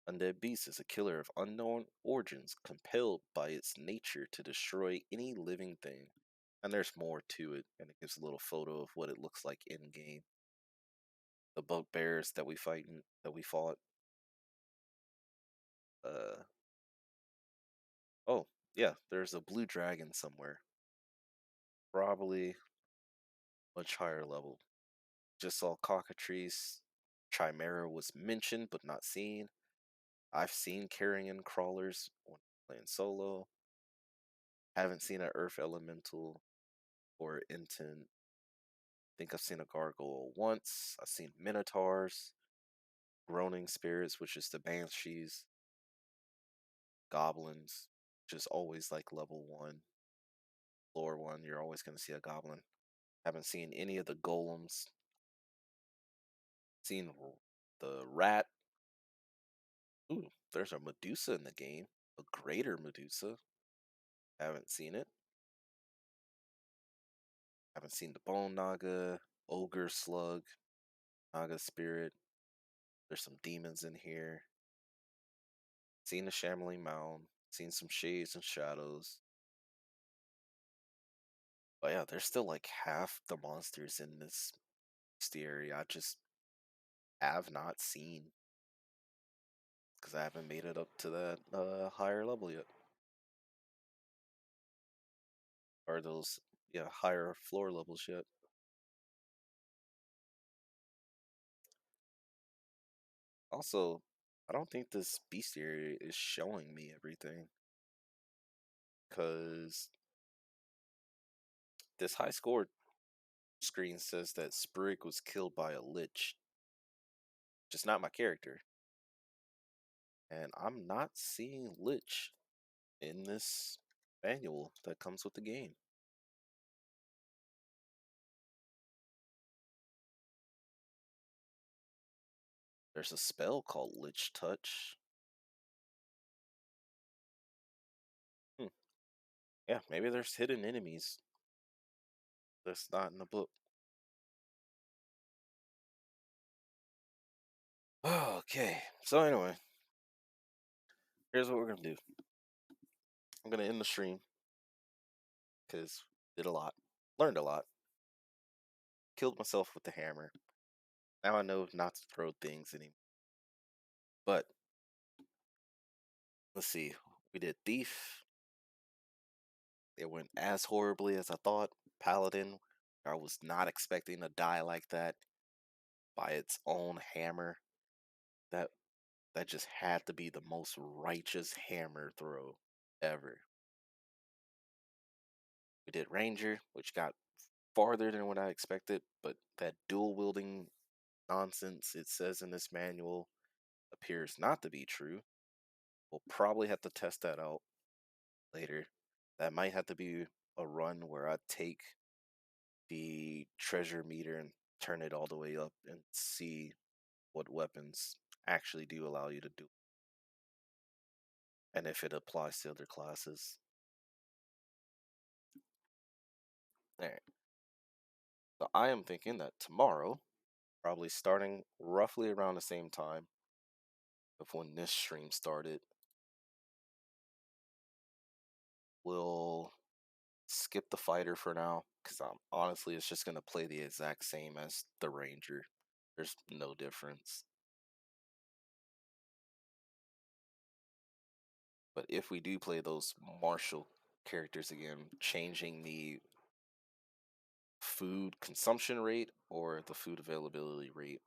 Undead beast is a killer of unknown origins, compelled by its nature to destroy any living thing. And there's more to it, and it gives a little photo of what it looks like in game. The bugbears that we fought. Uh oh, yeah, there's a blue dragon somewhere. Probably much higher level. Just saw cockatrice. Chimera was mentioned but not seen. I've seen carrion crawlers when playing solo. Haven't seen an earth elemental or intent. Think I've seen a gargoyle once. I've seen minotaurs, groaning spirits, which is the banshees, goblins, which is always like level one, floor one. You're always going to see a goblin. Haven't seen any of the golems. Seen the rat. Ooh, there's a Medusa in the game, a greater Medusa. Haven't seen it. Haven't seen the bone naga, ogre slug, naga spirit. There's some demons in here. Seen the shambling mound. Seen some shades and shadows. But yeah, there's still like half the monsters in this area I just have not seen because I haven't made it up to that higher level yet, or those higher floor levels yet. Also, I don't think this beast area is showing me everything because this high score screen says that Sprig was killed by a lich, just not my character, and I'm not seeing lich in this manual that comes with the game. There's a spell called Lich Touch. Hmm. Yeah, maybe there's hidden enemies that's not in the book. Okay, so anyway, here's what we're gonna do. I'm gonna end the stream because did a lot, learned a lot, killed myself with the hammer. Now I know not to throw things anymore. But let's see, we did thief. It went as horribly as I thought. Paladin, I was not expecting to die like that by its own hammer. That that just had to be the most righteous hammer throw ever. We did Ranger, which got farther than what I expected, but that dual wielding nonsense it says in this manual appears not to be true. We'll probably have to test that out later. That might have to be a run where I take the treasure meter and turn it all the way up and see what weapons actually do allow you to do and if it applies to other classes. Alright. So I am thinking that tomorrow, probably starting roughly around the same time of when this stream started, we'll skip the fighter for now because honestly, it's just gonna play the exact same as the ranger. There's no difference. But if we do play those martial characters again, changing the food consumption rate or the food availability rate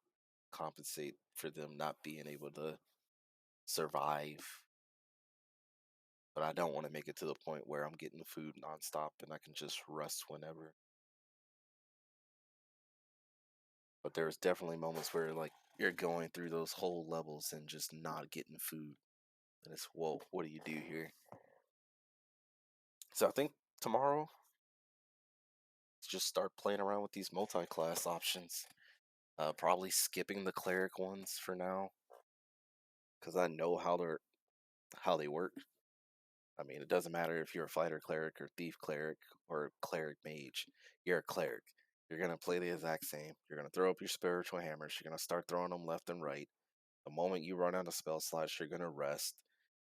compensate for them not being able to survive. But I don't want to make it to the point where I'm getting the food nonstop and I can just rest whenever. But there's definitely moments where like you're going through those whole levels and just not getting food. And it's whoa, what do you do here? So I think tomorrow just start playing around with these multi-class options. Probably skipping the cleric ones for now, because I know how they work. I mean, it doesn't matter if you're a fighter cleric or thief cleric or cleric mage. You're a cleric. You're gonna play the exact same. You're gonna throw up your spiritual hammers. You're gonna start throwing them left and right. The moment you run out of spell slots, you're gonna rest.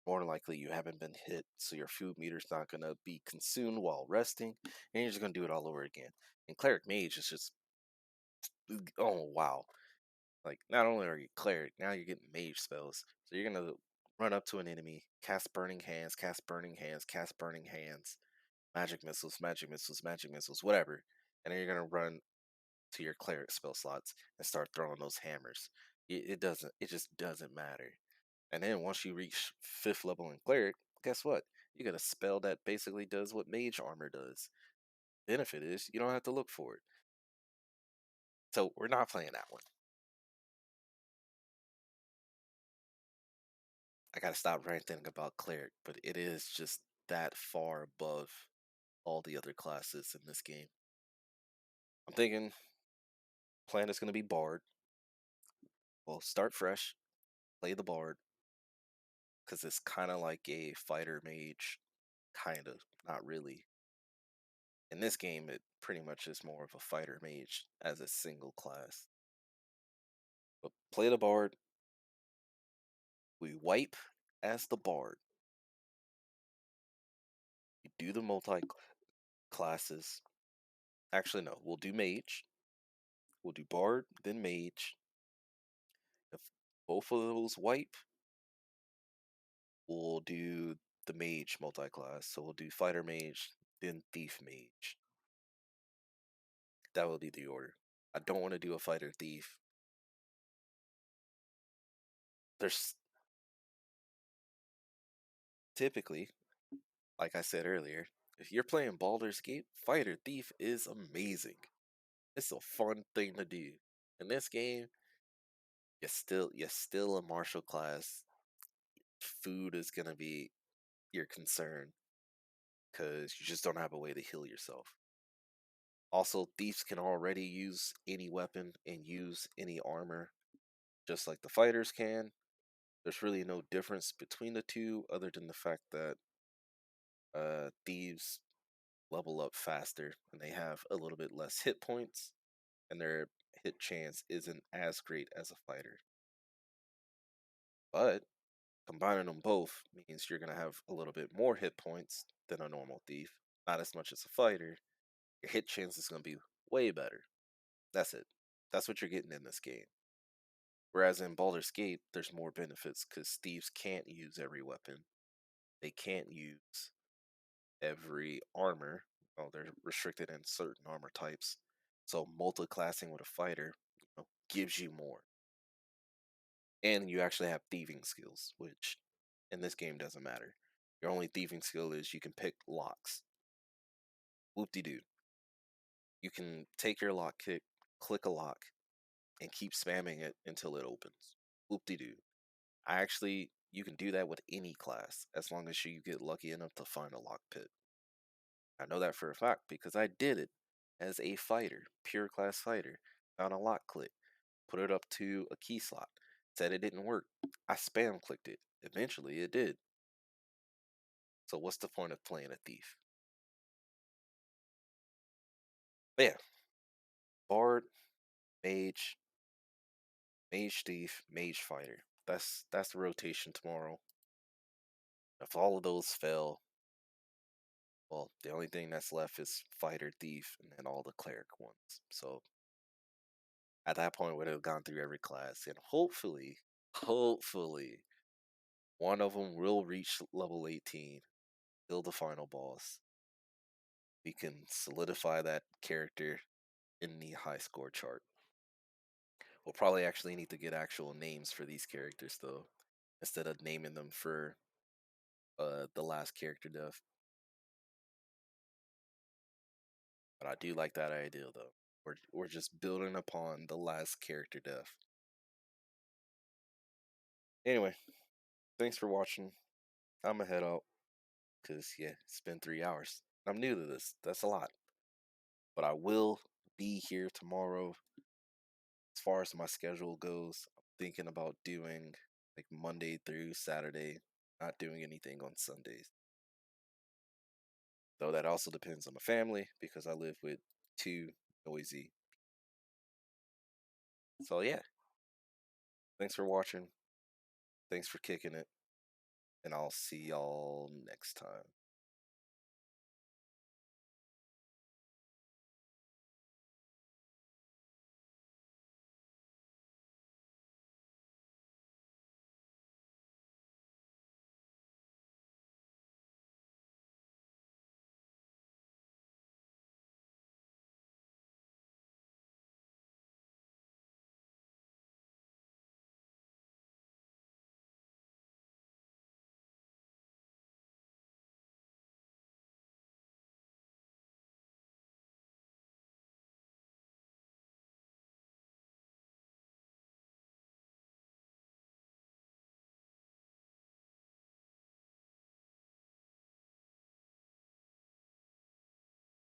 More than likely, you haven't been hit, so your food meter's not gonna be consumed while resting, and you're just gonna do it all over again. And cleric mage is just, oh wow, like not only are you cleric, now you're getting mage spells. So you're gonna run up to an enemy, cast burning hands, cast burning hands, cast burning hands, magic missiles, magic missiles, magic missiles, whatever. And then you're gonna run to your cleric spell slots and start throwing those hammers. It just doesn't matter. And then once you reach fifth level in cleric, guess what? You get a spell that basically does what mage armor does. Benefit is you don't have to look for it. So we're not playing that one. I gotta stop ranting about cleric, but it is just that far above all the other classes in this game. I'm thinking plan is gonna be bard. Well, start fresh, play the bard, because it's kind of like a fighter mage, kind of, not really. In this game, it pretty much is more of a fighter mage as a single class. But play the bard, we wipe as the bard. We do the multi classes. Actually, no, we'll do mage, we'll do bard, then mage. If both of those wipe, we'll do the mage multi-class. So we'll do fighter mage, then thief mage. That will be the order. I don't want to do a fighter thief. There's typically, like I said earlier, if you're playing Baldur's Gate, fighter thief is amazing. It's a fun thing to do. In this game, you're still a martial class. Food is gonna be your concern because you just don't have a way to heal yourself. Also, thieves can already use any weapon and use any armor, just like the fighters can. There's really no difference between the two, other than the fact that thieves level up faster and they have a little bit less hit points, and their hit chance isn't as great as a fighter. But combining them both means you're gonna have a little bit more hit points than a normal thief, not as much as a fighter. Your hit chance is gonna be way better. That's it. That's what you're getting in this game. Whereas in Baldur's Gate, there's more benefits because thieves can't use every weapon. They can't use every armor. Oh, they're restricted in certain armor types. So multi-classing with a fighter, gives you more. And you actually have thieving skills, which in this game doesn't matter. Your only thieving skill is you can pick locks. Whoop-de-doo. You can take your lock kick, click a lock, and keep spamming it until it opens. Whoop-de-doo. You can do that with any class as long as you get lucky enough to find a lock pit. I know that for a fact because I did it as a fighter, pure class fighter. Found a lock click, put it up to a key slot, said it didn't work. I spam clicked it. Eventually it did. So what's the point of playing a thief? But yeah, bard, mage, mage thief, mage fighter. That's the rotation tomorrow. If all of those fail, well, the only thing that's left is fighter, thief, and then all the cleric ones. So at that point, we'd have gone through every class, and hopefully, one of them will reach level 18, kill the final boss. We can solidify that character in the high score chart. We'll probably actually need to get actual names for these characters though, instead of naming them for the last character death. But I do like that idea though. We're just building upon the last character death. Anyway, thanks for watching. I'm gonna head out because yeah, it's been 3 hours. I'm new to this. That's a lot. but I will be here tomorrow. As far as my schedule goes, I'm thinking about doing like Monday through Saturday, not doing anything on Sundays. Though that also depends on my family because I live with two noisy. So yeah, thanks for watching. Thanks for kicking it. And I'll see y'all next time.